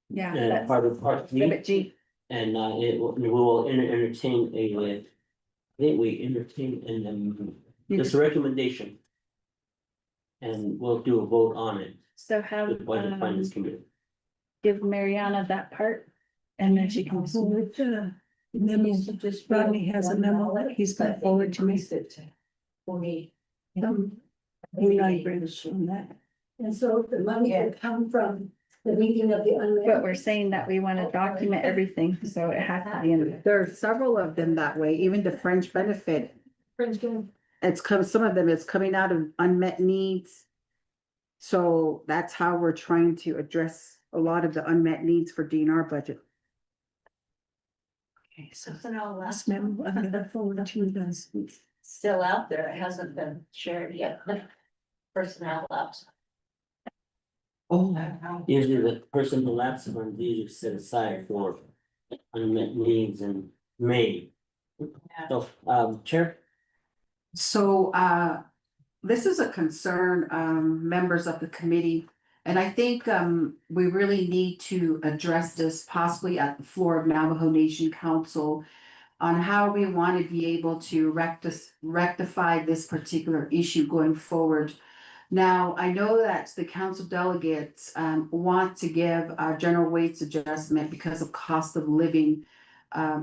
[SPEAKER 7] Yeah.
[SPEAKER 3] And
[SPEAKER 7] That's
[SPEAKER 3] part of part G.
[SPEAKER 7] exhibit G.
[SPEAKER 3] And we will entertain I think we entertain this recommendation. And we'll do a vote on it,
[SPEAKER 7] So how,
[SPEAKER 3] the Budget Finance Committee.
[SPEAKER 7] give Mariana that part, and then she can.
[SPEAKER 6] With the memo, Rodney has a memo that he's gonna forward to me.
[SPEAKER 4] For me.
[SPEAKER 6] Language on that. And so the money will come from the meeting of the Unmet.
[SPEAKER 7] But we're saying that we want to document everything, so it has to be in there.
[SPEAKER 1] There are several of them that way, even the fringe benefit. Some of them is coming out of unmet needs. So that's how we're trying to address a lot of the unmet needs for DNR budget.
[SPEAKER 6] Okay, so last memo, I'm gonna forward to you guys.
[SPEAKER 4] Still out there, it hasn't been shared yet. Personnel lapse.
[SPEAKER 3] Oh. Usually the personal lapse funds usually set aside for unmet needs in May. So, Chair?
[SPEAKER 1] So, this is a concern, members of the committee. And I think, we really need to address this possibly at the floor of Navajo Nation Council on how we want to be able to rectify this particular issue going forward. Now, I know that the council delegates, want to give a general wage adjustment because of cost of living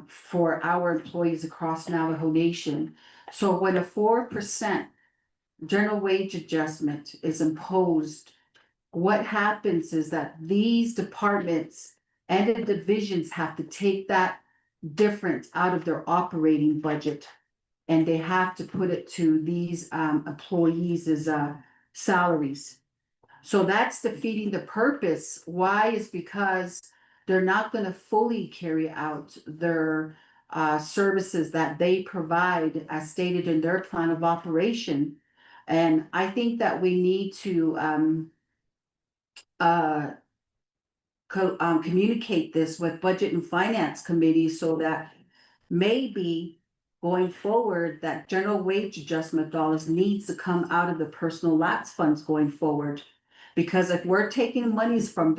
[SPEAKER 1] for our employees across Navajo Nation. So when a 4% general wage adjustment is imposed, what happens is that these departments and the divisions have to take that difference out of their operating budget. And they have to put it to these employees as salaries. So that's defeating the purpose. Why? Is because they're not gonna fully carry out their services that they provide as stated in their plan of operation. And I think that we need to communicate this with Budget and Finance Committee so that maybe going forward, that general wage adjustment dollars needs to come out of the personal lapse funds going forward. Because if we're taking monies from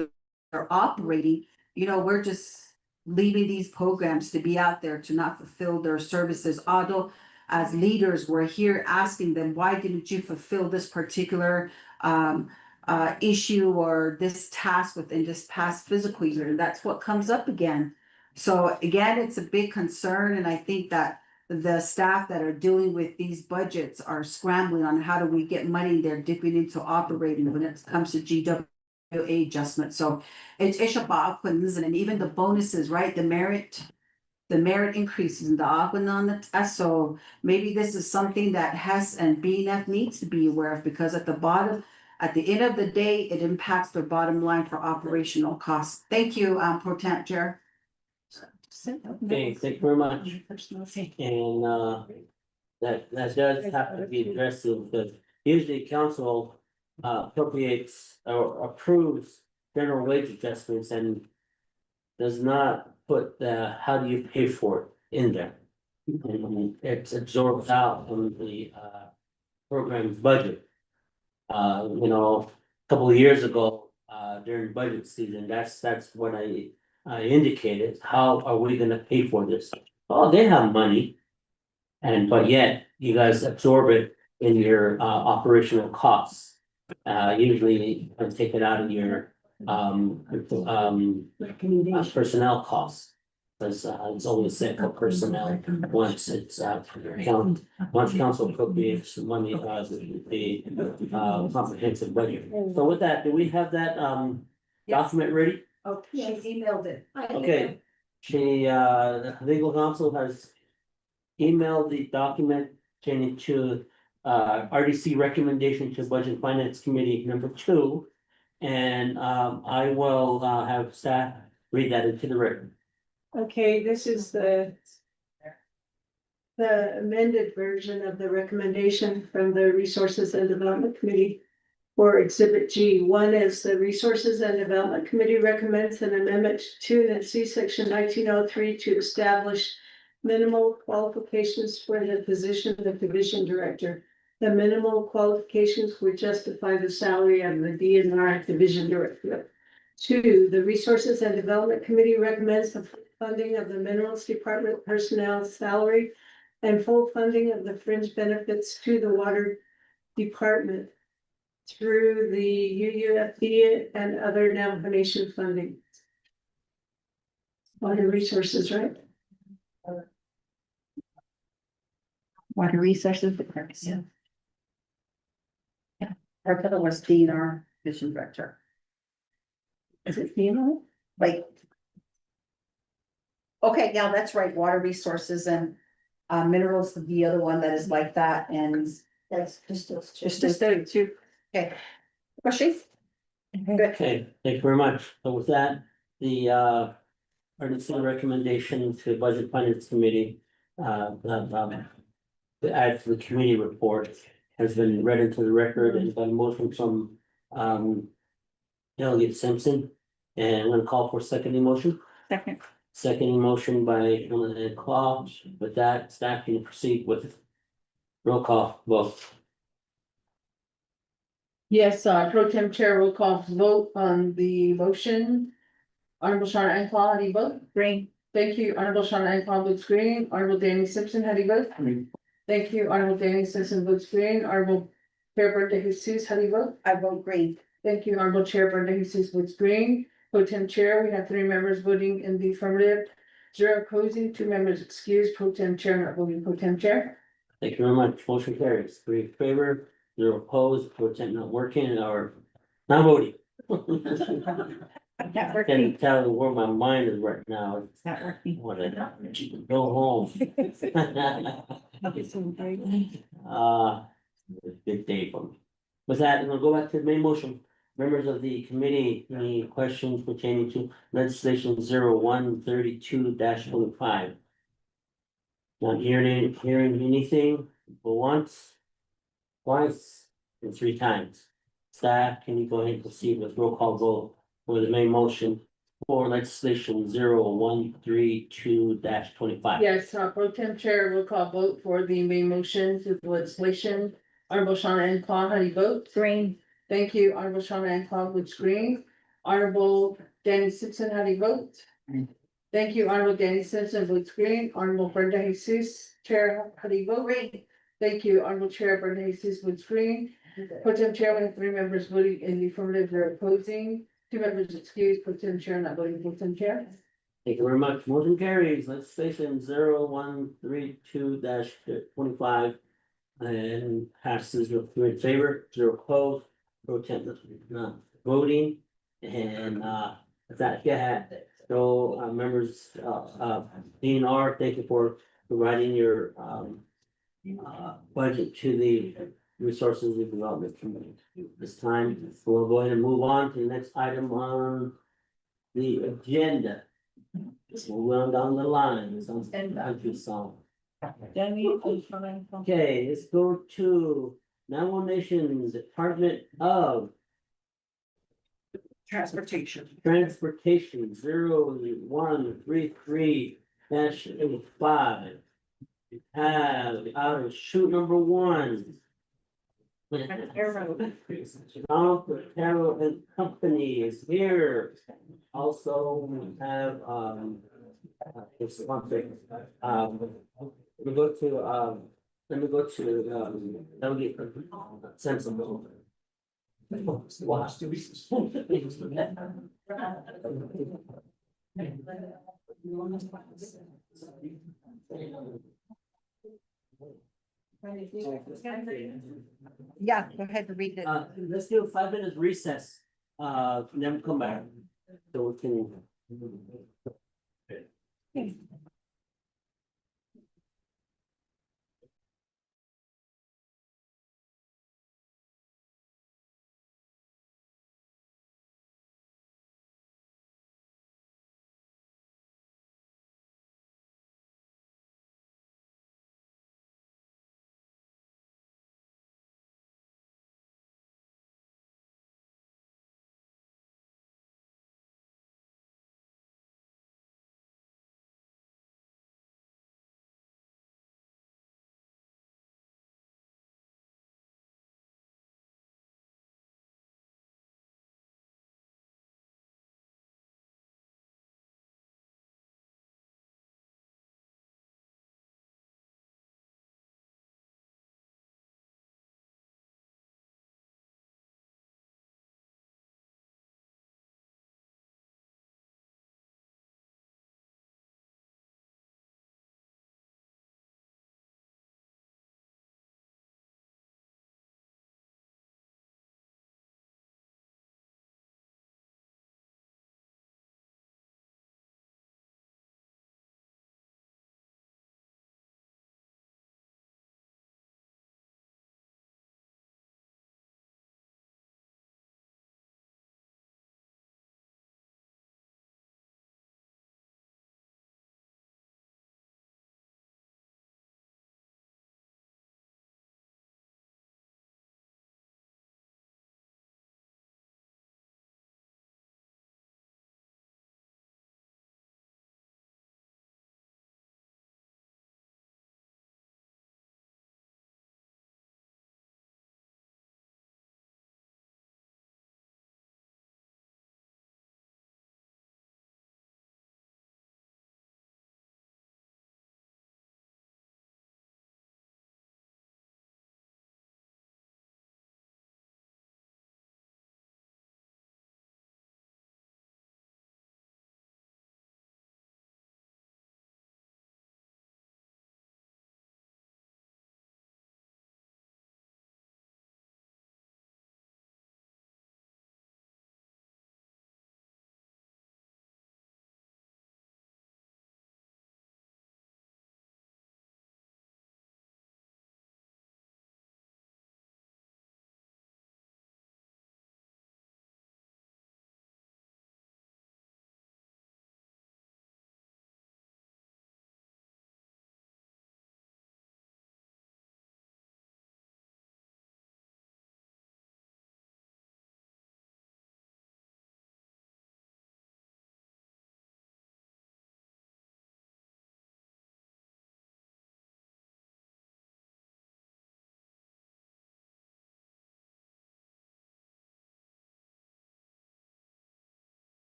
[SPEAKER 1] their operating, we're just leaving these programs to be out there to not fulfill their services. Although as leaders, we're here asking them, why didn't you fulfill this particular issue or this task within this past fiscal year? And that's what comes up again. So again, it's a big concern, and I think that the staff that are dealing with these budgets are scrambling on how do we get money they're dipping into operating when it comes to GWA adjustment. So it's Ishabaqans and even the bonuses, right? The merit increases in the Aquanon. So maybe this is something that Hess and BNF needs to be aware of, because at the end of the day, it impacts their bottom line for operational costs. Thank you, Pro Temp Chair.
[SPEAKER 3] Okay, thank you very much. And that does have to be addressed, because usually council appropriates or approves general wage adjustments and does not put the how do you pay for it in there. And it's absorbed out from the program's budget. A couple of years ago, during budget season, that's what I indicated. How are we gonna pay for this? Oh, they have money. But yet you guys absorb it in your operational costs. Usually you take it out of your personnel costs. Because it's only set for personnel once it's once council appropriates money the comprehensive budget. So with that, do we have that document ready?
[SPEAKER 4] Oh, she emailed it.
[SPEAKER 3] Okay, the legal counsel has emailed the document pertaining to RDC recommendation to Budget and Finance Committee number 2. And I will have staff read that into the record.
[SPEAKER 8] Okay, this is the amended version of the recommendation from the Resources and Development Committee for Exhibit G. One is the Resources and Development Committee recommends an amendment to C Section 1903 to establish minimal qualifications for the position of Division Director. The minimal qualifications would justify the salary of the DNR Division Director. 2, the Resources and Development Committee recommends the
[SPEAKER 6] funding of the Minerals Department personnel salary and full funding of the fringe benefits to the Water Department through the UUFD and other nomination funding. Water resources, right?
[SPEAKER 7] Water Resources Department.
[SPEAKER 4] Yeah. Our was DNR Vision Director,
[SPEAKER 7] Is it, you know?
[SPEAKER 4] like. Okay, yeah, that's right, water resources and minerals, the other one that is like that, and that's just those two. Okay. Questions? Good.
[SPEAKER 3] Okay, thank you very much. So with that, the emergency recommendation to Budget Finance Committee, to add to the committee report has been read into the record and got a motion from Delegate Simpson. And I'm gonna call for second motion.
[SPEAKER 7] Second.
[SPEAKER 3] Second motion by Ellen Claw. With that, staff can proceed with roll call vote.
[SPEAKER 2] Yes, pro tem chair roll call vote on the motion. Honorable Shauna Enclaw, how do you vote?
[SPEAKER 7] Green.
[SPEAKER 2] Thank you, Honorable Shauna Enclaw votes green. Honorable Danny Simpson, how do you vote?
[SPEAKER 10] Green.
[SPEAKER 2] Thank you, Honorable Danny Simpson votes green. Honorable Chair Brenda Jesus, how do you vote?
[SPEAKER 4] I vote green.
[SPEAKER 2] Thank you, Honorable Chair Brenda Jesus votes green. Pro tem chair, we have 3 members voting in the affirmative, 0 opposing, 2 members excused. Pro tem chair not voting. Pro tem chair.
[SPEAKER 3] Thank you very much. Motion carries. 3 in favor, 0 opposed, protect not working or not voting.
[SPEAKER 7] Not
[SPEAKER 3] Can't
[SPEAKER 7] working.
[SPEAKER 3] tell where my mind is right now.
[SPEAKER 7] It's not working.
[SPEAKER 3] What I go home. Good day for me. With that, we'll go back to the main motion. Members of the committee, any questions pertaining to legislation 0132-25? Not hearing anything but once, twice, and 3 times. Staff, can you go ahead and proceed with roll call vote for the main motion for legislation 0132-25?
[SPEAKER 2] Yes, pro tem chair roll call vote for the main motion to the legislation. Honorable Shauna Enclaw, how do you vote?
[SPEAKER 7] Green.
[SPEAKER 2] Thank you, Honorable Shauna Enclaw votes green. Honorable Danny Simpson, how do you vote?
[SPEAKER 10] Green.
[SPEAKER 2] Thank you, Honorable Danny Simpson votes green. Honorable Brenda Jesus, Chair, how do you vote?
[SPEAKER 4] Green.
[SPEAKER 2] Thank you, Honorable Chair Brenda Jesus votes green. Pro tem chair, we have 3 members voting in the affirmative, 0 opposing, 2 members excused. Pro tem chair not voting. Pro tem chair.
[SPEAKER 3] Thank you very much. Motion carries. Legislation 0132-25 and passes with 3 in favor, 0 opposed, pro tem not voting. And with that, yeah, so members DNR, thank you for providing your budget to the Resources and Development Committee. This time, we'll go ahead and move on to the next item on the agenda. So we're on down the line, it's on country song. Okay, let's go to nominations, Department of
[SPEAKER 4] Transportation.
[SPEAKER 3] Transportation 0133-85. We have out of shoot number 1. Arrow and Company is here. Also, we have it's one thing. Let me go to delegate sensible.
[SPEAKER 4] Yeah, go ahead and read it.
[SPEAKER 3] Let's do a 5 minutes recess, and then we'll come back. So we can.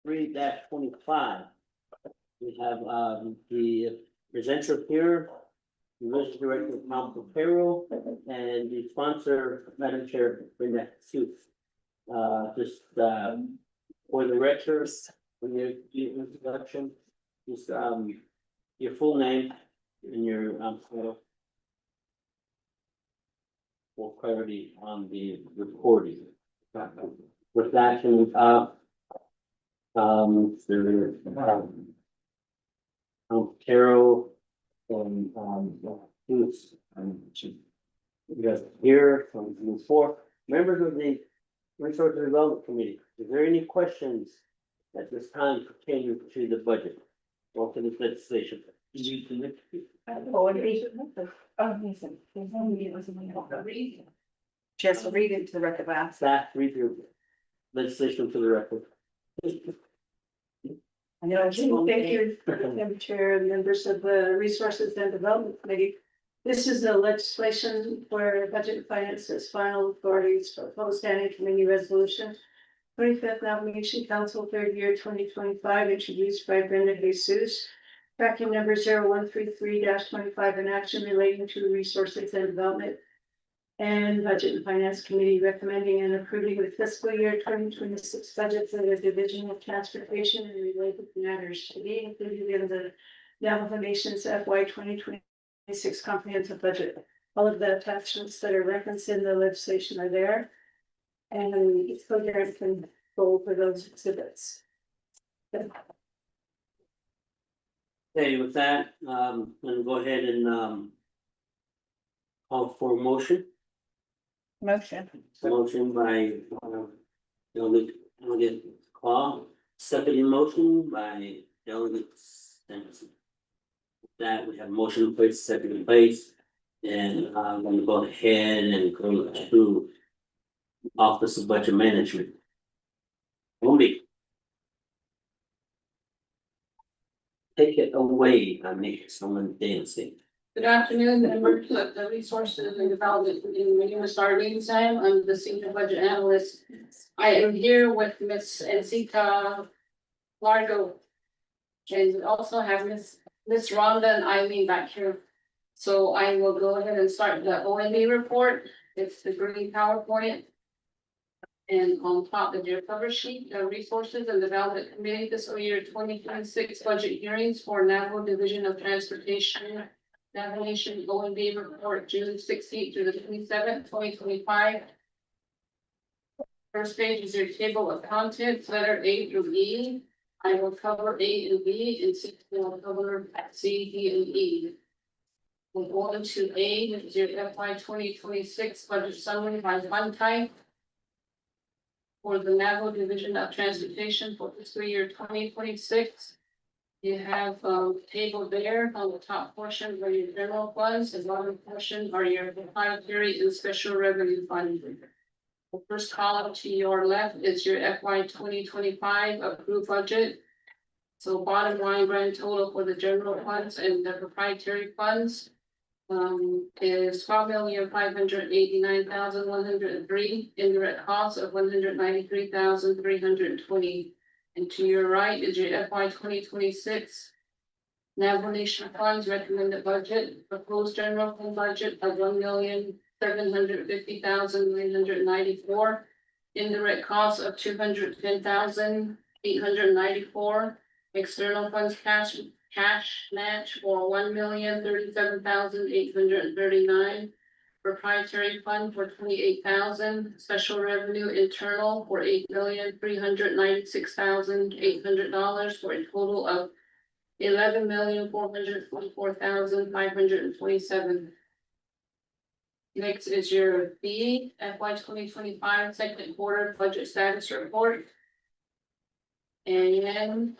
[SPEAKER 3] 23-25. We have, the presenter here, the Emergency Director of Council Payroll, and the sponsor, Madam Chair, Brenda Sue. Just, for the record, when you introduction, just, your full name and your, title. For clarity on the recording. With that, can we, Carol and, Bruce, you guys are here from move forward. Members of the Resource Development Committee, is there any questions at this time pertaining to the budget or to this legislation?
[SPEAKER 4] Just read it to the record last.
[SPEAKER 3] Staff read your legislation to the record.
[SPEAKER 4] I know.
[SPEAKER 8] Thank you, Madam Chair, and members of the Resources and Development Committee. This is the legislation where Budget and Finance has final authorities for proposed standing committee resolution. 25th Navigation Council, 3rd year 2025, introduced by Brenda Jesus. Tracking number 0133-25, an action relating to Resources and Development and Budget and Finance Committee recommending and approving the fiscal year 2026 budget for the Division of Transportation and related matters to be included in the Navajo Nation's FY 2026 comprehensive budget. All of the attachments that are referenced in the legislation are there. And each program can go over those exhibits.
[SPEAKER 3] Okay, with that, I'm gonna go ahead and, call for a motion.
[SPEAKER 7] Motion.
[SPEAKER 3] Motion by, Delegate Claw, second motion by Delegate Simpson. With that, we have motion in place, second in place, and I'm gonna go ahead and go to Office of Budget Management. Mombi. Take it away, I make someone dancing.
[SPEAKER 2] Good afternoon, members of the Resources and Development Committee. My name is Darlene Sam. I'm the Senior Budget Analyst. I am here with Miss Encita Largo. And we also have Miss Rhonda and Eileen back here. So I will go ahead and start the OND report. It's the green PowerPoint. And on top of your cover sheet, the Resources and Development Committee fiscal year 2026 budget hearings for Navajo Division of Transportation. Navigation OND report June 16th through the 27th, 2025. First page is your table of contents, letter A through E. I will cover A and B, and C will cover C, D, and E. We'll go into A, which is your FY 2026 budget summary by fund type. For the Navajo Division of Transportation for fiscal year 2026. You have a table there on the top portion where your general funds, and bottom portion are your proprietary and special revenue funds. The first column to your left is your FY 2025 approved budget. So bottom line grand total for the general funds and the proprietary funds is $12,589,103, indirect costs of $193,320. And to your right is your FY 2026 Navajo Nation funds recommended budget, proposed general fund budget of $1,750,994, indirect costs of $210,894, external funds cash match for $1,037,839. Proprietary fund for $28,000, special revenue internal for $8,396,800 for a total of $11,444,527. Next is your B FY 2025 second quarter budget status report. And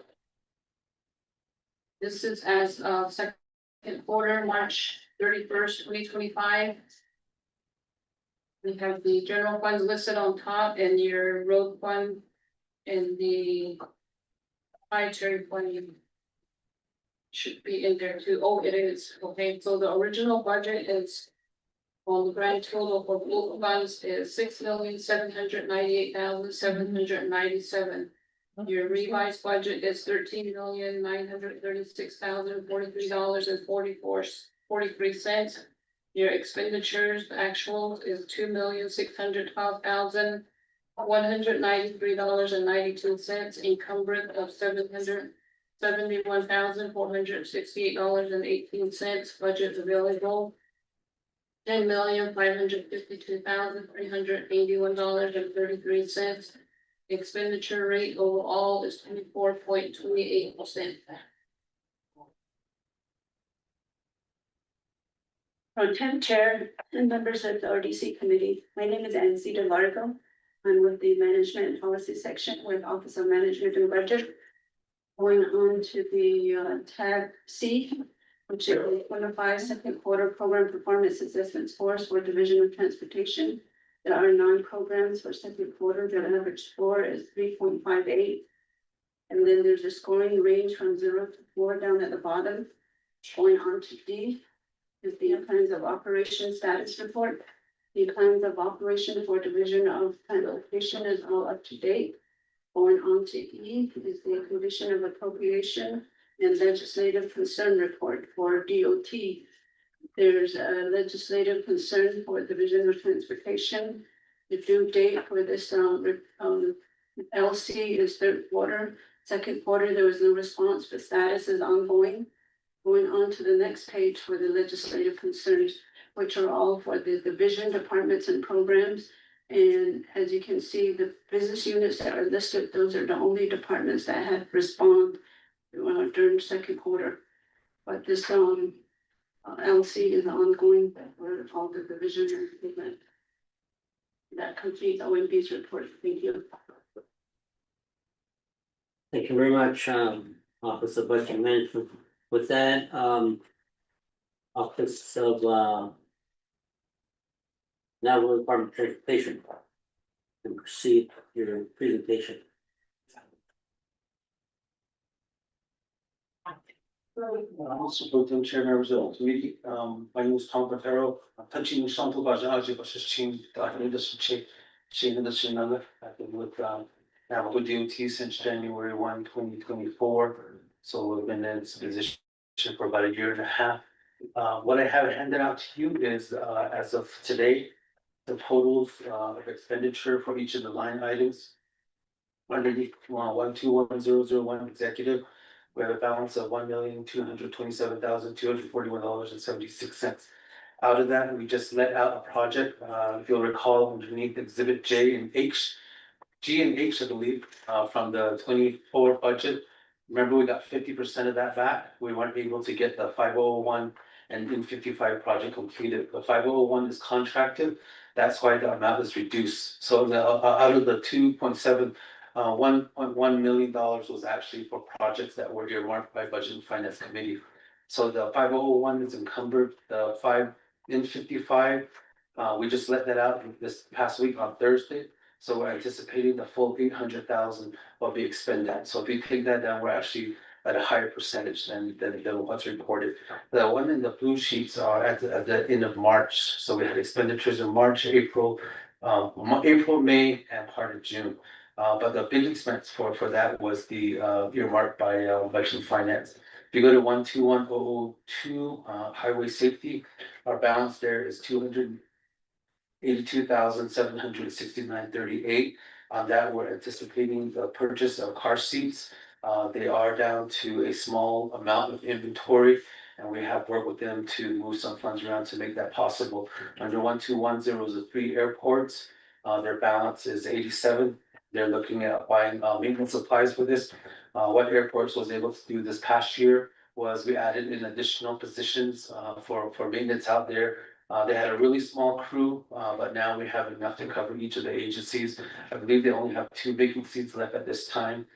[SPEAKER 2] this is as of second quarter, March 31st, 2025. We have the general funds listed on top and your road fund and the proprietary fund should be in there too. Oh, it is. Okay, so the original budget is on the grand total for both funds is $6,798,797.
[SPEAKER 8] Your revised budget is $13,936,043.43. Your expenditures, the actual is $2,612,193.92, encumbrance of $771,468.18, budget available. $10,552,381.33. Expenditure rate overall is 24.28%. Pro Tem Chair and members of the RDC Committee, my name is Nancy DeLargo. I'm with the Management and Policy section with Office of Management and Budget. Going on to the tab C, which is 105 second quarter program performance assessment scores for Division of Transportation. There are 9 programs for second quarter. Their average score is 3.58. And then there's a scoring range from 0 to 4 down at the bottom. Going on to D is the plans of operation status report. The plans of operation for Division of Transportation is all up to date. Going on to E is the condition of appropriation and legislative concern report for DOT. There's a legislative concern for Division of Transportation. The due date for this LC is third quarter. Second quarter, there was no response, but status is ongoing. Going on to the next page for the legislative concerns, which are all for the division, departments, and programs. And as you can see, the business units that are listed, those are the only departments that had responded during second quarter. But this LC is ongoing for all the division and equipment. That completes OMB's report. Thank you.
[SPEAKER 3] Thank you very much, Office of Budget Management. With that, Office of National Department of Transportation. And proceed your presentation.
[SPEAKER 12] Supporting Chair, members of the committee, my name is Tom Patero. I'm touching Shanto Bajaji, but just change the industry change industry number. I've been with Navajo DOT since January 1, 2024. So we've been in this position for about 1.5 years. What I have handed out to you is as of today, the totals of expenditure for each of the line items. Underneath 121001 executive, we have a balance of $1,227,241.76. Out of that, we just let out a project. If you'll recall, underneath Exhibit J and H, G and H, I believe, from the 24 budget. Remember, we got 50% of that back. We weren't able to get the 5001 and N55 project completed. The 5001 is contracted. That's why the amount is reduced. So out of the 2.7, $1.1 million was actually for projects that were earmarked by Budget and Finance Committee. So the 5001 is encumbered. The N55, we just let that out this past week on Thursday. So we're anticipating the full 800,000 will be expended. So if we take that down, we're actually at a higher percentage than what's reported. The one in the blue sheets are at the end of March. So we had expenditures in March, April, May, and part of June. But the big expense for that was the earmarked by Budget and Finance. If you go to 121002 highway safety, our balance there is $282,769.38. On that, we're anticipating the purchase of car seats. They are down to a small amount of inventory, and we have worked with them to move some funds around to make that possible. Under 1210 is the 3 airports. Their balance is 87. They're looking at buying maintenance supplies for this. What airports was able to do this past year was we added in additional positions for maintenance out there. They had a really small crew, but now we have enough to cover each of the agencies. I believe they only have 2 vacancies left at this time.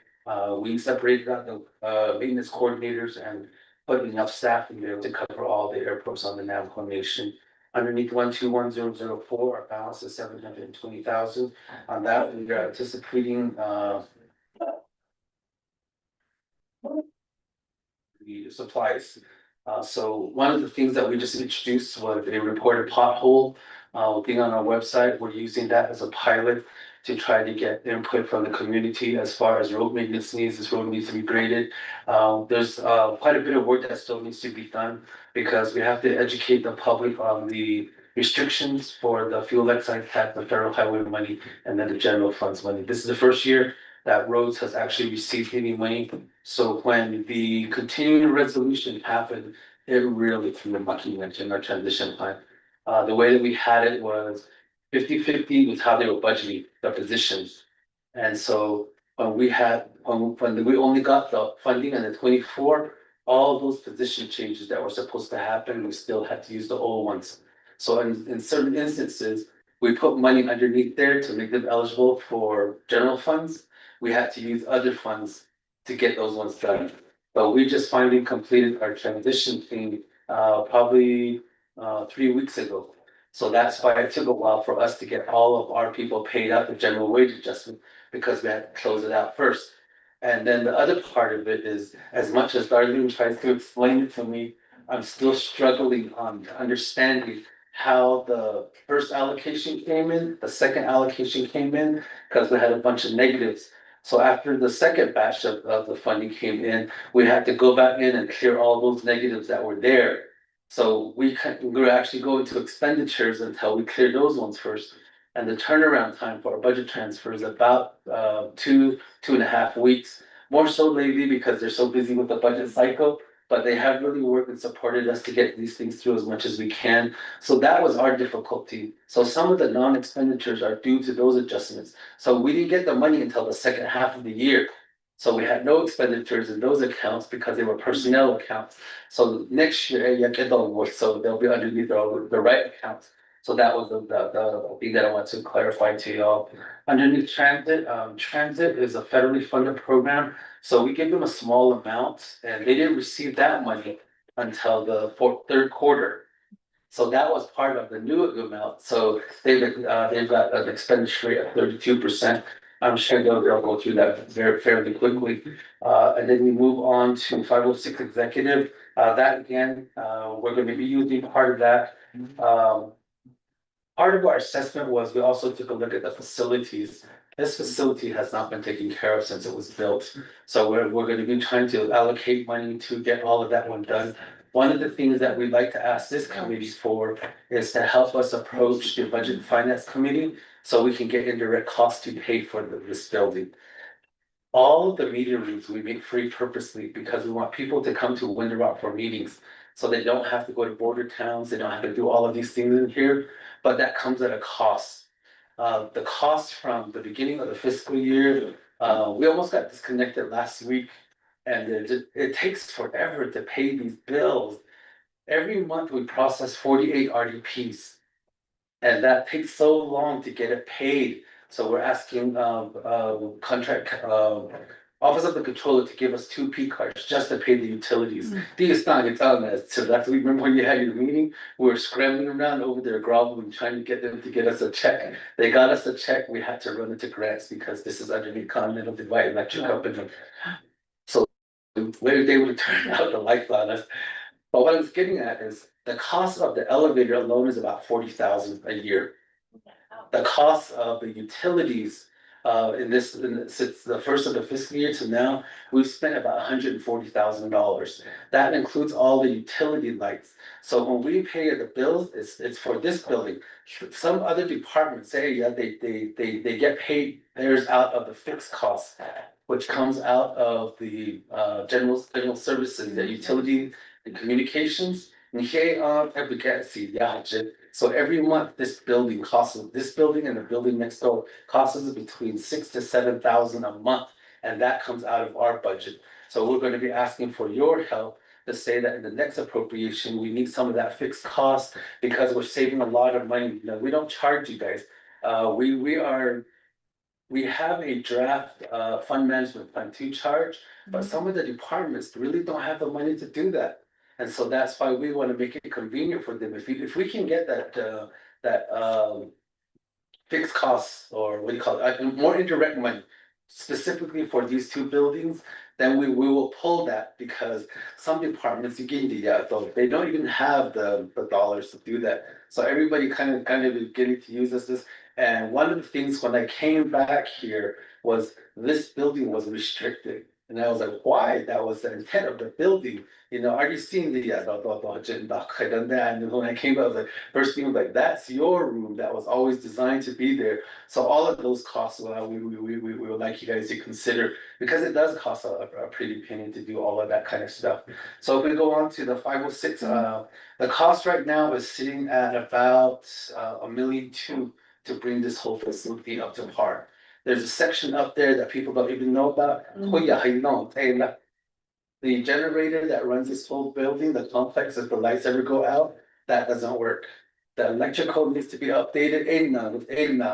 [SPEAKER 12] We separated out the maintenance coordinators and put enough staff in there to cover all the airports on the Navajo Nation. Underneath 121004, our balance is 720,000. On that, we are anticipating the supplies. So one of the things that we just introduced was a reported pothole thing on our website. We're using that as a pilot to try to get input from the community as far as road maintenance needs, this road needs to be graded. There's quite a bit of work that still needs to be done because we have to educate the public on the restrictions for the fuel excise tax, the federal highway money, and then the general funds money. This is the first year that roads has actually received any money. So when the continuing resolution happened, it really threw a monkey wrench in our transition plan. The way that we had it was 50-50 was how they were budgeting the positions. And so when we only got the funding in the 24, all those position changes that were supposed to happen, we still had to use the old ones. So in certain instances, we put money underneath there to make them eligible for general funds. We had to use other funds to get those ones done. But we just finally completed our transition thing, probably 3 weeks ago. So that's why it took a while for us to get all of our people paid up the general wage adjustment, because we had to close it out first. And then the other part of it is, as much as Darlene tries to explain it to me, I'm still struggling on understanding how the first allocation came in, the second allocation came in, because we had a bunch of negatives. So after the second batch of the funding came in, we had to go back in and clear all those negatives that were there. So we're actually going to expenditures until we clear those ones first. And the turnaround time for our budget transfer is about 2.5 weeks. More so lately because they're so busy with the budget cycle, but they have really worked and supported us to get these things through as much as we can. So that was our difficulty. So some of the non-expenditures are due to those adjustments. So we didn't get the money until the second half of the year. So we had no expenditures in those accounts because they were personnel accounts. So next year, so they'll be underneath the right accounts. So that was the thing that I want to clarify to y'all. Underneath transit, transit is a federally funded program. So we give them a small amount and they didn't receive that money until the third quarter. So that was part of the new amount. So they've got an expenditure rate of 32%. I'm sure they'll go through that fairly quickly. And then we move on to 506 executive. That again, we're going to be using part of that. Part of our assessment was we also took a look at the facilities. This facility has not been taken care of since it was built. So we're going to be trying to allocate money to get all of that one done. One of the things that we'd like to ask this committee for is to help us approach the Budget and Finance Committee so we can get indirect costs to pay for this building. All of the meeting rooms we make free purposely because we want people to come to Window Rock for meetings. So they don't have to go to border towns, they don't have to do all of these things in here, but that comes at a cost. The cost from the beginning of the fiscal year, we almost got disconnected last week. And it takes forever to pay these bills. Every month we process 48 RDPs. And that takes so long to get it paid. So we're asking contract Office of the Controller to give us 2 P cards just to pay the utilities. So that's remember when you had your meeting, we were scrambling around over there groveling, trying to get them to get us a check. They got us a check, we had to run into grants because this is underneath Continental Divide Electric Company. So where they would turn out the lights on us. But what I was getting at is the cost of the elevator alone is about 40,000 a year. The cost of the utilities, since the first of the fiscal year to now, we've spent about $140,000. That includes all the utility lights. So when we pay the bills, it's for this building. Some other departments say, yeah, they get paid theirs out of the fixed costs, which comes out of the general services, the utility, the communications. So every month, this building and the building next door costs us between 6,000 to 7,000 a month, and that comes out of our budget. So we're going to be asking for your help to say that in the next appropriation, we need some of that fixed cost because we're saving a lot of money. You know, we don't charge you guys. We have a draft fund management plan to charge, but some of the departments really don't have the money to do that. And so that's why we want to make it convenient for them. If we can get that fixed costs, or what do you call it, more indirect money specifically for these 2 buildings, then we will pull that because some departments they don't even have the dollars to do that. So everybody kind of beginning to use this. And one of the things when I came back here was this building was restricted. And I was like, why? That was the intent of the building. You know, are you seeing the agenda? And when I came back, I was like, first thing was like, that's your room that was always designed to be there. So all of those costs, we would like you guys to consider, because it does cost a pretty penny to do all of that kind of stuff. So if we go on to the 506, the cost right now is sitting at about $1.2 million to bring this whole facility up to par. There's a section up there that people don't even know about. The generator that runs this whole building, the complex, if the lights ever go out, that doesn't work. The electrical needs to be updated.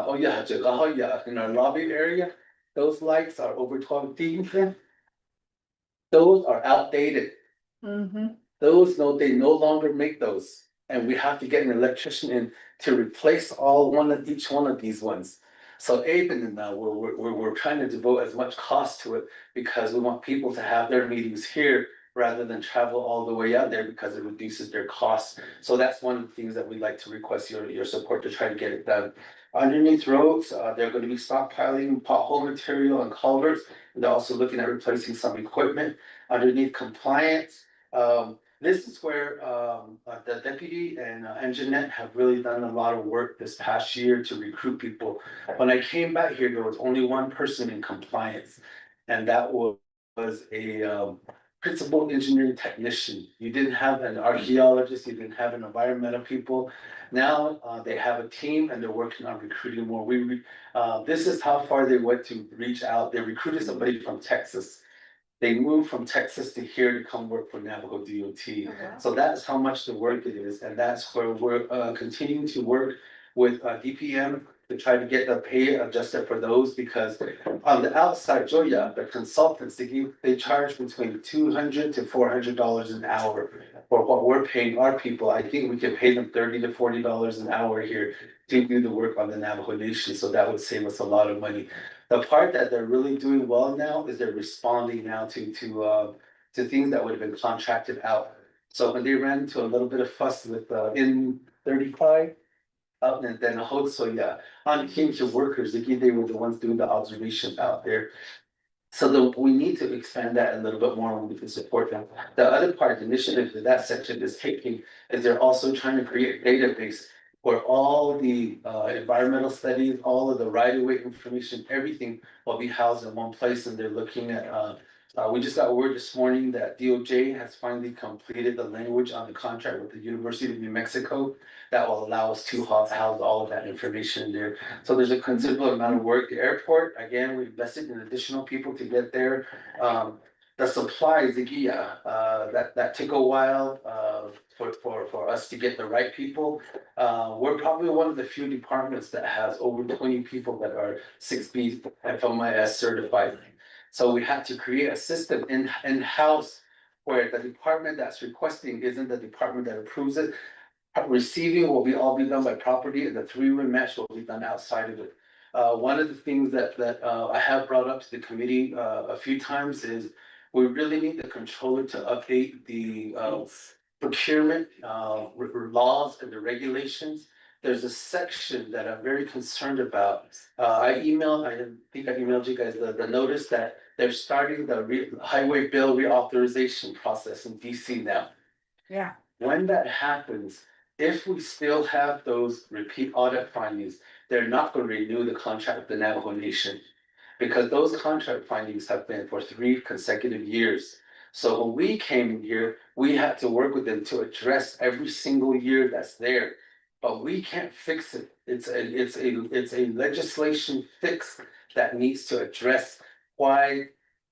[SPEAKER 12] Oh yeah, in our lobby area, those lights are over 12 feet. Those are outdated. Those, no, they no longer make those. And we have to get an electrician in to replace each one of these ones. So even now, we're trying to devote as much cost to it because we want people to have their meetings here rather than travel all the way out there because it reduces their costs. So that's one of the things that we'd like to request your support to try to get it done. Underneath roads, they're going to be stockpiling pothole material and culverts. They're also looking at replacing some equipment. Underneath compliance, this is where the deputy and Jeanette have really done a lot of work this past year to recruit people. When I came back here, there was only one person in compliance, and that was a principal engineering technician. You didn't have an archaeologist, you didn't have an environmental people. Now they have a team and they're working on recruiting more. This is how far they went to reach out. They recruited somebody from Texas. They moved from Texas to here to come work for Navajo DOT. So that's how much the work it is, and that's where we're continuing to work with DPM to try to get the pay adjusted for those, because on the outside, Joya, the consultants, they charge between $200 to $400 an hour for what we're paying our people. I think we can pay them $30 to $40 an hour here to do the work on the Navajo Nation, so that would save us a lot of money. The part that they're really doing well now is they're responding now to things that would have been contracted out. So when they ran into a little bit of fuss with in 35 out and then Hotsoya, on came to workers, they were the ones doing the observation out there. So we need to expand that a little bit more and we can support them. The other part, the initiative that section is taking, is they're also trying to create a database where all the environmental studies, all of the right-of-way information, everything will be housed in one place, and they're looking at, we just got word this morning that DOJ has finally completed the language on the contract with the University of New Mexico that will allow us to house all of that information there. So there's a considerable amount of work. The airport, again, we invested in additional people to get there. The supplies, the GIA, that took a while for us to get the right people. We're probably one of the few departments that has over 20 people that are 6B FMIS certified. So we had to create a system in-house where the department that's requesting isn't the department that approves it. Receiving will all be done by property, and the three-way match will be done outside of it. One of the things that I have brought up to the committee a few times is we really need the controller to update the procurement laws and the regulations. There's a section that I'm very concerned about. I think I emailed you guys the notice that they're starting the highway bill reauthorization process in DC now.
[SPEAKER 7] Yeah.
[SPEAKER 12] When that happens, if we still have those repeat audit findings, they're not going to renew the contract with the Navajo Nation. Because those contract findings have been for 3 consecutive years. So when we came in here, we had to work with them to address every single year that's there. But we can't fix it. It's a legislation fix that needs to address why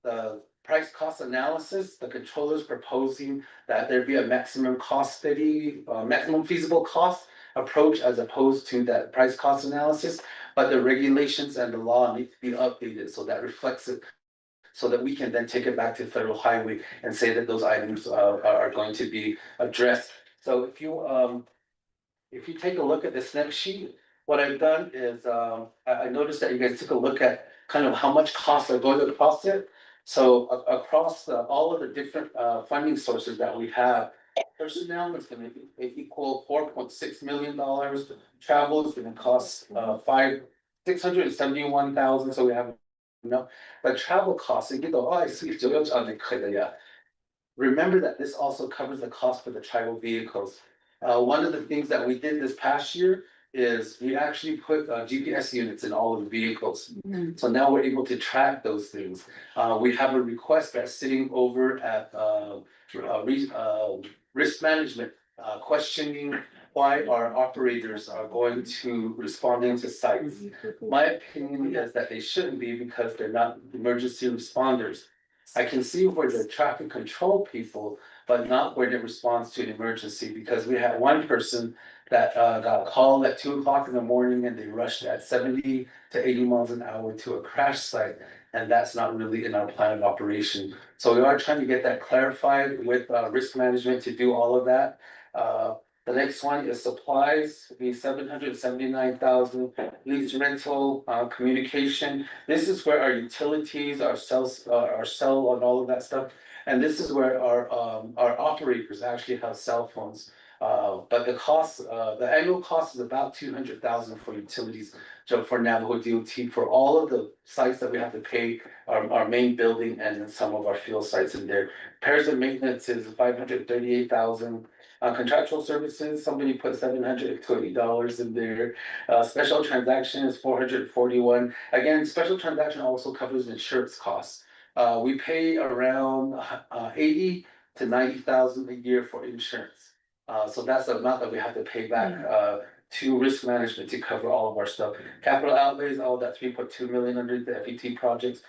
[SPEAKER 12] the price cost analysis, the controller's proposing that there be a maximum cost study, maximum feasible cost approach as opposed to that price cost analysis. But the regulations and the law need to be updated so that reflects it, so that we can then take it back to federal highway and say that those items are going to be addressed. So if you take a look at this next sheet, what I've done is I noticed that you guys took a look at kind of how much costs are going across it. So across all of the different funding sources that we have, Personnel is gonna equal $4.6 million. Travel is gonna cost, $671,000, so we have, but travel costs, I see, remember that this also covers the cost for the tribal vehicles. One of the things that we did this past year is we actually put GPS units in all of the vehicles. So now we're able to track those things. We have a request that's sitting over at risk management, questioning why our operators are going to responding to sites. My opinion is that they shouldn't be because they're not emergency responders. I can see where the traffic control people, but not where it responds to an emergency, because we had one person that got a call at 2 o'clock in the morning and they rushed at 70 to 80 miles an hour to a crash site. And that's not really in our plan of operation. So we are trying to get that clarified with risk management to do all of that. The next one is supplies, be 779,000, lease rental, communication. This is where our utilities, our cells, our cell and all of that stuff. And this is where our operators actually have cell phones. But the cost, the annual cost is about 200,000 for utilities. So for Navajo DOT, for all of the sites that we have to pay, our main building and then some of our field sites in there. Repairs and maintenance is 538,000. Contractual services, somebody put $720 in there. Special transaction is 441. Again, special transaction also covers insurance costs. We pay around 80 to 90,000 a year for insurance. So that's the amount that we have to pay back to risk management to cover all of our stuff. Capital outlays, all that 3.2 million under the FET projects.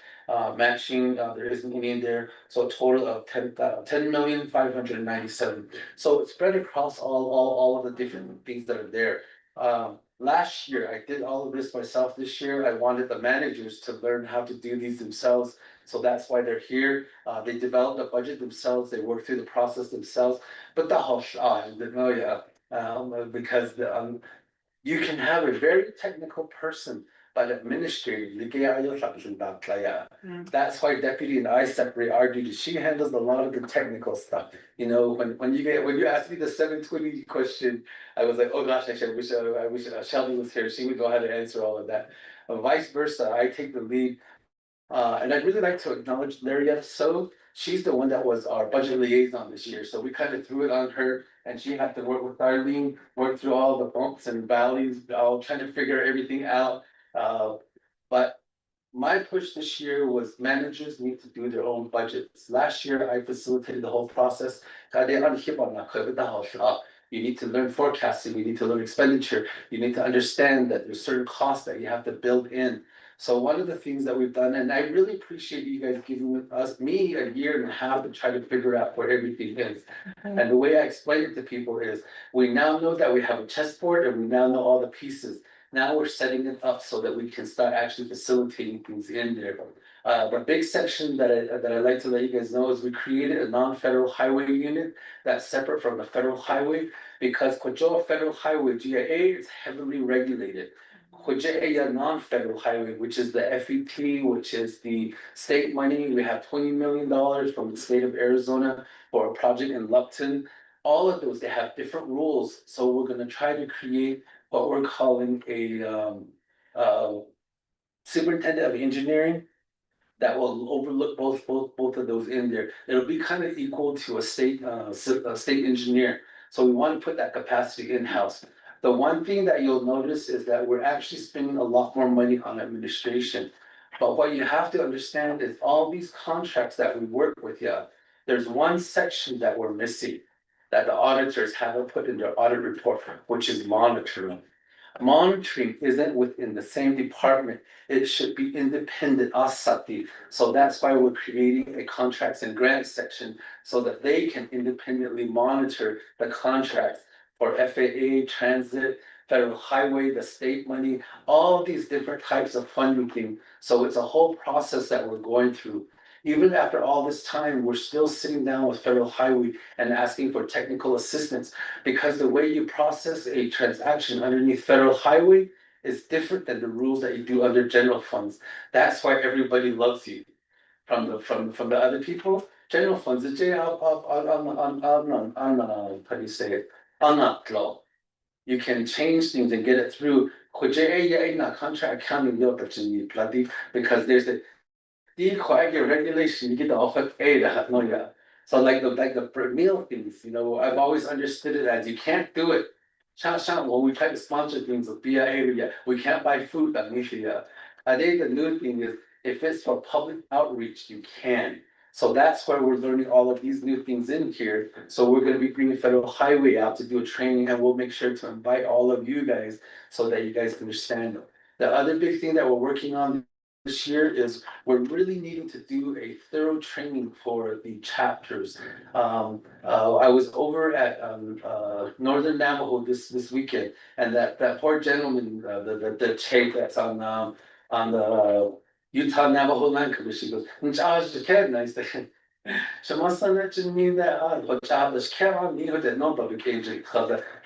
[SPEAKER 12] Matching, there isn't any in there, so a total of 10,597,000. So it's spread across all of the different things that are there. Last year, I did all of this myself. This year, I wanted the managers to learn how to do these themselves. So that's why they're here. They developed a budget themselves, they worked through the process themselves. But because you can have a very technical person, but administrative, that's why deputy and I separate our duties. She handles a lot of the technical stuff. You know, when you asked me the 720 question, I was like, oh gosh, I wish Shelby was here. She would know how to answer all of that. Vice versa, I take the lead. And I'd really like to acknowledge Larry. So she's the one that was our budget liaison this year. So we kind of threw it on her and she had to work with Darlene, work through all the bumps and valleys, all trying to figure everything out. But my push this year was managers need to do their own budgets. Last year, I facilitated the whole process. You need to learn forecasting, you need to learn expenditure, you need to understand that there's certain costs that you have to build in. So one of the things that we've done, and I really appreciate you guys giving me a year and a half to try to figure out where everything is. And the way I explain it to people is, we now know that we have a chessboard and we now know all the pieces. Now we're setting it up so that we can start actually facilitating things in there. The big section that I like to let you guys know is we created a non-federal highway unit that's separate from the federal highway, because Kojoa Federal Highway, GIA, is heavily regulated. Kojoa non-federal highway, which is the FET, which is the state money, we have $20 million from the state of Arizona for a project in Lupton. All of those, they have different rules, so we're gonna try to create what we're calling a superintendent of engineering that will overlook both of those in there. It'll be kind of equal to a state engineer. So we want to put that capacity in-house. The one thing that you'll notice is that we're actually spending a lot more money on administration. But what you have to understand is all these contracts that we work with, there's one section that we're missing, that the auditors haven't put in their audit report, which is monitoring. Monitoring isn't within the same department, it should be independent, asati. So that's why we're creating a contracts and grants section, so that they can independently monitor the contracts for FAA, transit, federal highway, the state money, all these different types of funding. So it's a whole process that we're going through. Even after all this time, we're still sitting down with federal highway and asking for technical assistance, because the way you process a transaction underneath federal highway is different than the rules that you do under general funds. That's why everybody loves you. From the other people, general funds, the J up, how do you say it? Unlock. You can change things and get it through. Contract accounting, bloody, because there's a your regulation, you get the offer no, yeah. So like the meal things, you know, I've always understood it as you can't do it. When we try to sponsor things with BIA, we can't buy food that I think the new thing is if it's for public outreach, you can. So that's where we're learning all of these new things in here. So we're gonna be bringing Federal Highway out to do a training, and we'll make sure to invite all of you guys so that you guys understand. The other big thing that we're working on this year is we're really needing to do a thorough training for the chapters. I was over at Northern Navajo this weekend, and that poor gentleman, the chief that's on the Utah Navajo Land Commission goes, nice.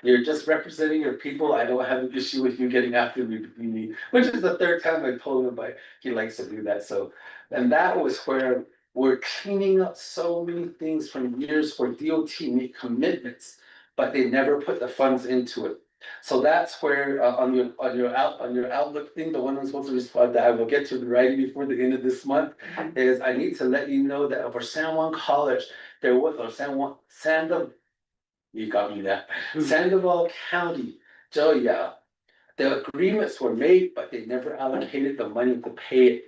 [SPEAKER 12] You're just representing your people. I don't have an issue with you getting after me, which is the third time I told him, but he likes to do that. So, and that was where we're cleaning up so many things from years where DOT made commitments, but they never put the funds into it. So that's where on your outlook thing, the one I'm supposed to respond that I will get to right before the end of this month is I need to let you know that for San Juan College, there was you got me there. Sandoval County, the agreements were made, but they never allocated the money to pay it.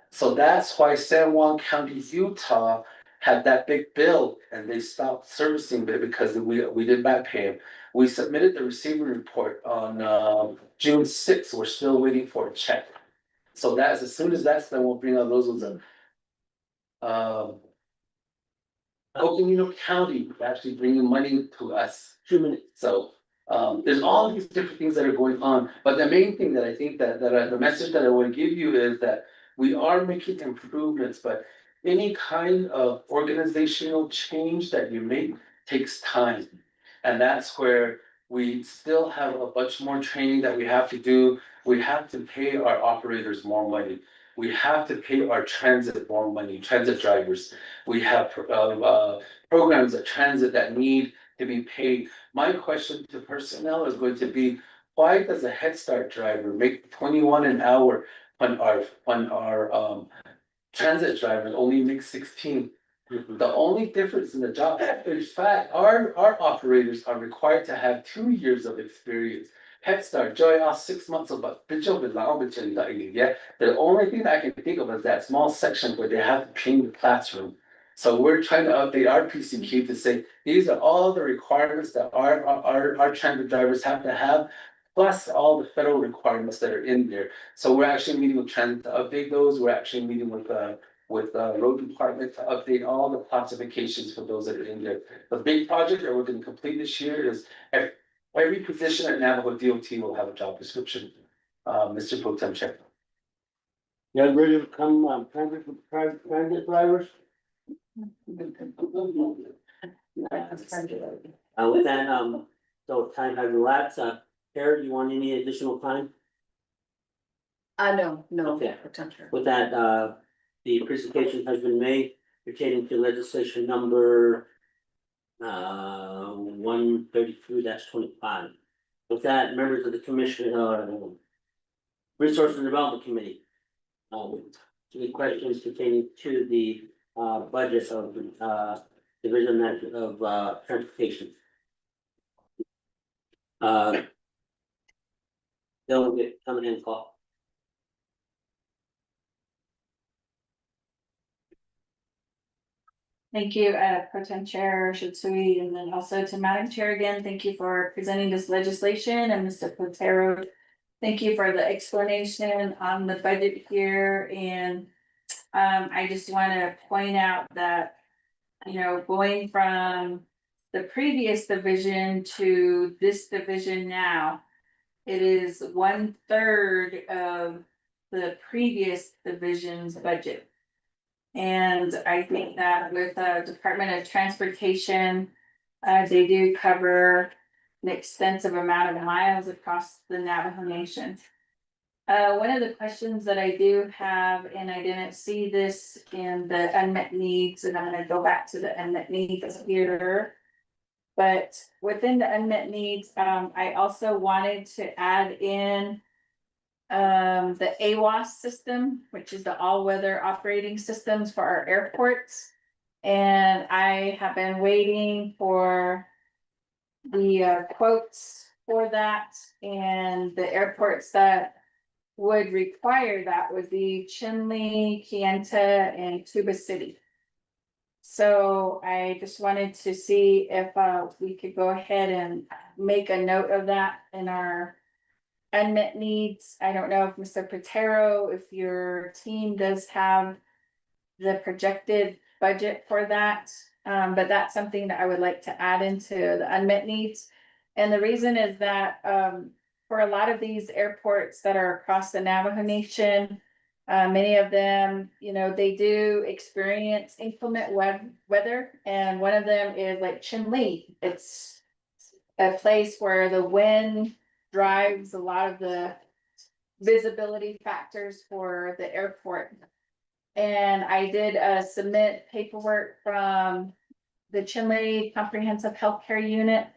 [SPEAKER 12] So that's why San Juan County, Utah had that big bill and they stopped servicing it because we did back pay them. We submitted the receiving report on June 6th. We're still waiting for a check. So that's as soon as that's done, we'll bring out those ones up. Coconino County actually bringing money to us. 2 minutes. So there's all these different things that are going on, but the main thing that I think that the message that I want to give you is that we are making improvements, but any kind of organizational change that you make takes time. And that's where we still have a bunch more training that we have to do. We have to pay our operators more money. We have to pay our transit more money, transit drivers. We have programs at transit that need to be paid. My question to personnel is going to be, why does a Head Start driver make 21 an hour when our transit driver only makes 16? The only difference in the job, in fact, our operators are required to have 2 years of experience. Head Start, Joy, 6 months of yeah. The only thing that I can think of is that small section where they have to clean the classroom. So we're trying to update our PCQ to say, these are all the requirements that our transit drivers have to have, plus all the federal requirements that are in there. So we're actually meeting with transit to update those. We're actually meeting with road department to update all the classifications for those that are in there. The big project that we're gonna complete this year is every position at Navajo DOT will have a job description. Mr. Pro Tem Chair.
[SPEAKER 3] You guys ready to become transit drivers? With that, so time has elapsed. Kara, do you want any additional time?
[SPEAKER 4] No,
[SPEAKER 3] Okay.
[SPEAKER 4] potential.
[SPEAKER 3] With that, the presentation has been made pertaining to legislation number 133-25. With that, members of the commission, Resource and Development Committee. Any questions pertaining to the budget of Division of Transportation? Delegate coming in call.
[SPEAKER 7] Thank you, Pro Tem Chair Shutsui, and then also to Madam Chair again, thank you for presenting this legislation, and Mr. Potero. Thank you for the explanation on the budget here, and I just want to point out that, you know, going from the previous division to this division now, it is 1/3 of the previous division's budget. And I think that with the Department of Transportation, they do cover an extensive amount of miles across the Navajo Nation. One of the questions that I do have, and I didn't see this in the unmet needs, and I'm gonna go back to the unmet needs here. But within the unmet needs, I also wanted to add in the AWAS system, which is the all-weather operating systems for our airports. And I have been waiting for the quotes for that, and the airports that would require that would be Chinle, Kienta, and Tuba City. So I just wanted to see if we could go ahead and make a note of that in our unmet needs. I don't know if Mr. Patero, if your team does have the projected budget for that. But that's something that I would like to add into the unmet needs. And the reason is that for a lot of these airports that are across the Navajo Nation, many of them, you know, they do experience inclement weather, and one of them is like Chinle. It's a place where the wind drives a lot of the visibility factors for the airport. And I did submit paperwork from the Chinle Comprehensive Healthcare Unit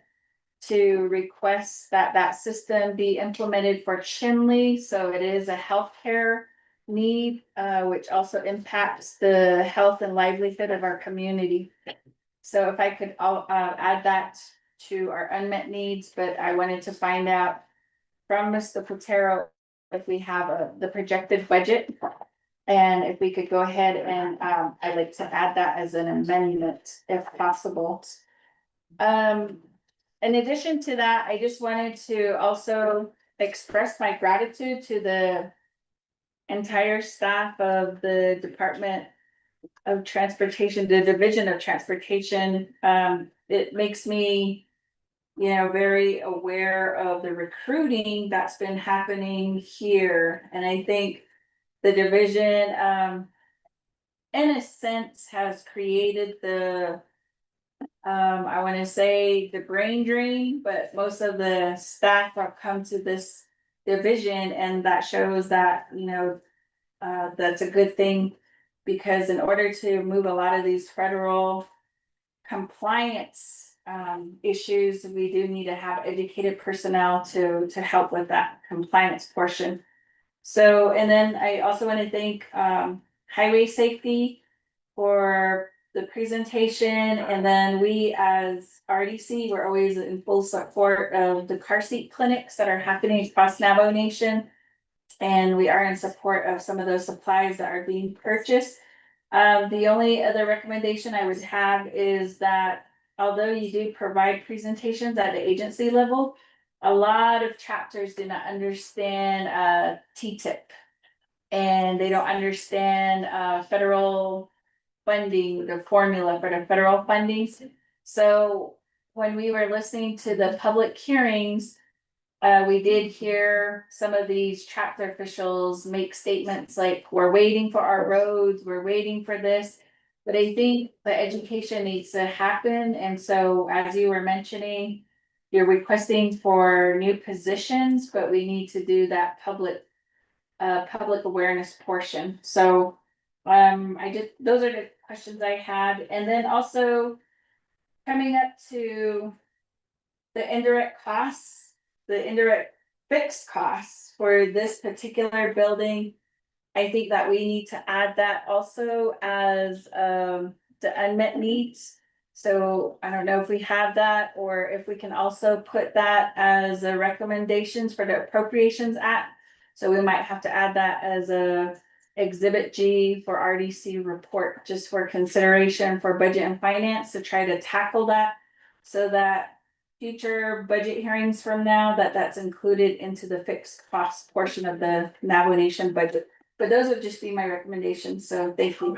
[SPEAKER 7] to request that that system be implemented for Chinle. So it is a healthcare need, which also impacts the health and livelihood of our community. So if I could add that to our unmet needs, but I wanted to find out from Mr. Patero if we have the projected budget. And if we could go ahead and I'd like to add that as an amendment if possible. In addition to that, I just wanted to also express my gratitude to the entire staff of the Department of Transportation, the Division of Transportation. It makes me, you know, very aware of the recruiting that's been happening here. And I think the division, in a sense, has created the, I want to say the brain drain, but most of the staff have come to this division, and that shows that, you know, that's a good thing, because in order to move a lot of these federal compliance issues, we do need to have educated personnel to help with that compliance portion. So, and then I also want to thank Highway Safety for the presentation, and then we as RDC, we're always in full support of the car seat clinics that are happening across Navajo Nation. And we are in support of some of those supplies that are being purchased. The only other recommendation I would have is that although you do provide presentations at the agency level, a lot of chapters do not understand T-tip. And they don't understand federal funding, the formula for the federal funding. So when we were listening to the public hearings, we did hear some of these chapter officials make statements like, we're waiting for our roads, we're waiting for this. But I think the education needs to happen. And so as you were mentioning, you're requesting for new positions, but we need to do that public awareness portion. So those are the questions I had. And then also coming up to the indirect costs, the indirect fixed costs for this particular building. I think that we need to add that also as the unmet needs. So I don't know if we have that, or if we can also put that as a recommendations for the Appropriations Act. So we might have to add that as a Exhibit G for RDC report, just for consideration for budget and finance to try to tackle that, so that future budget hearings from now, that's included into the fixed cost portion of the Navajo Nation budget. But those would just be my recommendations, so thank you.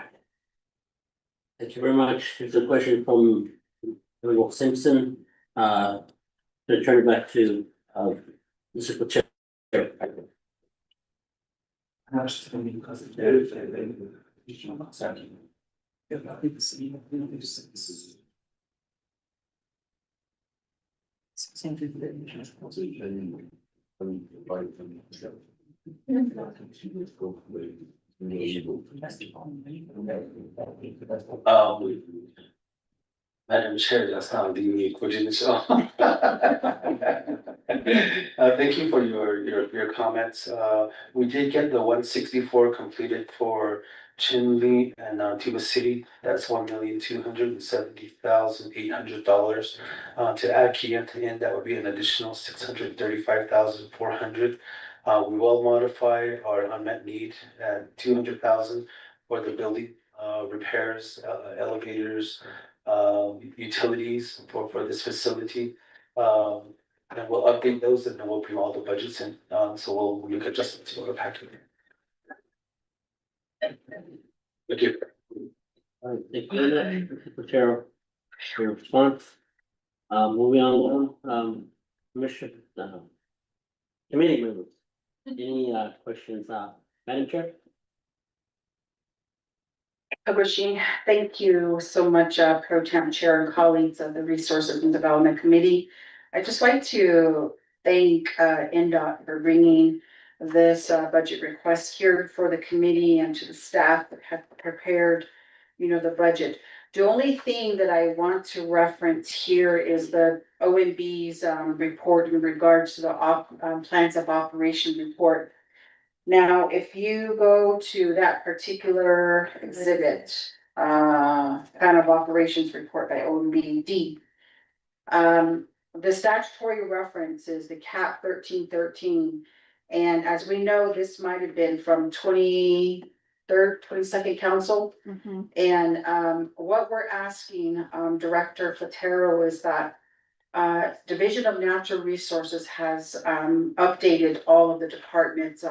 [SPEAKER 3] Thank you very much. Here's a question from Will Simpson. To turn it back to Mr. Chair.
[SPEAKER 12] Madam Chair, that's not the unique coordination. Thank you for your comments. We did get the 164 completed for Chinle and Tuba City. That's $1,270,800. To add Keyenta in, that would be an additional 635,400. We will modify our unmet need at 200,000 for the building repairs, elevators, utilities for this facility. And we'll update those and then we'll bring all the budgets in, so we'll make adjustments to our packet. Thank you.
[SPEAKER 3] All right, thank you very much, Mr. Chair, for your response. Moving on, Commissioner, committee members, any questions, Madam Chair?
[SPEAKER 4] Agushi, thank you so much, Pro Temp Chair and colleagues of the Resources and Development Committee. I'd just like to thank NDOT for bringing this budget request here for the committee and to the staff that have prepared, the budget. The only thing that I want to reference here is the OMB's report in regards to the plans of operation report. Now, if you go to that particular exhibit, kind of operations report by OMBD, the statutory reference is the CAP 1313. And as we know, this might have been from 22nd Council.
[SPEAKER 7] Mhm.
[SPEAKER 4] And what we're asking Director Platero is that Division of Natural Resources has updated all of the departments'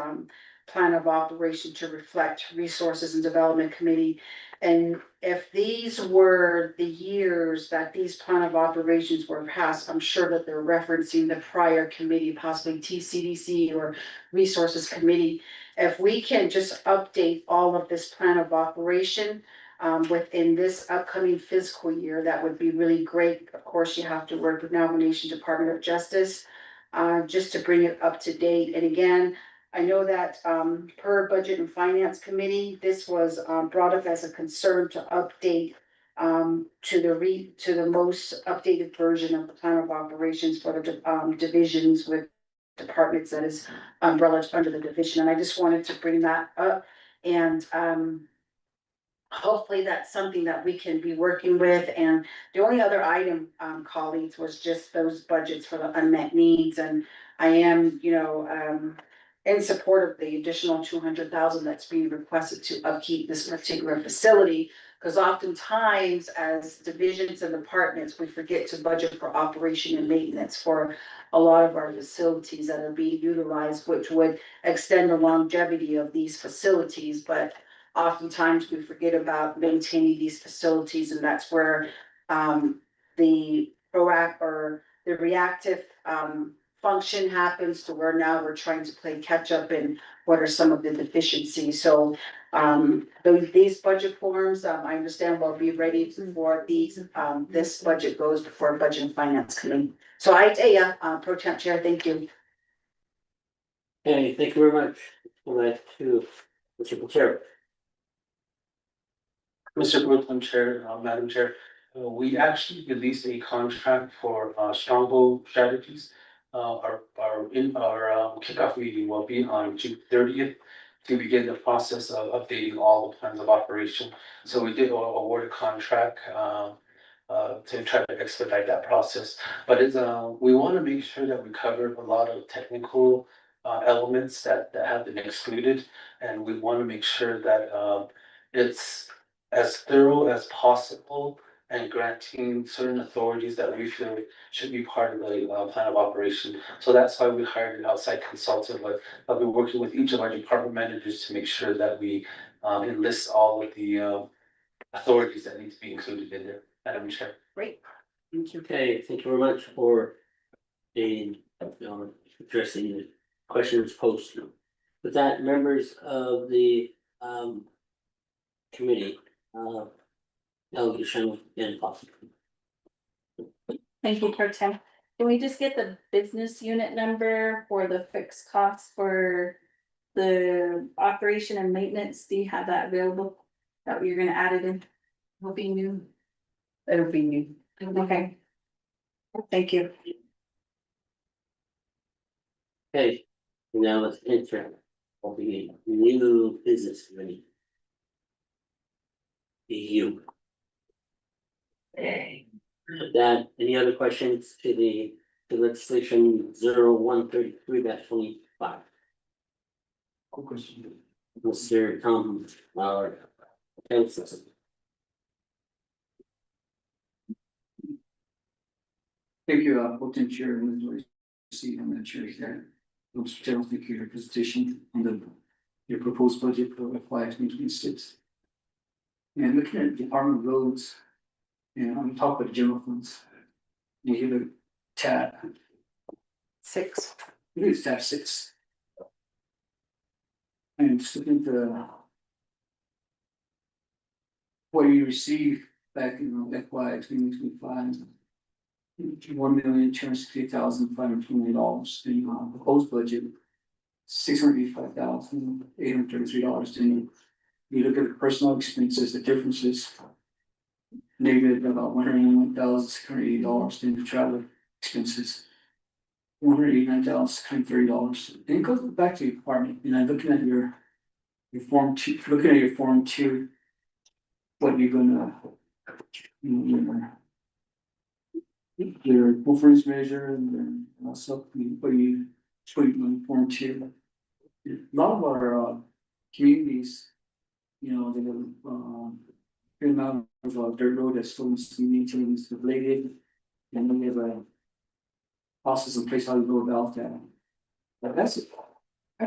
[SPEAKER 4] plan of operation to reflect Resources and Development Committee. And if these were the years that these plan of operations were passed, I'm sure that they're referencing the prior committee, possibly TCDC or Resources Committee. If we can just update all of this plan of operation within this upcoming fiscal year, that would be really great. Of course, you have to work with Nomination Department of Justice, just to bring it up to date. And again, I know that, per Budget and Finance Committee, this was, brought up as a concern to update, to the most updated version of the plan of operations for the, divisions with departments that is umbrella under the division. And I just wanted to bring that up. And, hopefully that's something that we can be working with. And the only other item, colleagues, was just those budgets for the unmet needs. And I am, in support of the additional 200,000 that's being requested to upkeep this particular facility. Because oftentimes as divisions and departments, we forget to budget for operation and maintenance for a lot of our facilities that are being utilized, which would extend the longevity of these facilities. But oftentimes we forget about maintaining these facilities, and that's where the reactive function happens, to where now we're trying to play catch up and what are some of the deficiencies. So these budget forms, I understand will be ready for these, this budget goes before Budget and Finance Committee. So I tell you, Pro Temp Chair, thank you.
[SPEAKER 3] Okay, thank you very much. Back to Mr. Patero.
[SPEAKER 12] Mr. Brooklyn Chair, Madam Chair, we actually released a contract for Stronghold Strategies. Our kickoff meeting will be on June 30th to begin the process of updating all the plans of operation. So we did award a contract to try to expedite that process. But we want to make sure that we cover a lot of technical elements that have been excluded, and we want to make sure that it's as thorough as possible and granting certain authorities that we feel should be part of the plan of operation. So that's why we hired an outside consultant, but I'll be working with each of our department managers to make sure that we enlist all of the authorities that need to be included in there. Madam Chair.
[SPEAKER 4] Great. Thank you.
[SPEAKER 3] Okay, thank you very much for addressing the questions posted. With that, members of the committee, delegation and possible.
[SPEAKER 7] Thank you, Pro Tem. Can we just get the business unit number for the fixed costs for the operation and maintenance, do you have that available? That you're gonna add it in?
[SPEAKER 4] Will be new. It'll be new.
[SPEAKER 7] Okay. Thank you.
[SPEAKER 3] Okay, now let's enter. Will be new business committee. You. With that, any other questions to the legislation 0133-25?
[SPEAKER 10] Quick question.
[SPEAKER 3] Mr. Tom, Kansas.
[SPEAKER 10] Thank you, Protein Chair, and Liz, I'm the chair here. Mr. General, thank you for your presentation on your proposed budget for FY 2026. And looking at Department of Roads, and on top of general funds, you hear the tab,
[SPEAKER 4] 6.
[SPEAKER 10] I think it's tab 6. And just looking at what you received back in FY 2025. $1,260,520 in proposed budget. $685,833. Then you look at the personal expenses, the differences. Negative about $181,680 in the travel expenses. $189,630. Then it goes back to your department, and I'm looking at your form 2, looking at your form 2. What you're gonna, your performance measure and then also what you put in form 2. A lot of our communities, they have good amount of dirt road that still needs to be maintained, is related. And then we have a process in place how you go about that. But that's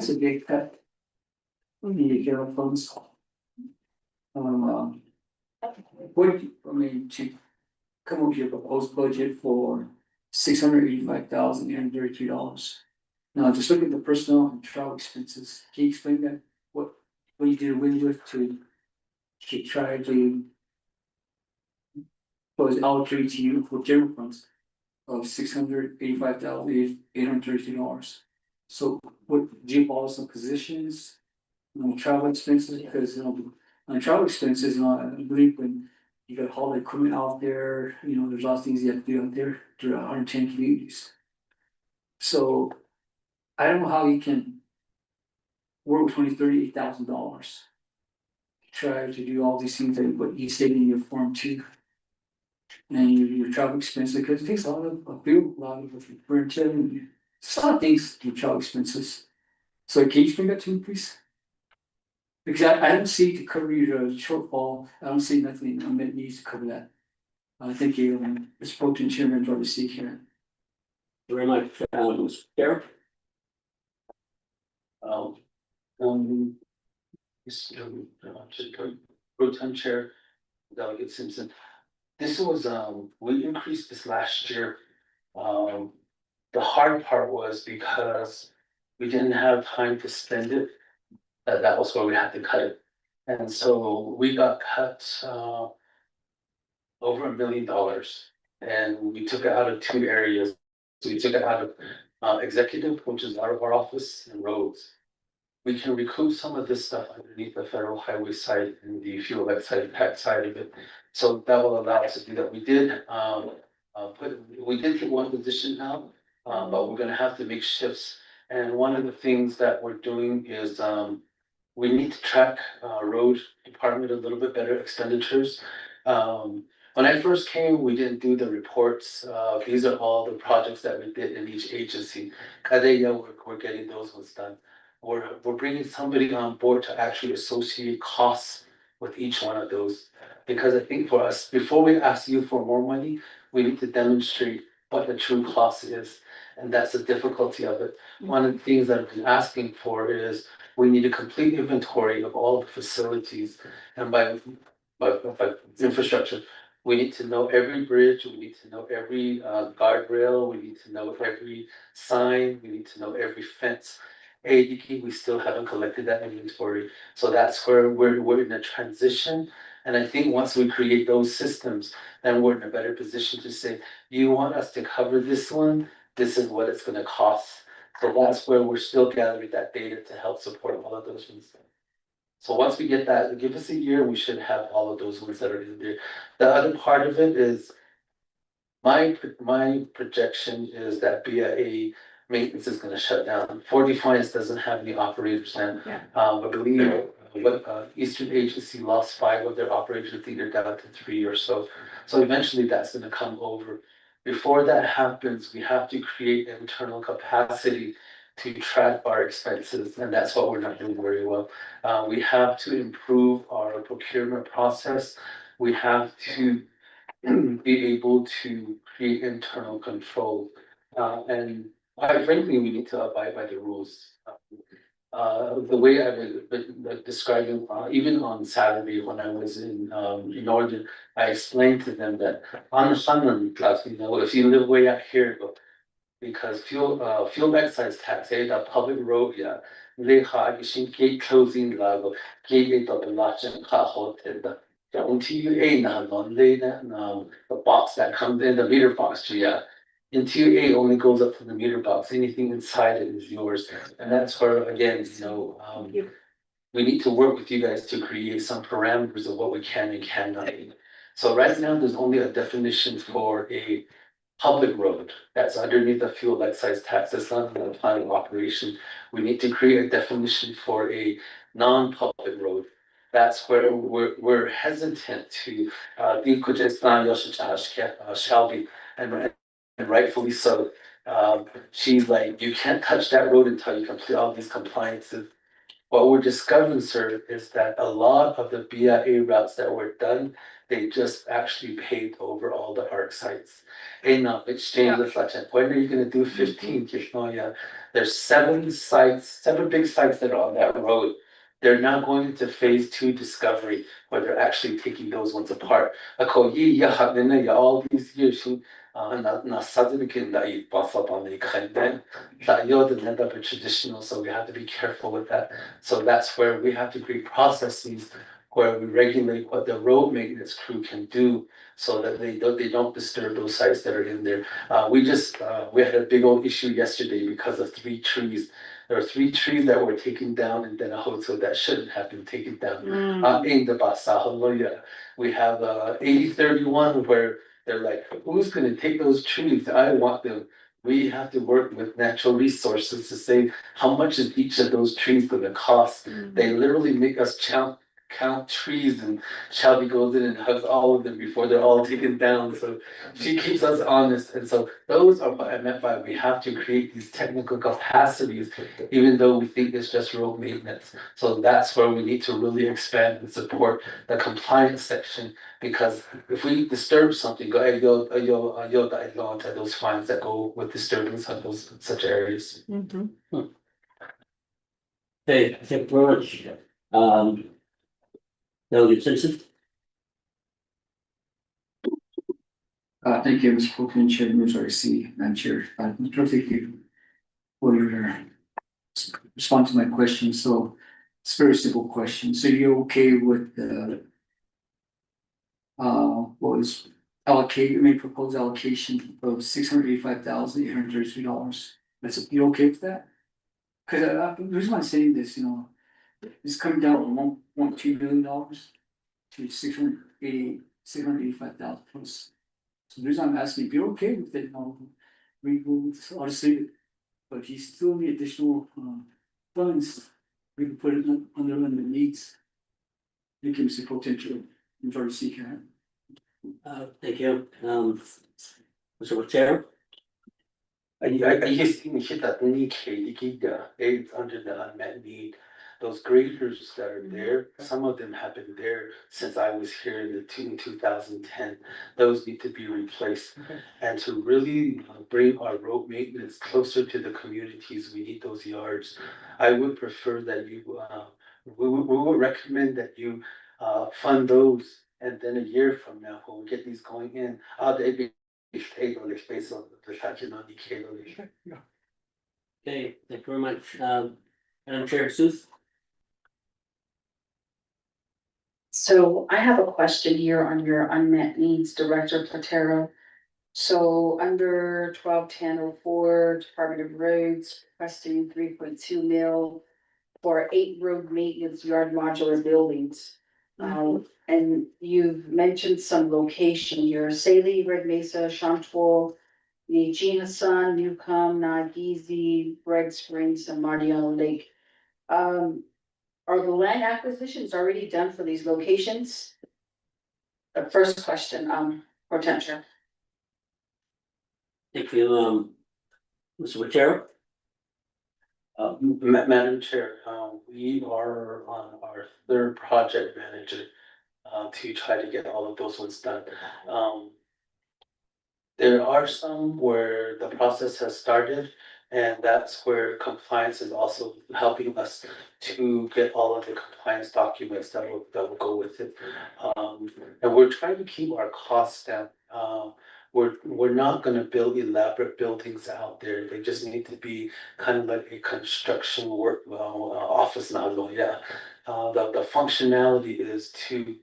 [SPEAKER 10] a big cut. We need to get our funds. To come up with your proposed budget for $685,833. Now, just look at the personnel and travel expenses. Can you explain that? What you did with to try to was allocated to you for general funds of $685,833. So what do you follow some positions, travel expenses, because on travel expenses, I believe when you got haul equipment out there, there's lots of things you have to do out there through 110 communities. So I don't know how you can work with $38,000. Try to do all these things that what you stated in your form 2. And your travel expenses, because it takes a lot of fuel, a lot of furniture, and a lot of things to travel expenses. So can you explain that to me, please? Because I don't see to cover your shortfall, I don't see nothing Unmet needs to cover that. Thank you, Mr. Protein Chairman, for the seat here.
[SPEAKER 3] Very much, Derek.
[SPEAKER 12] Pro Tem Chair, Delegate Simpson. This was, we increased this last year. The hard part was because we didn't have time to spend it. That was where we had to cut it. And so we got cut, over $1 million. And we took it out of 2 areas. So we took it out of, executive, which is out of our office, and roads. We can recoup some of this stuff underneath the federal highway side and the fuel excise tax side of it. So that will allow us to do that. We did take one position out, but we're gonna have to make shifts. And one of the things that we're doing is we need to track road department a little bit better expenditures. When I first came, we didn't do the reports. These are all the projects that we did in each agency. We're getting those ones done. We're bringing somebody on board to actually associate costs with each one of those. Because I think for us, before we ask you for more money, we need to demonstrate what the true cost is. And that's the difficulty of it. One of the things that I've been asking for is we need a complete inventory of all the facilities. And by infrastructure, we need to know every bridge, we need to know every guardrail, we need to know every sign, we need to know every fence. ADP, we still haven't collected that inventory. So that's where we're in a transition. And I think once we create those systems, then we're in a better position to say, you want us to cover this one? This is what it's gonna cost. So that's where we're still gathering that data to help support all of those ones. So once we get that, give us a year, we should have all of those ones that are in there. The other part of it is my projection is that BIA maintenance is gonna shut down. Fort Defiance doesn't have any operators now.
[SPEAKER 7] Yeah.
[SPEAKER 12] I believe Eastern Agency lost 5 of their operators, I think they're down to 3 or so. So eventually that's gonna come over. Before that happens, we have to create internal capacity to track our expenses, and that's what we're not doing very well. We have to improve our procurement process. We have to be able to create internal control. And quite frankly, we need to abide by the rules. The way I was describing, even on Saturday when I was in Northern, I explained to them that on the Sunland class, if you live way out here, because fuel excise tax, the public road, yeah. They have gate closing level, gate of the large and car hotel. The NTUA now, the box that comes in, the meter box, yeah. NTUA only goes up to the meter box, anything inside it is yours. And that's where, again, we need to work with you guys to create some parameters of what we can and cannot do. So right now, there's only a definition for a public road that's underneath the fuel excise tax. It's not an applying operation. We need to create a definition for a non-public road. That's where we're hesitant to Shelby, and rightfully so. She's like, you can't touch that road until you complete all these compliances. What we're discovering, sir, is that a lot of the BIA routes that were done, they just actually paved over all the ARC sites. And now exchange the such, when are you gonna do 15? There's 7 sites, 7 big sites that are on that road. They're now going into phase 2 discovery, where they're actually taking those ones apart. All these years, na suddenly can I buff up on the kind that yield and end up a traditional, so we have to be careful with that. So that's where we have to create processes where we regulate what the road maintenance crew can do so that they don't disturb those sites that are in there. We had a big old issue yesterday because of 3 trees. There were 3 trees that were taken down in Denahoto that shouldn't have been taken down. In the Basahaloya, we have 8031 where they're like, who's gonna take those trees? I want them. We have to work with natural resources to say, how much is each of those trees gonna cost? They literally make us count trees, and Shelby goes in and hugs all of them before they're all taken down. So she keeps us honest. And so those are what I meant by we have to create these technical capacities, even though we think it's just road maintenance. So that's where we need to really expand and support the compliance section, because if we disturb something, those fines that go with disturbance of those such areas.
[SPEAKER 3] Okay, thank you very much. Delegate Simpson?
[SPEAKER 10] Thank you, Mr. Fulton, Chair, members RC, Madam Chair. Thank you for your response to my question. So it's a very simple question. So you're okay with the what was allocated, proposed allocation of $685,833? You okay with that? Cause the reason I'm saying this, it's coming down from $1.2 billion to $685,000 plus. So the reason I'm asking, if you're okay with it, I'll just leave it. But if you still need additional funds, we can put it under the needs. Thank you, Mr. Potential, Majority Seeker.
[SPEAKER 3] Thank you. Mr. Chair?
[SPEAKER 12] I used to hit that it's under the unmet need. Those graders that are there, some of them have been there since I was here in 2010. Those need to be replaced. And to really bring our road maintenance closer to the communities, we need those yards. I would prefer that we would recommend that you fund those, and then a year from now, when we get these going in, they'd be stable, based on the fact on the cable.
[SPEAKER 3] Okay, thank you very much. Madam Chair, Seuss?
[SPEAKER 4] So I have a question here on your unmet needs, Director Platero. So under 12-10-04, Department of Roads requesting 3.2 mil for 8 road maintenance yard modular buildings. And you've mentioned some location here, Saley, Red Mesa, Chantal, Gina Sun, Newcomb, Nageezy, Red Springs, and Mariano Lake. Are the land acquisitions already done for these locations? The first question, potential.
[SPEAKER 3] Thank you, Mr. Rotero.
[SPEAKER 12] Madam Chair, we are on our third project manager, to try to get all of those ones done. There are some where the process has started, and that's where compliance is also helping us to get all of the compliance documents that will go with it. And we're trying to keep our costs down. We're not gonna build elaborate buildings out there. They just need to be kind of like a construction work, office now, yeah. The functionality is to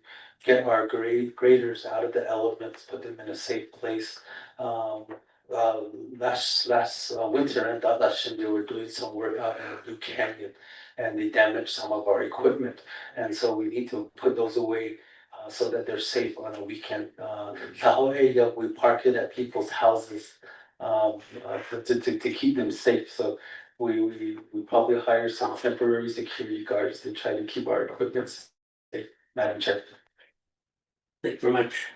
[SPEAKER 12] get our graders out of the elements, put them in a safe place. Um, last winter, and last year, they were doing some work out in the Blue Canyon, and they damaged some of our equipment, and so we need to put those away. So that they're safe on a weekend. The whole area, we park it at people's houses, to keep them safe, so we probably hire some temporary security guards to try to keep our equipment safe. Madam Chair.
[SPEAKER 3] Thank you very much.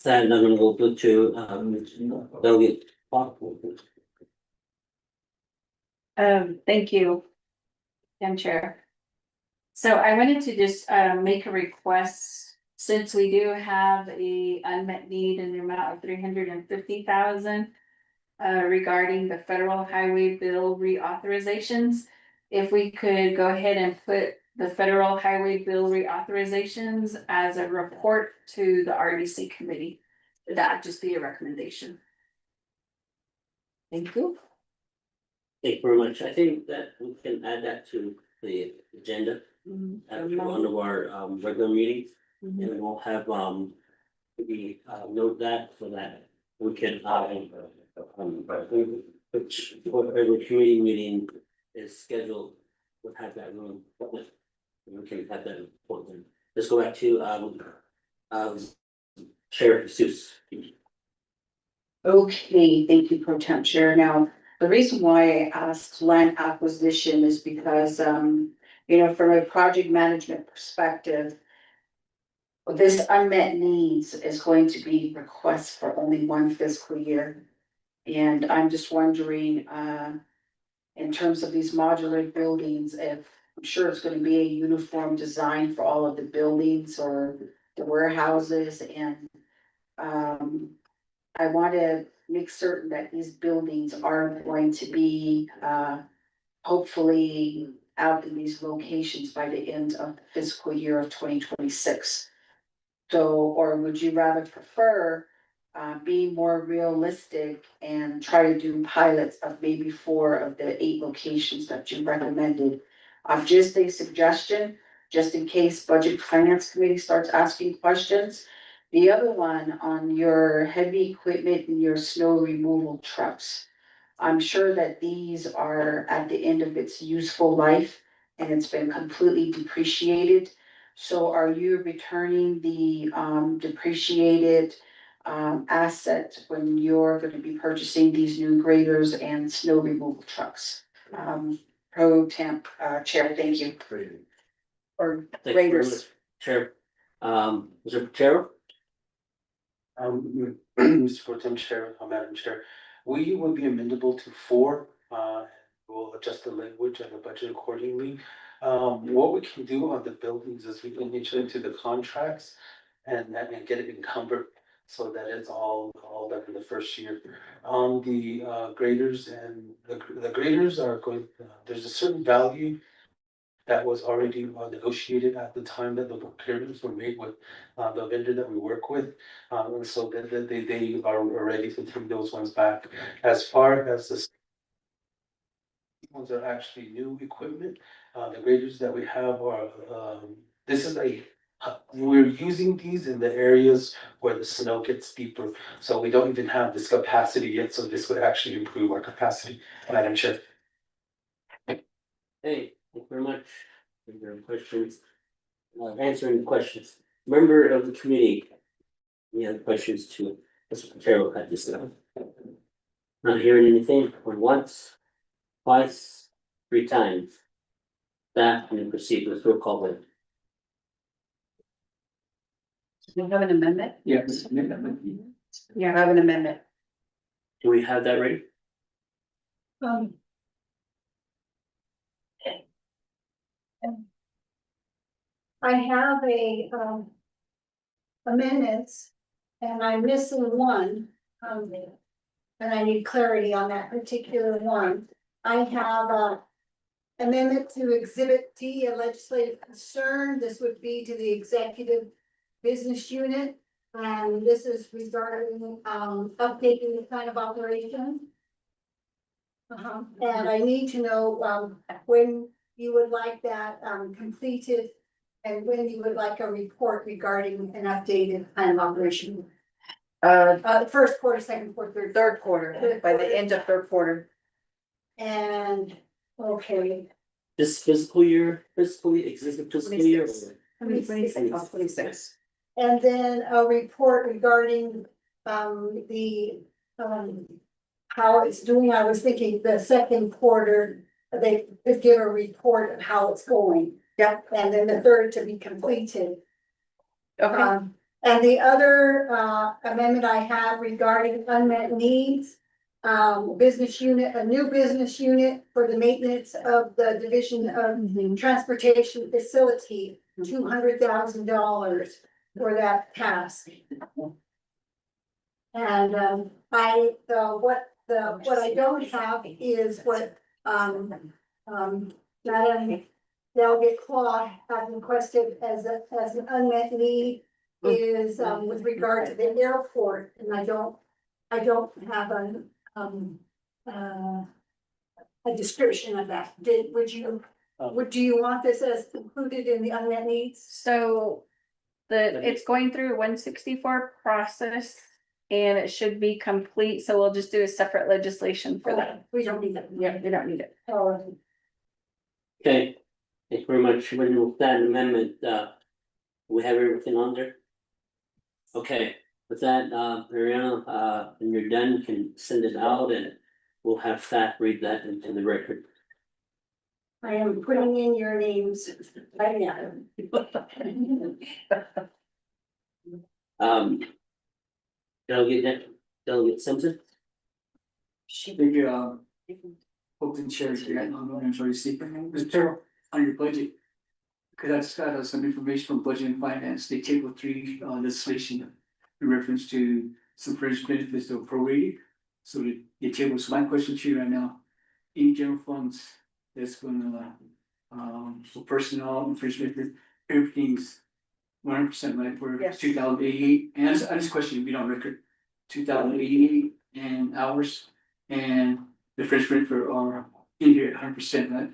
[SPEAKER 3] Then I'm gonna go to, Delegate Park.
[SPEAKER 7] Thank you, Madam Chair. So I wanted to just make a request, since we do have a unmet need in the amount of 350,000. Regarding the federal highway bill reauthorizations. If we could go ahead and put the federal highway bill reauthorizations as a report to the RDC committee. That'd just be a recommendation. Thank you.
[SPEAKER 3] Thank you very much. I think that we can add that to the agenda after one of our regular meetings. And we'll have we note that so that we can which whatever committee meeting is scheduled, we'll have that room. We can have that important. Let's go back to Chair Jesus.
[SPEAKER 4] Okay, thank you, Pro Temp Chair. Now, the reason why I asked land acquisition is because, from a project management perspective, this unmet needs is going to be requests for only one fiscal year. And I'm just wondering, in terms of these modular buildings, if, I'm sure it's gonna be a uniform design for all of the buildings or the warehouses, and, I want to make certain that these buildings are going to be, hopefully out in these locations by the end of the fiscal year of 2026. So, or would you rather prefer, be more realistic and try to do pilots of maybe 4 of the 8 locations that you recommended? Just a suggestion, just in case Budget Finance Committee starts asking questions. The other one on your heavy equipment and your snow removal trucks. I'm sure that these are at the end of its useful life and it's been completely depreciated. So are you returning the depreciated asset when you're gonna be purchasing these new graders and snow removal trucks? Pro Temp Chair, thank you. Or
[SPEAKER 3] Thank you very
[SPEAKER 4] graders.
[SPEAKER 3] much, Chair. Mr. Rotero?
[SPEAKER 12] Mr. Pro Tem Chair, Madam Chair, we will be amendable to 4, we'll adjust the language and the budget accordingly. What we can do on the buildings is we can enter into the contracts and get it encumbered so that it's all done in the first year. On the graders, and the graders are going, there's a certain value that was already negotiated at the time that the procurements were made with the vendor that we work with. And so that they are ready to take those ones back. As far as the ones are actually new equipment, the graders that we have are, this is a We're using these in the areas where the snow gets deeper, so we don't even have this capacity yet, so this would actually improve our capacity, Madam Chair.
[SPEAKER 3] Hey, thank you very much for your questions. Answering the questions. Member of the committee. Any other questions to Mr. Pacheco at this time? Not hearing anything for once, twice, 3 times. That and proceed with roll call vote.
[SPEAKER 4] Do you have an amendment?
[SPEAKER 10] Yes.
[SPEAKER 4] Yeah. I have an amendment.
[SPEAKER 3] Do we have that ready?
[SPEAKER 6] I have amendments, and I'm missing one, and I need clarity on that particular one. I have a amendment to Exhibit D, a legislative concern. This would be to the executive business unit. And this is regarding, updating the kind of operation. And I need to know, when you would like that, completed, and when you would like a report regarding an updated kind of operation. First quarter, second quarter,
[SPEAKER 4] Third quarter, by the end of third quarter.
[SPEAKER 6] and, okay.
[SPEAKER 3] This fiscal year, existing fiscal year?
[SPEAKER 4] 26. 26.
[SPEAKER 6] And then a report regarding, the, how it's doing. I was thinking the second quarter, they could give a report of how it's going.
[SPEAKER 4] Yep.
[SPEAKER 6] And then the third to be completed.
[SPEAKER 4] Okay.
[SPEAKER 6] And the other, amendment I have regarding unmet needs. Business unit, a new business unit for the maintenance of the Division of Transportation Facility, $200,000 for that task. And, what I don't have is what, Madam Delegate Claw had requested as an unmet need is, with regard to the airport, and I don't have a description of that. Do you want this as included in the unmet needs?
[SPEAKER 7] So it's going through a 164 process and it should be complete, so we'll just do a separate legislation for that.
[SPEAKER 6] We don't need that.
[SPEAKER 7] Yeah, we don't need it.
[SPEAKER 6] Oh,
[SPEAKER 3] Okay, thank you very much. With that amendment, we have everything on there? Okay, with that, Mariana, when you're done, you can send it out and we'll have staff read that into the record.
[SPEAKER 6] I am putting in your names right now.
[SPEAKER 3] Delegate Simpson?
[SPEAKER 10] Thank you, Open Chair here, I'm sorry, Steve. Mr. Terrell, on your budget. Cause I just got some information from Budget and Finance, they table 3 legislation in reference to some fringe benefits that were prorated. So they table, so my question to you right now, in general funds, that's gonna, for personnel and fringe benefits, everything's 100% right for
[SPEAKER 4] Yes.
[SPEAKER 10] 2088, and I just question, we don't record 2088 and hours, and the fringe benefit are in here at 100%, right?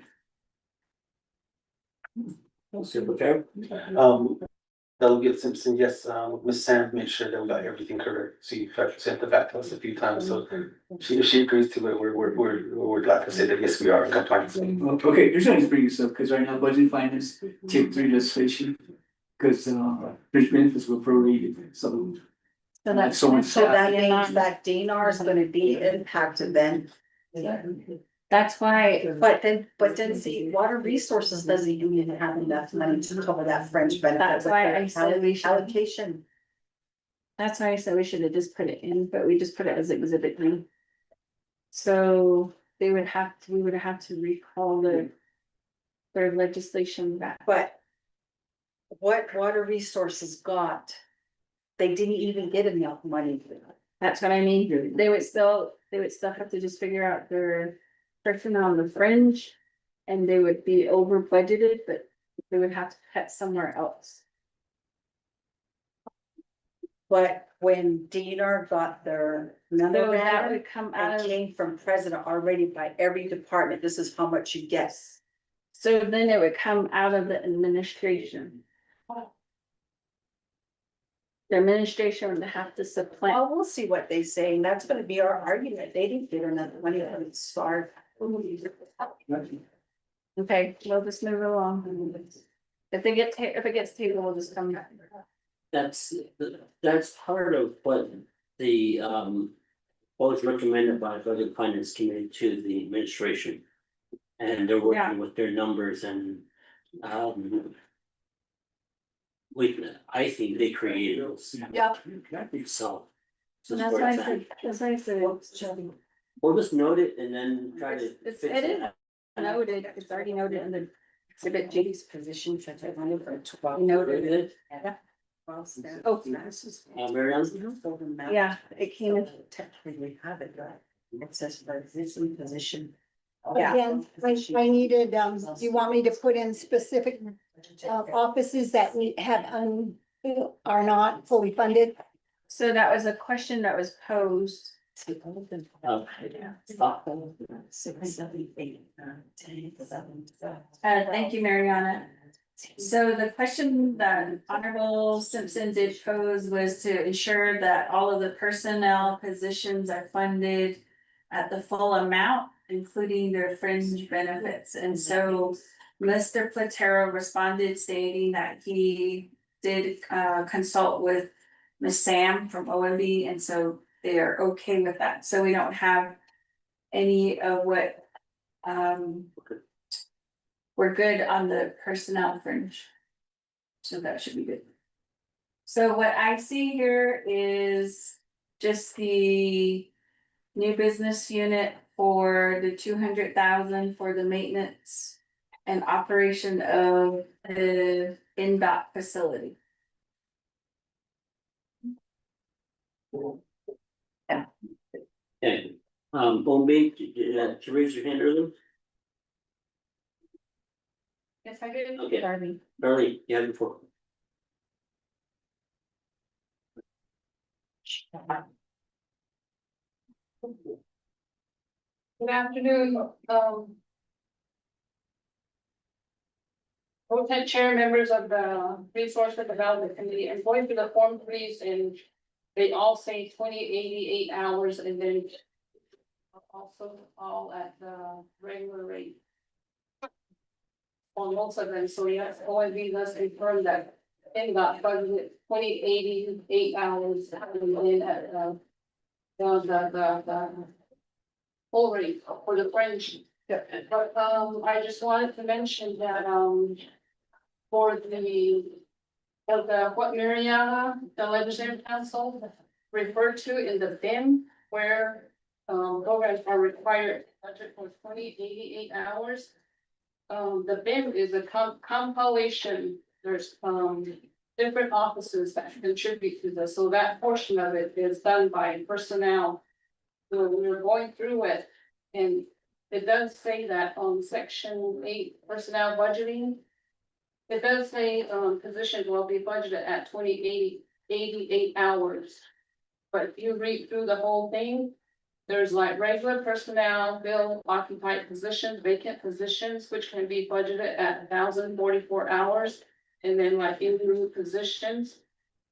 [SPEAKER 12] Delegate Simpson, yes, Ms. Sam made sure that we got everything correct, so you sent it back to us a few times, so she agrees to it, we're glad to say that, yes, we are in compliance.
[SPEAKER 10] Okay, here's what I was bringing this up, because right now budget and finance take 3 legislation, because fringe benefits were prorated, so.
[SPEAKER 7] So that's.
[SPEAKER 10] So
[SPEAKER 4] that means that DNR is gonna be impacted then.
[SPEAKER 7] That's why,
[SPEAKER 4] But then see, water resources doesn't even have enough money to cover that fringe benefit.
[SPEAKER 7] That's
[SPEAKER 4] with
[SPEAKER 7] why
[SPEAKER 4] their
[SPEAKER 7] I said we should-
[SPEAKER 4] allocation.
[SPEAKER 7] that's why I said we should have just put it in, but we just put it as exhibit B. So we would have to recall their legislation back.
[SPEAKER 4] But what water resources got, they didn't even get enough money.
[SPEAKER 7] That's what I mean. They would still have to just figure out their personnel on the fringe. And they would be over budgeted, but they would have to cut somewhere else.
[SPEAKER 4] But when DNR got their
[SPEAKER 7] So that
[SPEAKER 4] memorandum,
[SPEAKER 7] would come out
[SPEAKER 4] it
[SPEAKER 7] of,
[SPEAKER 4] came from president already by every department, this is how much you get.
[SPEAKER 7] so then it would come out of the administration. the administration would have to supplant.
[SPEAKER 4] Well, we'll see what they say, and that's gonna be our argument. They didn't get enough money from the start.
[SPEAKER 7] Okay, we'll just move along. If they get, if it gets tabled, we'll just come back.
[SPEAKER 3] That's part of what the, what was recommended by the finance committee to the administration. And they're
[SPEAKER 7] Yeah.
[SPEAKER 3] working with their numbers and, I think they created those.
[SPEAKER 4] Yeah.
[SPEAKER 3] So.
[SPEAKER 7] And that's why I said, that's why I said.
[SPEAKER 3] We'll just note it and then try to.
[SPEAKER 7] It's,
[SPEAKER 3] fix
[SPEAKER 7] it is noted, it's already noted in the exhibit G's position, such as noted.
[SPEAKER 3] Good.
[SPEAKER 7] Oh,
[SPEAKER 3] Mary Ellen?
[SPEAKER 7] yeah, it came in.
[SPEAKER 4] Technically have it, right? It says position, position.
[SPEAKER 7] Yeah.
[SPEAKER 6] Again, I needed, do you want me to put in specific offices that are not fully funded?
[SPEAKER 7] So that was a question that was posed. Thank you, Mariana. So the question that Honorable Simpson did pose was to ensure that all of the personnel positions are funded at the full amount, including their fringe benefits. And so Mr. Platero responded stating that he did consult with Ms. Sam from OMB, and so they are okay with that. So we don't have any of what we're good on the personnel fringe. So that should be good. So what I see here is just the new business unit for the 200,000 for the maintenance and operation of the NDOT facility.
[SPEAKER 3] Okay, Bombay, to raise your hand earlier?
[SPEAKER 7] Yes, I did.
[SPEAKER 3] Okay.
[SPEAKER 7] Darby.
[SPEAKER 3] Darlene, you had before.
[SPEAKER 2] Good afternoon, Pro-Tem Chair, members of the Resource and Development Committee, I'm going through the Form 3s and they all say 88 hours and then also all at the regular rate. On most of them, so yes, OMB does confirm that in that budget, 88 hours and then at the full rate for the French. But I just wanted to mention that for what Mariana, the legislative council referred to in the BIM where programs are required budget for 88 hours. The BIM is a compilation, there's different offices that contribute to this, so that portion of it is done by personnel. So we're going through it, and it does say that on section 8 personnel budgeting. It does say positions will be budgeted at 88 hours. But if you read through the whole thing, there's like regular personnel, bill occupied positions, vacant positions, which can be budgeted at 1,044 hours. And then like in new positions,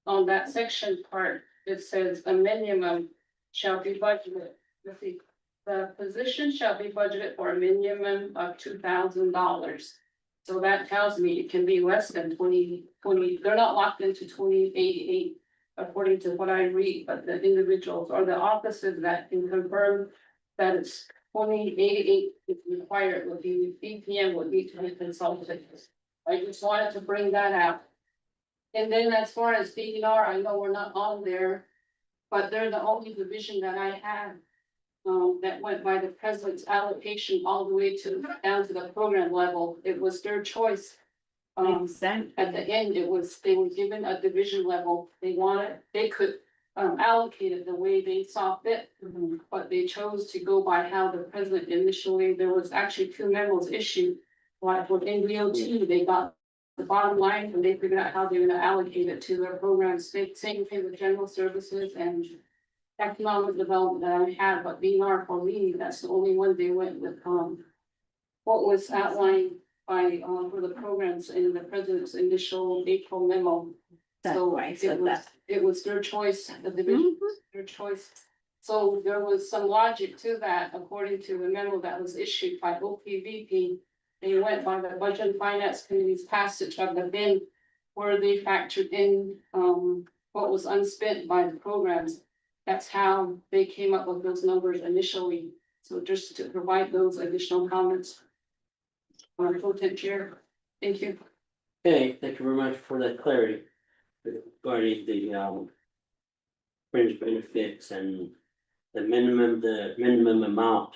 [SPEAKER 2] on that section part, it says a minimum shall be budgeted. Let's see, the position shall be budgeted for a minimum of $2,000. So that tells me it can be less than 20, they're not locked into 2088. According to what I read, but the individuals or the offices that can confirm that it's 2088 is required would be BPM would be to be consulted. I just wanted to bring that out. And then as far as DNR, I know we're not on there, but they're the only division that I have that went by the president's allocation all the way to down to the program level. It was their choice. At the end, they were given a division level, they could allocate it the way they saw fit. But they chose to go by how the president initially, there was actually 2 memos issued. Like with NDOT, they got the bottom line and they figured out how they're gonna allocate it to their programs. Same thing with general services and economic development that I had, but BNR for me, that's the only one they went with, what was outlined by, for the programs in the president's initial April memo.
[SPEAKER 7] That's
[SPEAKER 8] So
[SPEAKER 7] why I said
[SPEAKER 8] it was,
[SPEAKER 7] that.
[SPEAKER 8] it was their choice, the division, was their choice. So there was some logic to that, according to the memo that was issued by OPVP. They went by the Budget and Finance Committee's passage of the bin, where they factored in, what was unspent by the programs. That's how they came up with those numbers initially. So just to provide those additional comments. On Pro-Tem Chair, thank you.
[SPEAKER 3] Okay, thank you very much for that clarity. Regarding the fringe benefits and the minimum amount.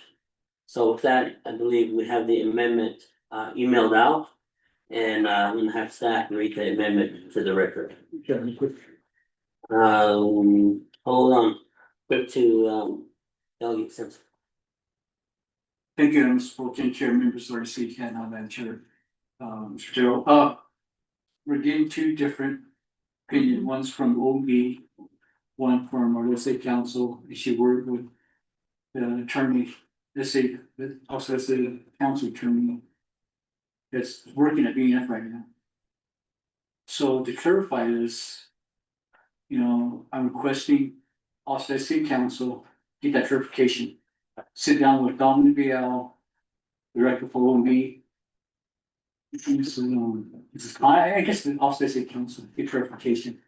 [SPEAKER 3] So with that, I believe we have the amendment emailed out. And I'm gonna have staff read the amendment to the record. Hold on, quick to delegate sense.
[SPEAKER 10] Thank you, Mr. Fulton, Chair, members of the city council, Madam Chair. Mr. Gerald, we're getting two different opinions, one's from OB, one from our let's say council, and she worked with the attorney, let's say, also let's say the council attorney that's working at BNF right now. So to clarify this, you know, I'm requesting also let's say council, get that clarification. Sit down with Dominic Vial, director for OB. I guess the office of council, get clarification.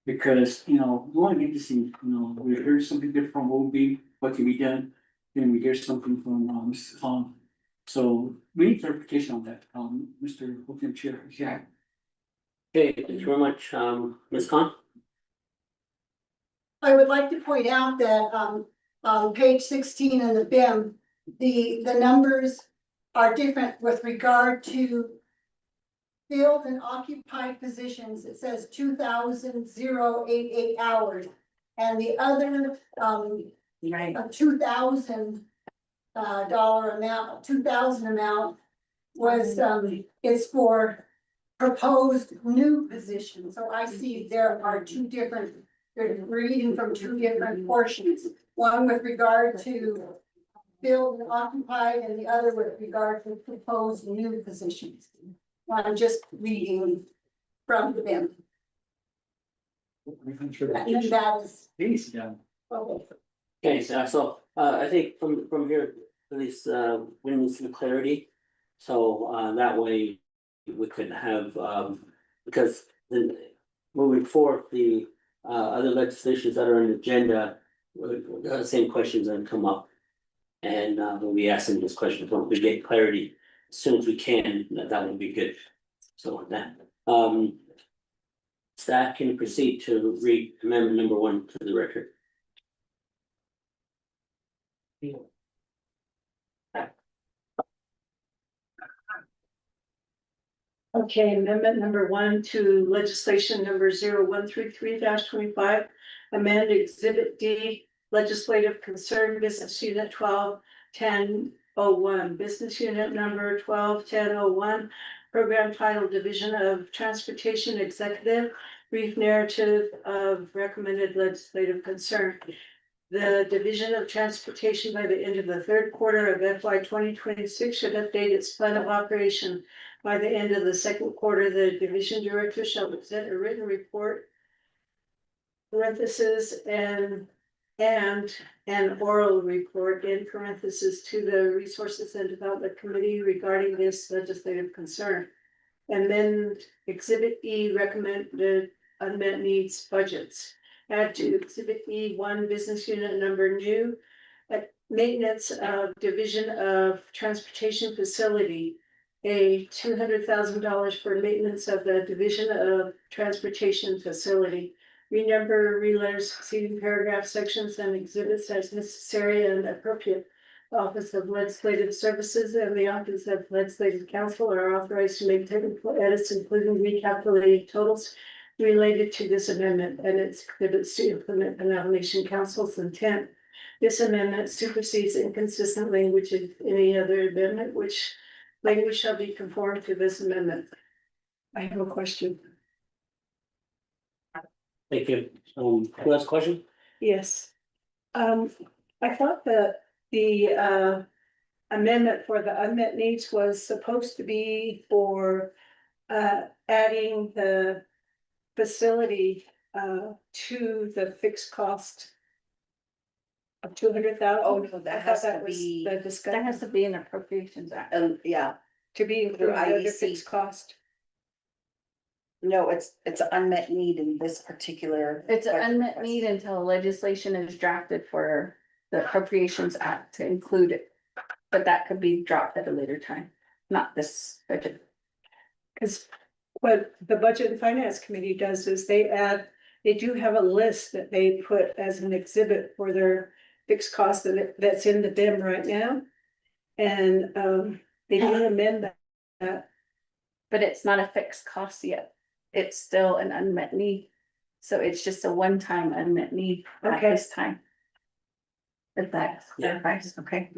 [SPEAKER 10] Because, you know, we wanna get to see, you know, we heard something different from OB, what can be done, then we hear something from, Mrs. Hong. So we need clarification on that, Mr. Fulton Chair, yeah.
[SPEAKER 3] Okay, thank you very much, Ms. Khan.
[SPEAKER 6] I would like to point out that, on page 16 in the BIM, the numbers are different with regard to filled and occupied positions. It says 2,088 hours. And the other,
[SPEAKER 7] Right.
[SPEAKER 6] a $2,000 amount, 2,000 amount was, is for proposed new positions. So I see there are two different, they're reading from two different portions. One with regard to filled and occupied, and the other with regard to proposed new positions. I'm just reading from the BIM. And that is,
[SPEAKER 10] Please, yeah.
[SPEAKER 6] okay.
[SPEAKER 3] Okay, so I think from here, at least we need some clarity. So that way we could have because then moving forward, the other legislations that are on the agenda, the same questions that come up. And we'll be asking those questions, when we get clarity as soon as we can, that would be good. So with that, staff can proceed to read amendment number 1 to the record.
[SPEAKER 8] Okay, amendment number 1 to legislation number 0133-25, amend exhibit D, legislative concern business unit 12-1001, business unit number 12-1001, program title Division of Transportation Executive, brief narrative of recommended legislative concern. The Division of Transportation by the end of the third quarter of FY 2026 should update its plan of operation. By the end of the second quarter, the division director shall present a written report. Parentheses and an oral report in parentheses to the Resources and Development Committee regarding this legislative concern. And then Exhibit E, recommended unmet needs budgets. Add to Exhibit E 1 business unit number new. Maintenance of Division of Transportation Facility. A $200,000 for maintenance of the Division of Transportation Facility. Renumber, reletters, succeeding paragraph sections and exhibits as necessary and appropriate. The Office of Legislative Services and the Office of Legislative Counsel are authorized to make technical edits, including recalculating totals related to this amendment and its exhibits to implement the nomination council's intent. This amendment supersedes inconsistent language of any other amendment, which language shall be conformed to this amendment. I have a question.
[SPEAKER 3] Thank you. Who has a question?
[SPEAKER 8] Yes. I thought that the amendment for the unmet needs was supposed to be for adding the
[SPEAKER 6] facility, to the fixed cost of 200,000?
[SPEAKER 4] Oh, no, that has to be-
[SPEAKER 6] The
[SPEAKER 7] That
[SPEAKER 6] discussion,
[SPEAKER 7] has to be an appropriations act.
[SPEAKER 4] Yeah,
[SPEAKER 6] to be included under
[SPEAKER 4] IEC.
[SPEAKER 6] fixed cost.
[SPEAKER 4] no, it's an unmet need in this particular.
[SPEAKER 7] It's an
[SPEAKER 4] budget
[SPEAKER 7] unmet
[SPEAKER 4] request.
[SPEAKER 7] need until legislation is drafted for the appropriations act to include it. But that could be dropped at a later time, not this budget.
[SPEAKER 6] Cause what the Budget and Finance Committee does is they do have a list that they put as an exhibit for their fixed cost that's in the BIM right now. And, they did amend that.
[SPEAKER 7] But it's not a fixed cost yet. It's still an unmet need. So it's just a one-time unmet need at
[SPEAKER 6] Okay.
[SPEAKER 7] this time. If that clarifies, okay.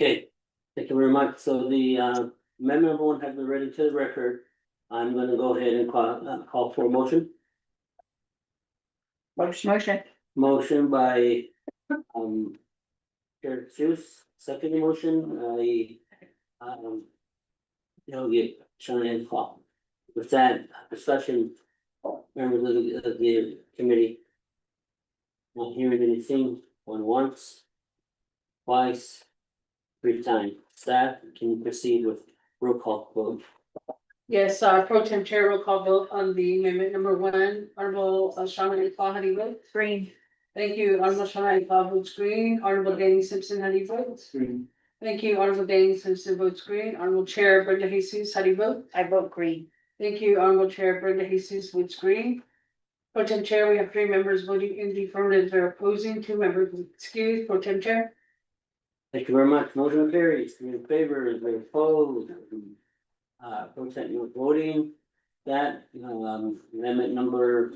[SPEAKER 3] Okay, thank you very much. So the amendment number 1 has been read into the record. I'm gonna go ahead and call for a motion.
[SPEAKER 7] Motion.
[SPEAKER 3] Motion by Chair Seuss, second motion, get Sean and Paul. With that discussion, members of the committee. Not hearing anything, going once, twice, 3 times. Staff, can you proceed with roll call vote?
[SPEAKER 2] Yes, pro tem chair roll call vote on the amendment number 1, Honorable Shawna Paul, how do you vote?
[SPEAKER 7] Green.
[SPEAKER 2] Thank you, Honorable Shawna Paul votes green, Honorable Danny Simpson, how do you vote?
[SPEAKER 10] Green.
[SPEAKER 2] Thank you, Honorable Danny Simpson votes green, Honorable Chair Brenda Jesus, how do you vote?
[SPEAKER 4] I vote green.
[SPEAKER 2] Thank you, Honorable Chair Brenda Jesus votes green. Pro tem chair, we have 3 members voting in the affirmative, they're opposing, 2 members excused, pro tem chair.
[SPEAKER 3] Thank you very much. Motion carries. In favor, those opposed. Percent no voting. That, amendment number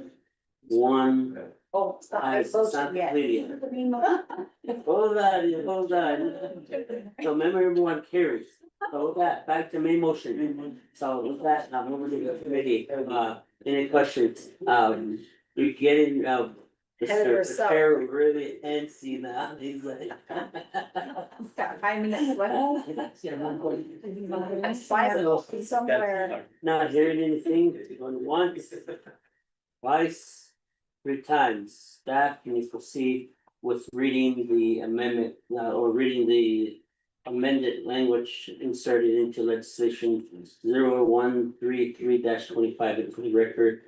[SPEAKER 3] 1.
[SPEAKER 4] Oh, it's not, I
[SPEAKER 3] Has
[SPEAKER 4] voted
[SPEAKER 3] not
[SPEAKER 4] yet.
[SPEAKER 3] completed. Hold on. So amendment number 1 carries. So with that, back to main motion. So with that, now over to the committee. Any questions? We're getting, Mr. Chair really antsy now. He's like.
[SPEAKER 7] Got 5 minutes left. Somewhere.
[SPEAKER 3] Not hearing anything, going once, twice, 3 times. Staff, can you proceed with reading the amendment, or reading the amended language inserted into legislation 0133-25 into the record?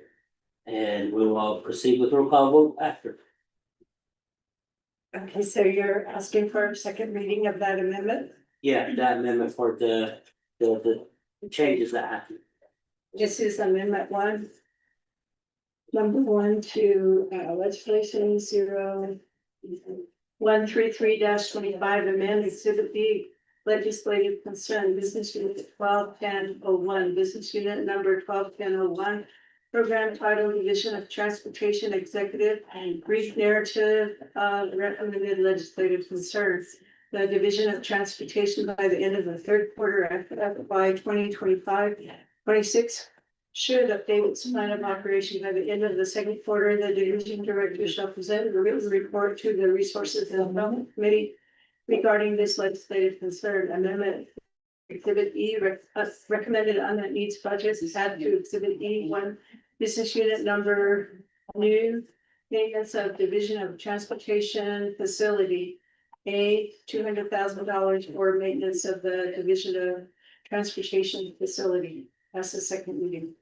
[SPEAKER 3] And we will proceed with roll call vote after.
[SPEAKER 6] Okay, so you're asking for a second reading of that amendment?
[SPEAKER 3] Yeah, that amendment for the changes that happen.
[SPEAKER 6] This is amendment 1. Number 1 to legislation 0133-25, amend exhibit B, legislative concern, business unit 121001, business unit number 121001. Program title, Division of Transportation Executive, and brief narrative of recommended legislative concerns. The Division of Transportation by the end of the 3rd quarter of FY 2025-26 should update its plan of operation by the end of the 2nd quarter. The division director shall present a written report to the Resources and Development Committee regarding this legislative concern. Amendment Exhibit E, recommended unmet needs budgets is added to Exhibit E1, business unit number new, maintenance of Division of Transportation Facility. $200,000 for maintenance of the Division of Transportation Facility. That's the 2nd reading.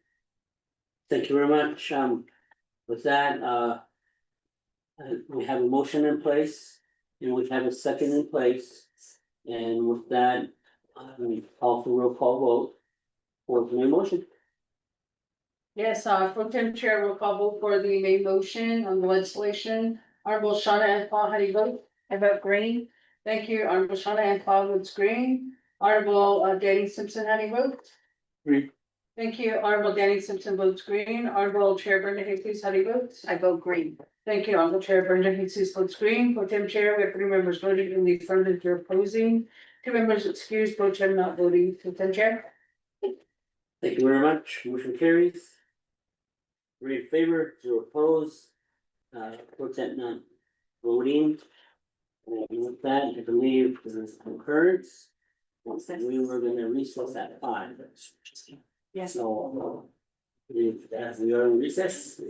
[SPEAKER 3] Thank you very much. With that, we have a motion in place and we have a second in place. And with that, we call for roll call vote for the main motion.
[SPEAKER 2] Yes, pro tem chair roll call vote for the main motion on the legislation, Honorable Shawna Paul, how do you vote?
[SPEAKER 7] I vote green.
[SPEAKER 2] Thank you, Honorable Shawna Paul votes green, Honorable Danny Simpson, how do you vote?
[SPEAKER 10] Green.
[SPEAKER 2] Thank you, Honorable Danny Simpson votes green, Honorable Chair Brenda Jesus, how do you vote?
[SPEAKER 4] I vote green.
[SPEAKER 2] Thank you, Honorable Chair Brenda Jesus votes green, pro tem chair, we have 3 members voting in the affirmative, you're opposing, 2 members excused, pro tem not voting, pro tem chair.
[SPEAKER 3] Thank you very much. Motion carries. 3 in favor, 0 opposed. Pro temp not voting. And with that, I believe this is concurrence. We were gonna recess at 5.
[SPEAKER 7] Yes.
[SPEAKER 3] So As we are in recess.